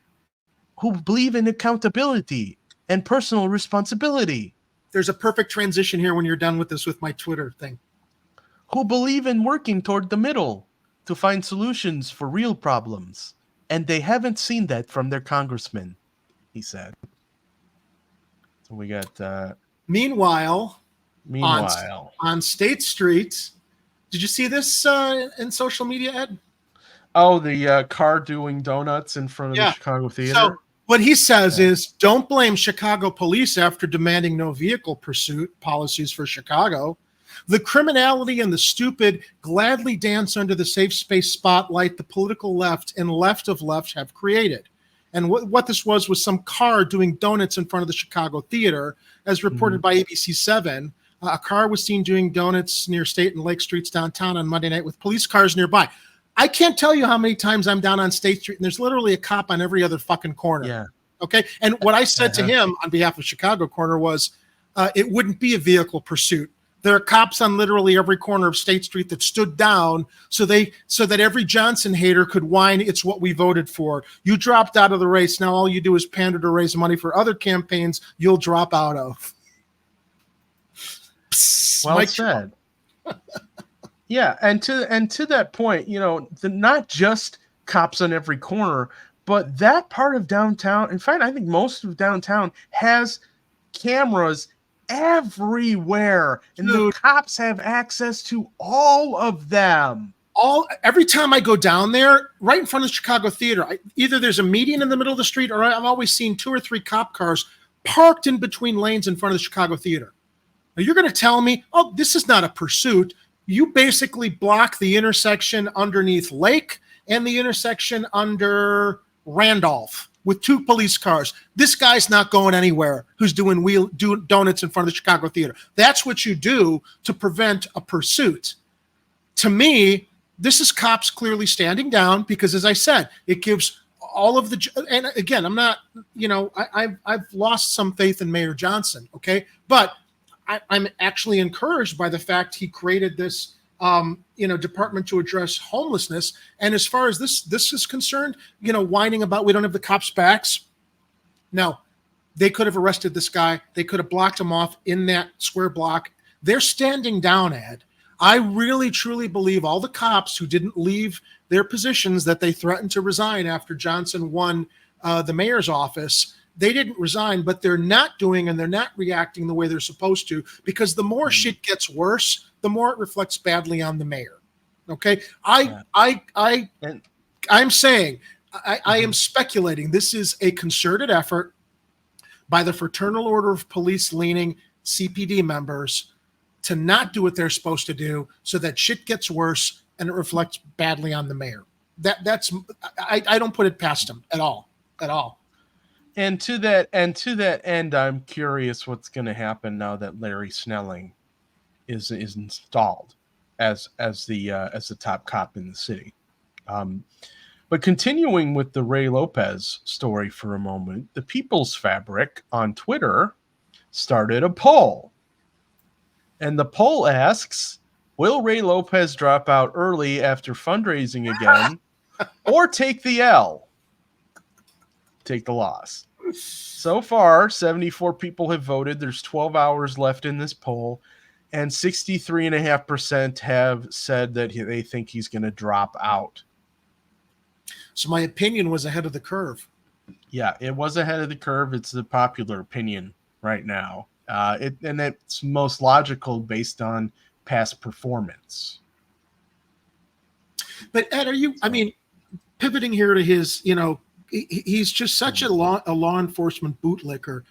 who believe in accountability and personal responsibility. There's a perfect transition here when you're done with this with my Twitter thing. Who believe in working toward the middle to find solutions for real problems. And they haven't seen that from their congressman, he said. So we got... Meanwhile, on State Street, did you see this in social media, Ed? Oh, the car doing donuts in front of the Chicago Theater. So What he says is, don't blame Chicago police after demanding no vehicle pursuit policies for Chicago. The criminality and the stupid gladly dance under the safe space spotlight the political left and left of left have created. And what this was some car doing donuts in front of the Chicago Theater, as reported by ABC7. A car was seen doing donuts near State and Lake Streets downtown on Monday night with police cars nearby. I can't tell you how many times I'm down on State Street and there's literally a cop on every other fucking corner. Yeah. Okay. And what I said to him on behalf of Chicago Corner was, it wouldn't be a vehicle pursuit. There are cops on literally every corner of State Street that stood down so that every Johnson hater could whine, it's what we voted for. You dropped out of the race. Now all you do is pander to raise money for other campaigns you'll drop out of. Psst, well said. Yeah, and to that point, not just cops on every corner, but that part of downtown, in fact, I think most of downtown has cameras everywhere, and the cops have access to all of them. Every time I go down there, right in front of the Chicago Theater, either there's a median in the middle of the street, or I've always seen 2 or 3 cop cars parked in between lanes in front of the Chicago Theater. Now you're going to tell me, oh, this is not a pursuit. You basically block the intersection underneath Lake and the intersection under Randolph with 2 police cars. This guy's not going anywhere who's doing donuts in front of the Chicago Theater. That's what you do to prevent a pursuit. To me, this is cops clearly standing down because, as I said, it gives all of the, and again, I'm not, I've lost some faith in Mayor Johnson, okay? But I'm actually encouraged by the fact he created this department to address homelessness. And as far as this is concerned, whining about we don't have the cops' backs. No, they could have arrested this guy. They could have blocked him off in that square block. They're standing down, Ed. I really, truly believe all the cops who didn't leave their positions that they threatened to resign after Johnson won the mayor's office, they didn't resign, but they're not doing and they're not reacting the way they're supposed to, because the more shit gets worse, the more it reflects badly on the mayor. Okay. I'm saying, I am speculating this is a concerted effort by the Fraternal Order of Police leaning CPD members to not do what they're supposed to do so that shit gets worse and it reflects badly on the mayor. I don't put it past him at all. And to that end, I'm curious what's going to happen now that Larry Snelling is installed as the top cop in the city. But continuing with the Ray Lopez story for a moment, the People's Fabric on Twitter started a poll. And the poll asks, will Ray Lopez drop out early after fundraising again or take the L? Take the loss. So far, 74 people have voted. There's 12 hours left in this poll, and 63.5% have said that they think he's going to drop out. So my opinion was ahead of the curve. Yeah, it was ahead of the curve. It's the popular opinion right now. And it's most logical based on past performance. But Ed, pivoting here to his, he's just such a law enforcement bootlicker.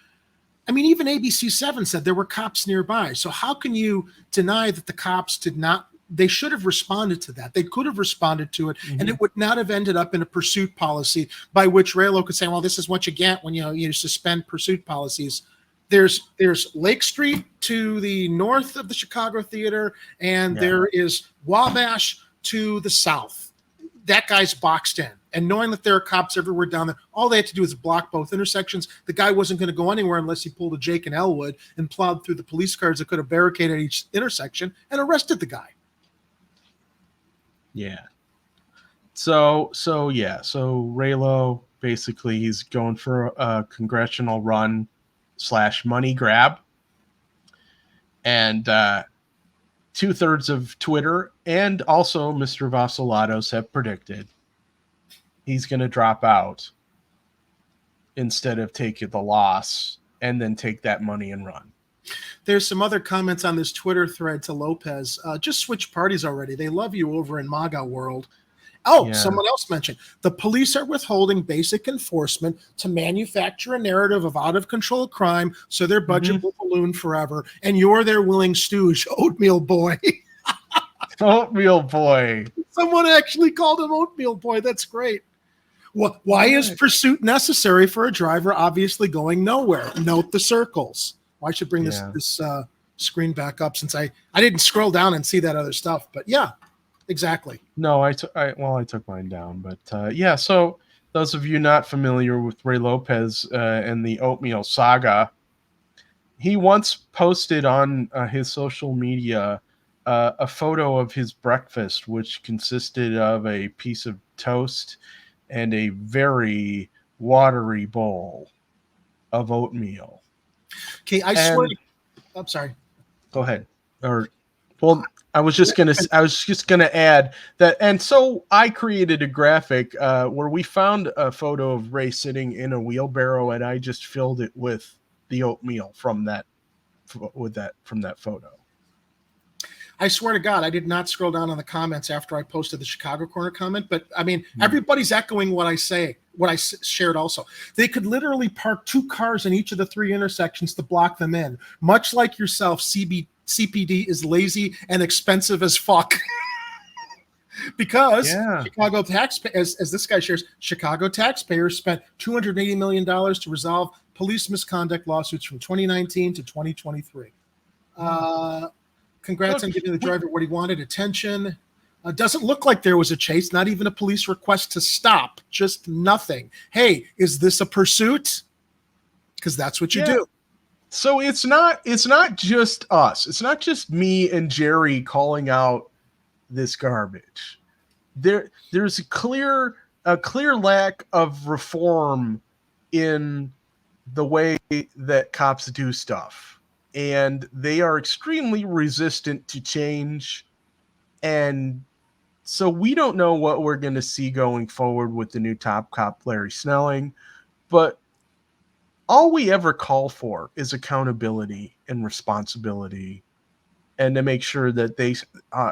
Even ABC7 said there were cops nearby. So how can you deny that the cops they should have responded to that. They could have responded to it, and it would not have ended up in a pursuit policy by which RayLo could say, well, this is what you get when you suspend pursuit policies. There's Lake Street to the north of the Chicago Theater, and there is Wabash to the south. That guy's boxed in. And knowing that there are cops everywhere down there, all they had to do is block both intersections. The guy wasn't going to go anywhere unless he pulled a Jake and Elwood and plowed through the police cars that could have barricaded each intersection and arrested the guy. Yeah. So RayLo, basically, he's going for a congressional run / money grab. And 2/3 of Twitter and also Mr. Vasilatos have predicted he's going to drop out instead of taking the loss and then take that money and run. There's some other comments on this Twitter thread to Lopez. Just switch parties already. They love you over in MAGA world. Oh, Yeah. someone else mentioned the police are withholding basic enforcement to manufacture a narrative of out of control crime so their budget will balloon forever. And you're their willing stooge, oatmeal boy. Oatmeal boy. Someone actually called him oatmeal boy. That's great. Why is pursuit necessary for a driver obviously going nowhere? Note the circles. Well, I should bring this screen back up since I didn't scroll down and see that other stuff. But yeah, exactly. No, I took mine down. But yeah, so those of you not familiar with Ray Lopez and the oatmeal saga, he once posted on his social media a photo of his breakfast, which consisted of a piece of toast and a very watery bowl of oatmeal. Okay, I swear. I'm sorry. Go ahead. I was just gonna add that, and so I created a graphic where we found a photo of Ray sitting in a wheelbarrow, and I just filled it with the oatmeal from that photo. I swear to God, I did not scroll down on the comments after I posted the Chicago Corner comment, but I mean, everybody's echoing what I shared also. They could literally park 2 cars in each of the 3 intersections to block them in. Much like yourself, CPD is lazy and expensive as fuck. Because Chicago taxpayers, as this guy shares, Chicago taxpayers spent $280 million to resolve police misconduct lawsuits from 2019 to 2023. Congrats on giving the driver what he wanted, attention. Doesn't look like there was a chase, not even a police request to stop, just nothing. Hey, is this a pursuit? Because that's what you do. So it's not just us. It's not just me and Jerry calling out this garbage. There's a clear lack of reform in the way that cops do stuff. And they are extremely resistant to change. And so we don't know what we're going to see going forward with the new top cop, Larry Snelling. But all we ever call for is accountability and responsibility, and to make sure that they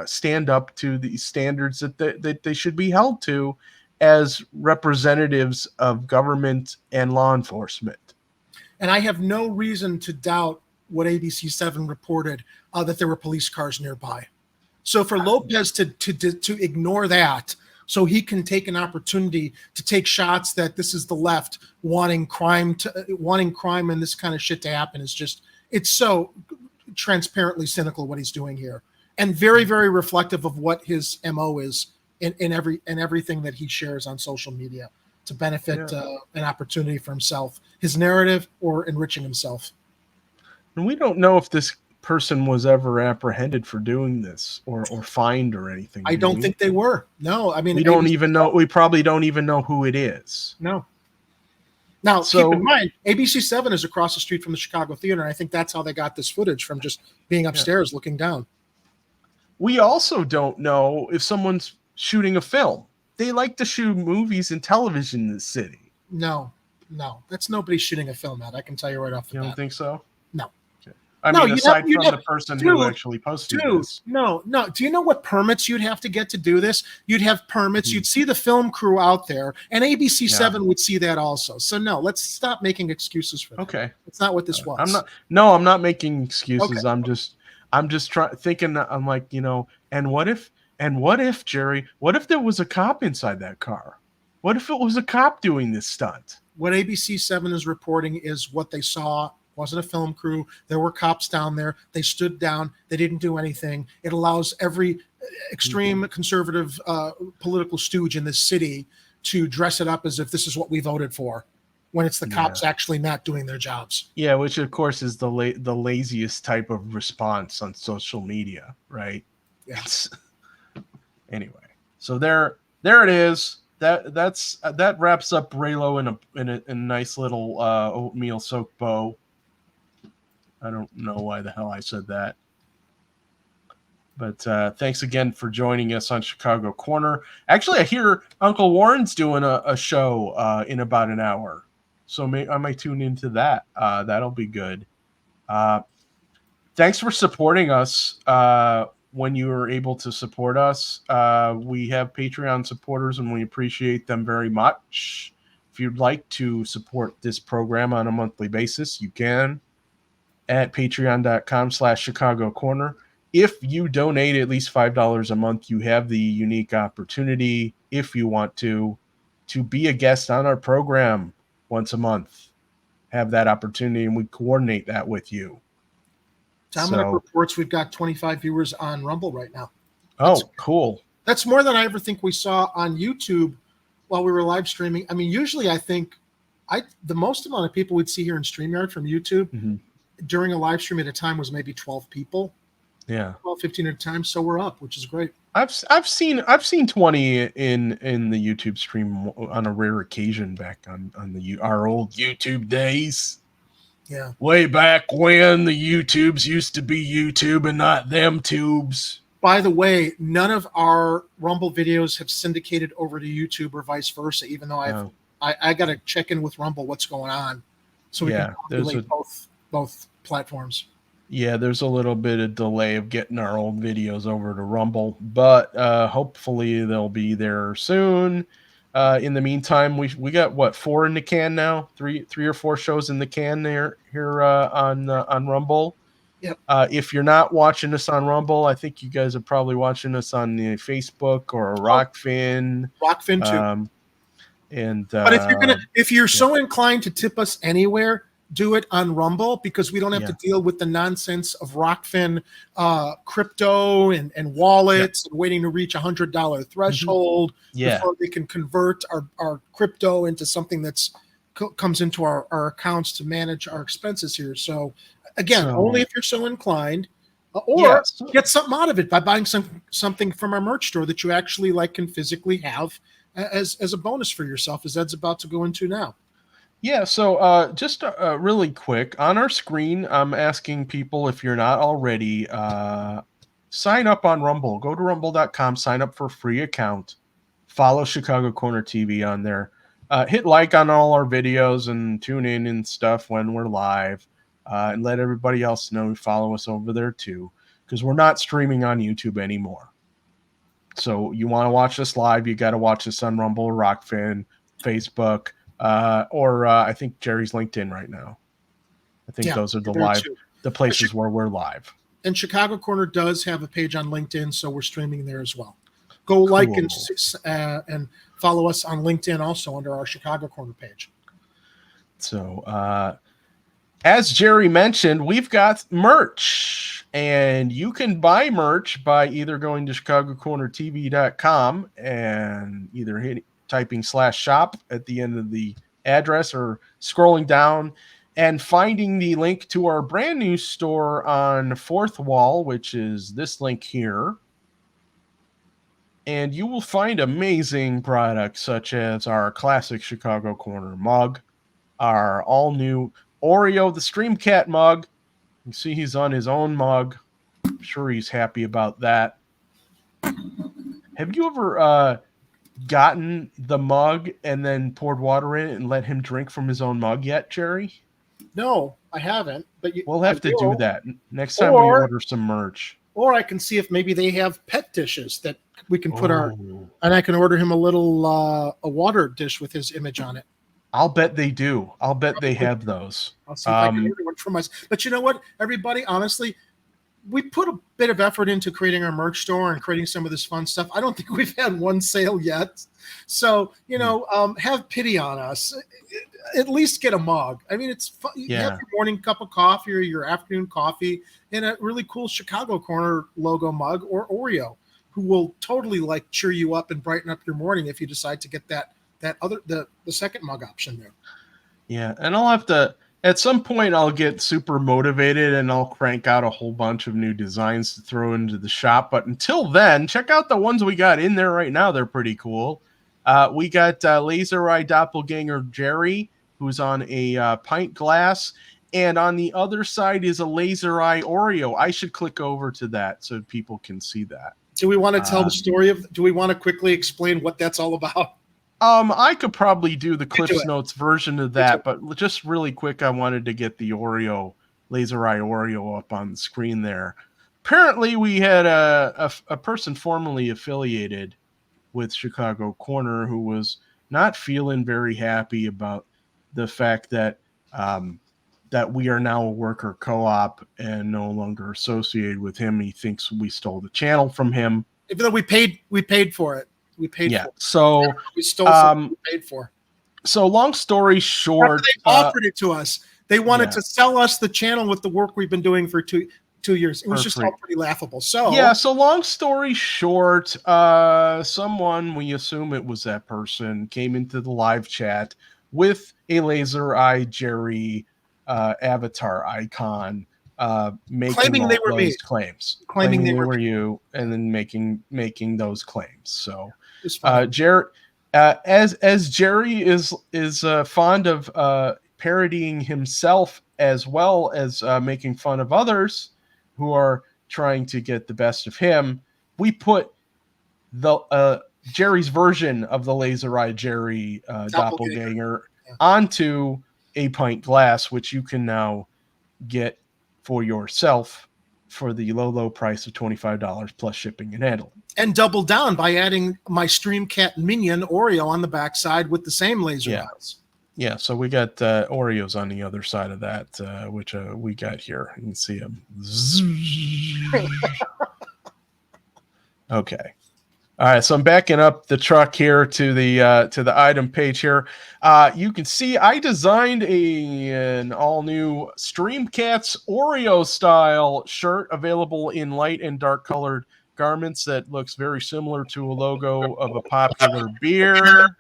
stand up to the standards that they should be held to as representatives of government and law enforcement. And I have no reason to doubt what ABC7 reported, that there were police cars nearby. So for Lopez to ignore that, so he can take an opportunity to take shots that this is the left wanting crime and this kind of shit to happen is just, it's so transparently cynical what he's doing here, and very, very reflective of what his MO is in everything that he shares on social media to benefit an opportunity for himself, his narrative, or enriching himself. And we don't know if this person was ever apprehended for doing this or fined or anything. I don't think they were. No, I mean, we don't even know. We probably don't even know who it is. No. Now, keep in mind, ABC7 is across the street from the Chicago Theater, and I think that's how they got this footage, from just being upstairs looking down. We also don't know if someone's shooting a film. They like to shoot movies and television in this city. No, that's nobody shooting a film at. I can tell you right off the bat. You don't think so? No. I mean, aside from the person who actually posted this. No. Do you know what permits you'd have to get to do this? You'd have permits. You'd see the film crew out there, and ABC7 would see that also. So no, let's stop making excuses for that. Okay. It's not what this was. I'm not making excuses. Okay. I'm just thinking, I'm like, and what if, Jerry, what if there was a cop inside that car? What if it was a cop doing this stunt? What ABC7 is reporting is what they saw. Wasn't a film crew. There were cops down there. They stood down. They didn't do anything. It allows every extreme conservative political stooge in this city to dress it up as if this is what we voted for, when it's the cops actually not doing their jobs. Yeah, which of course is the laziest type of response on social media, right? Yes. Anyway, so there it is. That wraps up RayLo in a nice little oatmeal soaked bow. I don't know why the hell I said that. But thanks again for joining us on Chicago Corner. Actually, I hear Uncle Warren's doing a show in about an hour. So I might tune into that. That'll be good. Thanks for supporting us when you are able to support us. We have Patreon supporters, and we appreciate them very much. If you'd like to support this program on a monthly basis, you can at patreon.com/Chicago Corner. If you donate at least $5 a month, you have the unique opportunity, if you want to be a guest on our program once a month. Have that opportunity, and we coordinate that with you. Dominic reports we've got 25 viewers on Rumble right now. Cool. That's more than I ever think we saw on YouTube while we were live streaming. I mean, usually I think the most amount of people we'd see here in StreamYard from YouTube during a live stream at a time was maybe 12 people. Yeah. 12, 15 at a time. So we're up, which is great. I've seen 20 in the YouTube stream on a rare occasion back on our old YouTube days. Yeah. Way back when the YouTubes used to be YouTube and not them tubes. By the way, none of our Rumble videos have syndicated over to YouTube or vice versa, even though I got to check in with Rumble what's going on so we can populate both platforms. Yeah, there's a little bit of delay of getting our old videos over to Rumble, but hopefully they'll be there soon. In the meantime, we got 4 in the can now, three or 4 shows in the can here on Rumble. Yep. If you're not watching us on Rumble, I think you guys are probably watching us on the Facebook or Rockfin. Rockfin too. But if you're so inclined to tip us anywhere, do it on Rumble, because we don't have to deal with the nonsense of Rockfin crypto and wallets and waiting to reach $100 threshold before they can convert our crypto into something that's comes into our accounts to manage our expenses here. So again, only if you're so inclined, or get something out of it by buying something from our merch store that you actually can physically have as a bonus for yourself, as Ed's about to go into now. Yeah, so just really quick, on our screen, I'm asking people, if you're not already, sign up on Rumble. Go to rumble.com, sign up for a free account, follow Chicago Corner TV on there, hit like on all our videos, and tune in and stuff when we're live, and let everybody else know. Follow us over there too, because we're not streaming on YouTube anymore. So you want to watch us live, you got to watch us on Rumble, Rockfin, Facebook, or I think Jerry's LinkedIn right now. I think those are the places where we're live. And Chicago Corner does have a page on LinkedIn, so we're streaming there as well. Go like and follow us on LinkedIn also under our Chicago Corner page. So as Jerry mentioned, we've got merch, and you can buy merch by either going to chicagocornertv.com and either typing /shop at the end of the address, or scrolling down and finding the link to our brand new store on Fourth Wall, which is this link here. And you will find amazing products such as our classic Chicago Corner mug, our all new Oreo the Stream Cat mug. You see he's on his own mug. I'm sure he's happy about that. Have you ever gotten the mug and then poured water in it and let him drink from his own mug yet, Jerry? No, I haven't. But we'll have to do that next time we order some merch. Or I can see if maybe they have pet dishes that we can put and I can order him a little a water dish with his image on it. I'll bet they do. I'll bet they have those. I'll see if I can order one for myself. But you know what, everybody, honestly, we put a bit of effort into creating our merch store and creating some of this fun stuff. I don't think we've had one sale yet. So, have pity on us. At least get a mug. I mean, it's fun. You have your morning cup of coffee or your afternoon coffee in a really cool Chicago Corner logo mug or Oreo, who will totally cheer you up and brighten up your morning if you decide to get the second mug option there. Yeah, and I'll have to, at some point, I'll get super motivated and I'll crank out a whole bunch of new designs to throw into the shop. But until then, check out the ones we got in there right now. They're pretty cool. We got Laser Eye Doppelganger Jerry, who's on a pint glass. And on the other side is a Laser Eye Oreo. I should click over to that so people can see that. Do we want to tell the story do we want to quickly explain what that's all about? I could probably do the Cliffs Notes version of that, but just really quick, I wanted to get the Oreo, Laser Eye Oreo up on the screen there. apparently we had a person formerly affiliated with Chicago Corner who was not feeling very happy about the fact that that we are now a worker co-op and no longer associated with him. He thinks we stole the channel from him. Even though we paid for it. We paid for it. So we stole something we paid for. So long story short, they offered it to us. They wanted to sell us the channel with the work we've been doing for two years. It was just all pretty laughable. So so long story short, someone, we assume it was that person, came into the live chat with a laser eye Jerry avatar icon, claiming they were me. Claims, claiming they were you, and then making those claims. So Jerry, as Jerry is fond of parodying himself as well as making fun of others who are trying to get the best of him, we put the Jerry's version of the laser eye Jerry doppelganger onto a pint glass, which you can now get for yourself for the low price of $25 plus shipping and handling. And double down by adding my Streamcat minion Oreo on the backside with the same laser eyes. Yeah, so we got Oreos on the other side of that, which we got here. You can see them. Okay. All right, so I'm backing up the truck here to the item page here. You can see I designed an all-new Streamcats Oreo style shirt available in light and dark colored garments that looks very similar to a logo of a popular beer.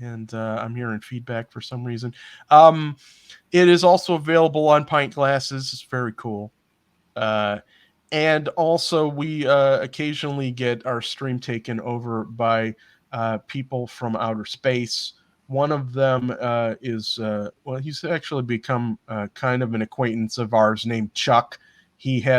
And I'm hearing feedback for some reason. It is also available on pint glasses. It's very cool. And also, we occasionally get our stream taken over by people from outer space. One of them is, he's actually become kind of an acquaintance of ours named Chuck. He's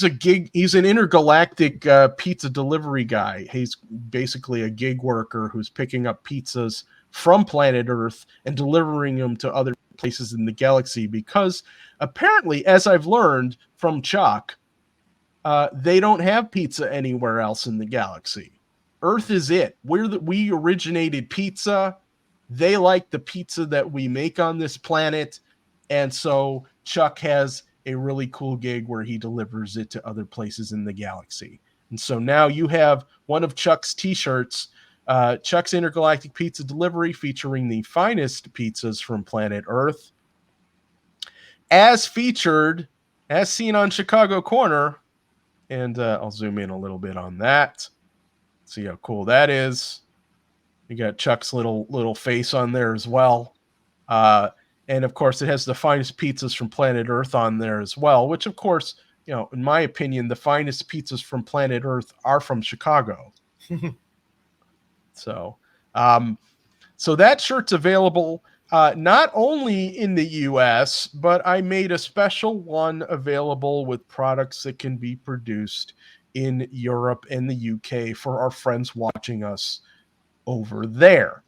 an intergalactic pizza delivery guy. He's basically a gig worker who's picking up pizzas from planet Earth and delivering them to other places in the galaxy because apparently, as I've learned from Chuck, they don't have pizza anywhere else in the galaxy. Earth is it. We originated pizza. They like the pizza that we make on this planet. And so Chuck has a really cool gig where he delivers it to other places in the galaxy. And so now you have one of Chuck's t-shirts, Chuck's Intergalactic Pizza Delivery, featuring the finest pizzas from planet Earth. As featured, as seen on Chicago Corner, and I'll zoom in a little bit on that. See how cool that is. You got Chuck's little face on there as well. And of course, it has the finest pizzas from planet Earth on there as well, which of course, in my opinion, the finest pizzas from planet Earth are from Chicago. So that shirt's available not only in the US, but I made a special one available with products that can be produced in Europe and the UK for our friends watching us over there.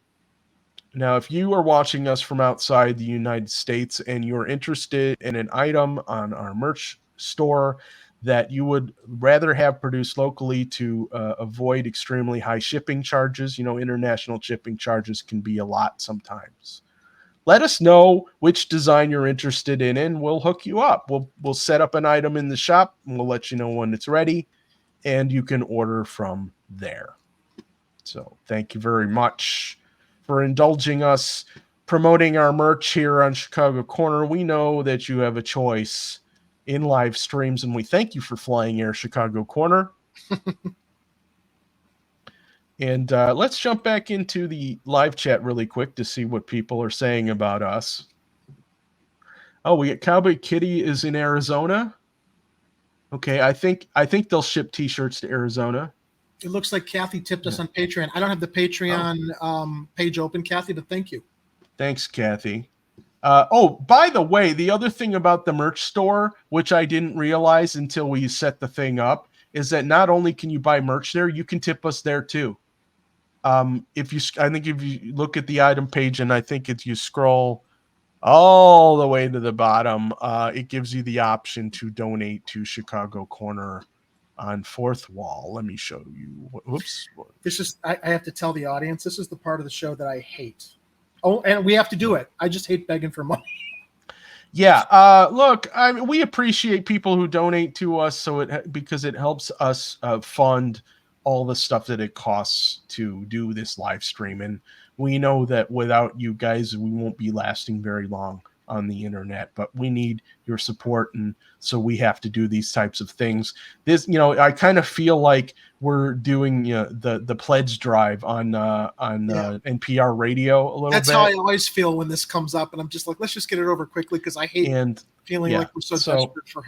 Now, if you are watching us from outside the United States and you're interested in an item on our merch store that you would rather have produced locally to avoid extremely high shipping charges, international shipping charges can be a lot sometimes. Let us know which design you're interested in, and we'll hook you up. We'll set up an item in the shop, and we'll let you know when it's ready, and you can order from there. So thank you very much for indulging us, promoting our merch here on Chicago Corner. We know that you have a choice in live streams, and we thank you for flying Air Chicago Corner. And let's jump back into the live chat really quick to see what people are saying about us. Oh, we got Cowboy Kitty is in Arizona. Okay, I think they'll ship T-shirts to Arizona. It looks like Kathy tipped us on Patreon. I don't have the Patreon page open, Kathy, but thank you. Thanks, Kathy. By the way, the other thing about the merch store, which I didn't realize until we set the thing up, is that not only can you buy merch there, you can tip us there too. If you look at the item page, and I think if you scroll all the way to the bottom, it gives you the option to donate to Chicago Corner on Fourth Wall. Let me show you. Whoops. This is, I have to tell the audience, this is the part of the show that I hate. Oh, and we have to do it. I just hate begging for money. Yeah. Look, we appreciate people who donate to us because it helps us fund all the stuff that it costs to do this live stream. And we know that without you guys, we won't be lasting very long on the internet, but we need your support. And so we have to do these types of things. This, I kind of feel like we're doing the pledge drive on NPR radio a little bit. That's how I always feel when this comes up. And I'm just like, let's just get it over quickly, because I hate feeling like we're so desperate for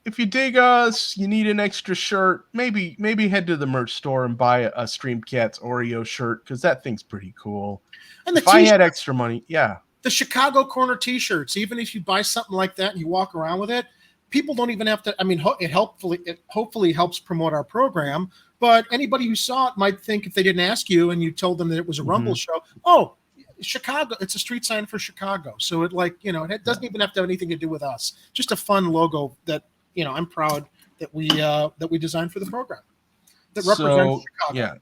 if you dig us, you need an extra shirt, maybe head to the merch store and buy a Streamcats Oreo shirt, because that thing's pretty cool. And if I had extra money, the Chicago Corner t-shirts, even if you buy something like that and you walk around with it, people don't even have to, it hopefully helps promote our program, but anybody who saw it might think, if they didn't ask you and you told them that it was a Rumble show, oh, Chicago, it's a street sign for Chicago. So it it doesn't even have to have anything to do with us. Just a fun logo that, I'm proud that we designed for the program that represents Chicago. Yeah.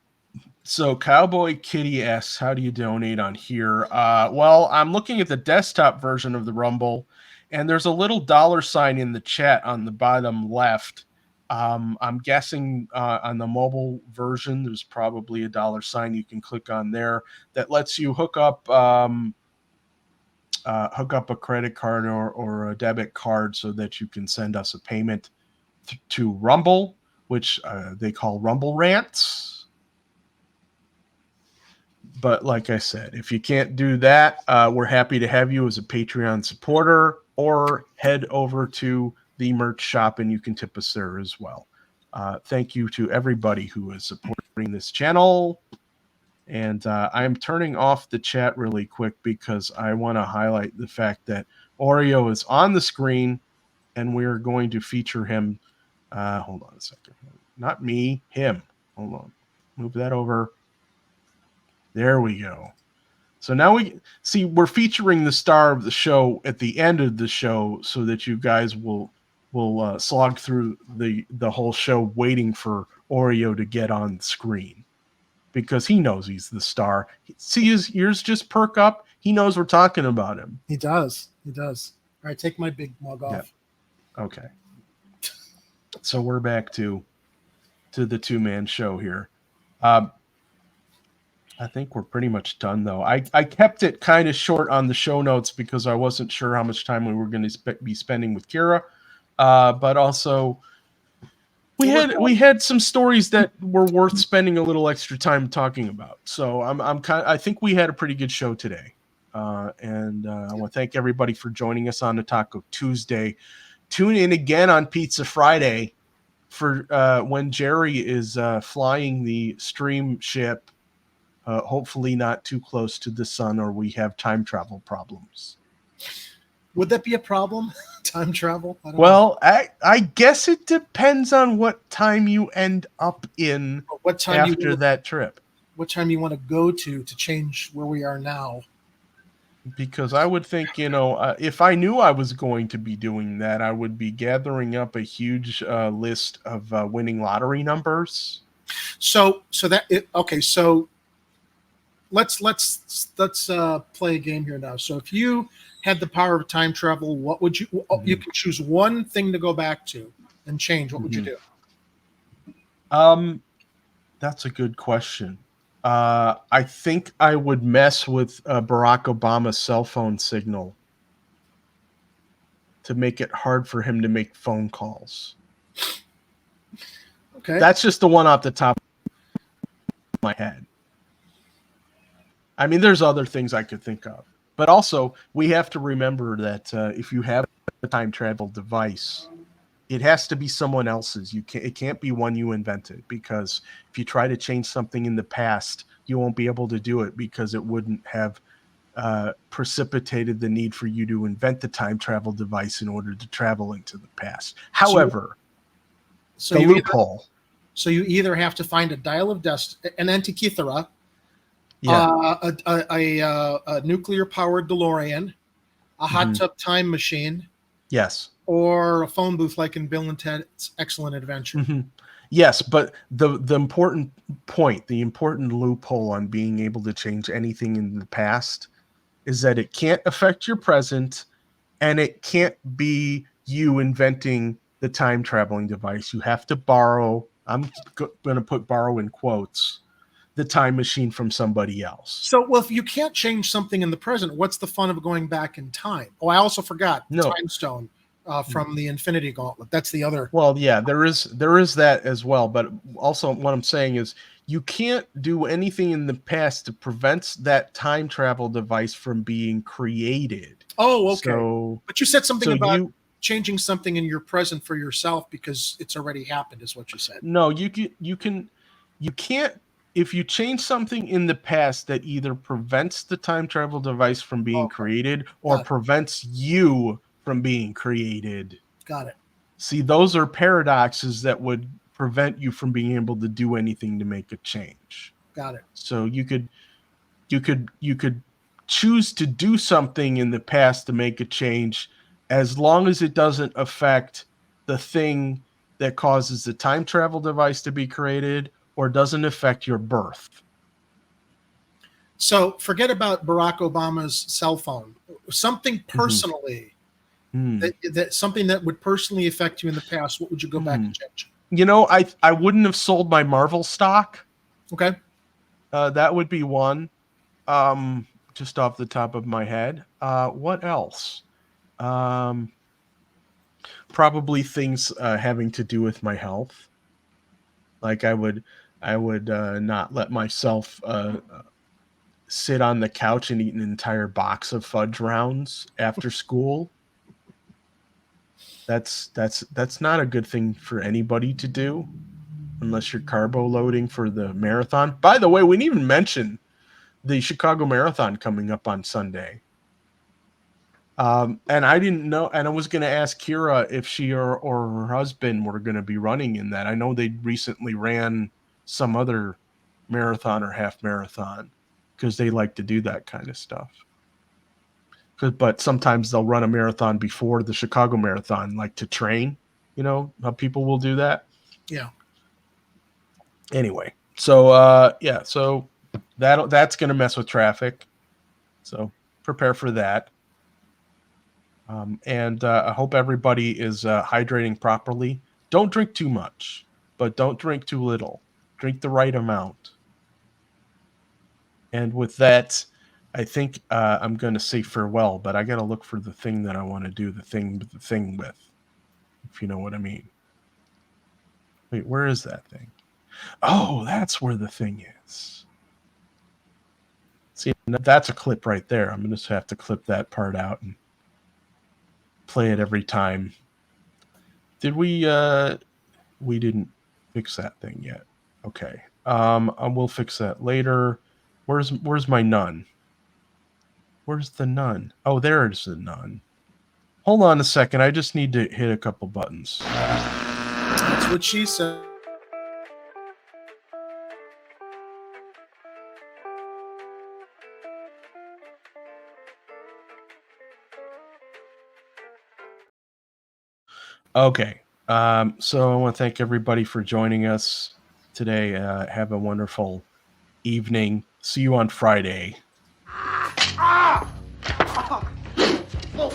So Cowboy Kitty asks, how do you donate on here? Well, I'm looking at the desktop version of the Rumble, and there's a little $sign in the chat on the bottom left. I'm guessing on the mobile version, there's probably a $sign you can click on there that lets you hook up a credit card or a debit card so that you can send us a payment to Rumble, which they call Rumble Rants. But like I said, if you can't do that, we're happy to have you as a Patreon supporter, or head over to the merch shop and you can tip us there as well. Thank you to everybody who is supporting this channel. And I'm turning off the chat really quick because I want to highlight the fact that Oreo is on the screen and we're going to feature him. Hold on a second. Not me, him. Hold on. Move that over. There we go. So now we're featuring the star of the show at the end of the show so that you guys will slog through the whole show waiting for Oreo to get on the screen, because he knows he's the star. See his ears just perk up. He knows we're talking about him. He does. All right, take my big mug off. Yeah. Okay. So we're back to the two-man show here. I think we're pretty much done, though. I kept it kind of short on the show notes because I wasn't sure how much time we were going to be spending with Kira. But also, we had some stories that were worth spending a little extra time talking about. So I think we had a pretty good show today. And I want to thank everybody for joining us on the Taco Tuesday. Tune in again on Pizza Friday for when Jerry is flying the stream ship. Hopefully not too close to the sun, or we have time travel problems. Would that be a problem? Time travel? I don't know. I guess it depends on what time you end up in after that trip. What time you want to go to change where we are now. Because I would think, if I knew I was going to be doing that, I would be gathering up a huge list of winning lottery numbers. So let's play a game here now. So if you had the power of time travel, what would you? You can choose one thing to go back to and change. What would you do? That's a good question. I think I would mess with Barack Obama's cell phone signal to make it hard for him to make phone calls. Okay, that's just the one off the top of my head. I mean, there's other things I could think of. But also, we have to remember that if you have a time travel device, it has to be someone else's. It can't be one you invented, because if you try to change something in the past, you won't be able to do it because it wouldn't have precipitated the need for you to invent the time travel device in order to travel into the past. However, the loophole. So you either have to find a dial of destiny, an Antikythera, Yeah. A nuclear-powered DeLorean, a hot tub time machine, Yes. or a phone booth like in Bill and Ted's Excellent Adventure. Yes, but the important point, the important loophole on being able to change anything in the past is that it can't affect your present, and it can't be you inventing the time traveling device. You have to borrow, I'm going to put borrow in quotes, the time machine from somebody else. So, well, if you can't change something in the present, what's the fun of going back in time? Oh, I also forgot the time stone from the Infinity Gauntlet. That's the other. Well, yeah, there is that as well. But also what I'm saying is you can't do anything in the past to prevent that time travel device from being created. Oh, okay. So, but you said something about changing something in your present for yourself because it's already happened, is what you said. No, you can't. If you change something in the past that either prevents the time travel device from being created or prevents you from being created. Got it. See, those are paradoxes that would prevent you from being able to do anything to make a change. Got it. So you could choose to do something in the past to make a change as long as it doesn't affect the thing that causes the time travel device to be created or doesn't affect your birth. So forget about Barack Obama's cell phone. Something personally, that something that would personally affect you in the past, what would you go back and change? You know, I wouldn't have sold my Marvel stock. Okay. That would be one. Just off the top of my head. What else? Probably things having to do with my health. Like I would not let myself sit on the couch and eat an entire box of fudge rounds after school. That's not a good thing for anybody to do unless you're carbo loading for the marathon. By the way, we didn't even mention the Chicago Marathon coming up on Sunday. And I didn't know, and I was going to ask Kira if she or her husband were going to be running in that. I know they recently ran some other marathon or half marathon because they like to do that kind of stuff. But sometimes they'll run a marathon before the Chicago Marathon, like to train. You know how people will do that? Yeah. Anyway, so so that's going to mess with traffic. So prepare for that. And I hope everybody is hydrating properly. Don't drink too much, but don't drink too little. Drink the right amount. And with that, I think I'm going to say farewell, but I got to look for the thing that I want to do the thing with, if you know what I mean. Wait, where is that thing? Oh, that's where the thing is. See, that's a clip right there. I'm going to just have to clip that part out and play it every time. Did we didn't fix that thing yet. Okay. We'll fix that later. Where's my nun? Where's the nun? Oh, there's the nun. Hold on a second. I just need to hit a couple buttons. That's what she said. Okay. So I want to thank everybody for joining us today. Have a wonderful evening. See you on Friday. Ah! Oh,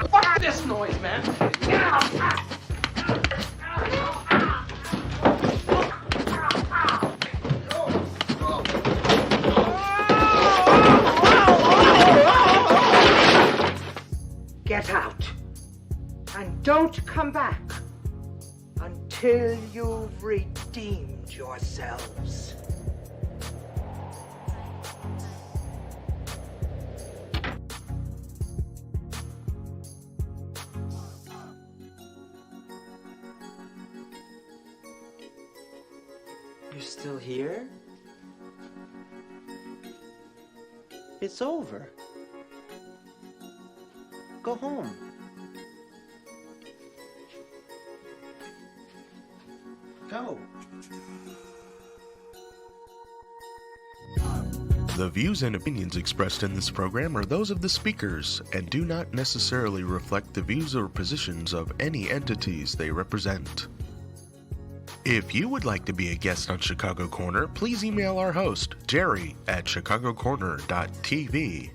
fuck this noise, man. Get out. Get out. And don't come back until you've redeemed yourselves. You're still here? It's over. Go home. Go. The views and opinions expressed in this program are those of the speakers and do not necessarily reflect the views or positions of any entities they represent. If you would like to be a guest on Chicago Corner, please email our host, Jerry, at chicagocorner.tv.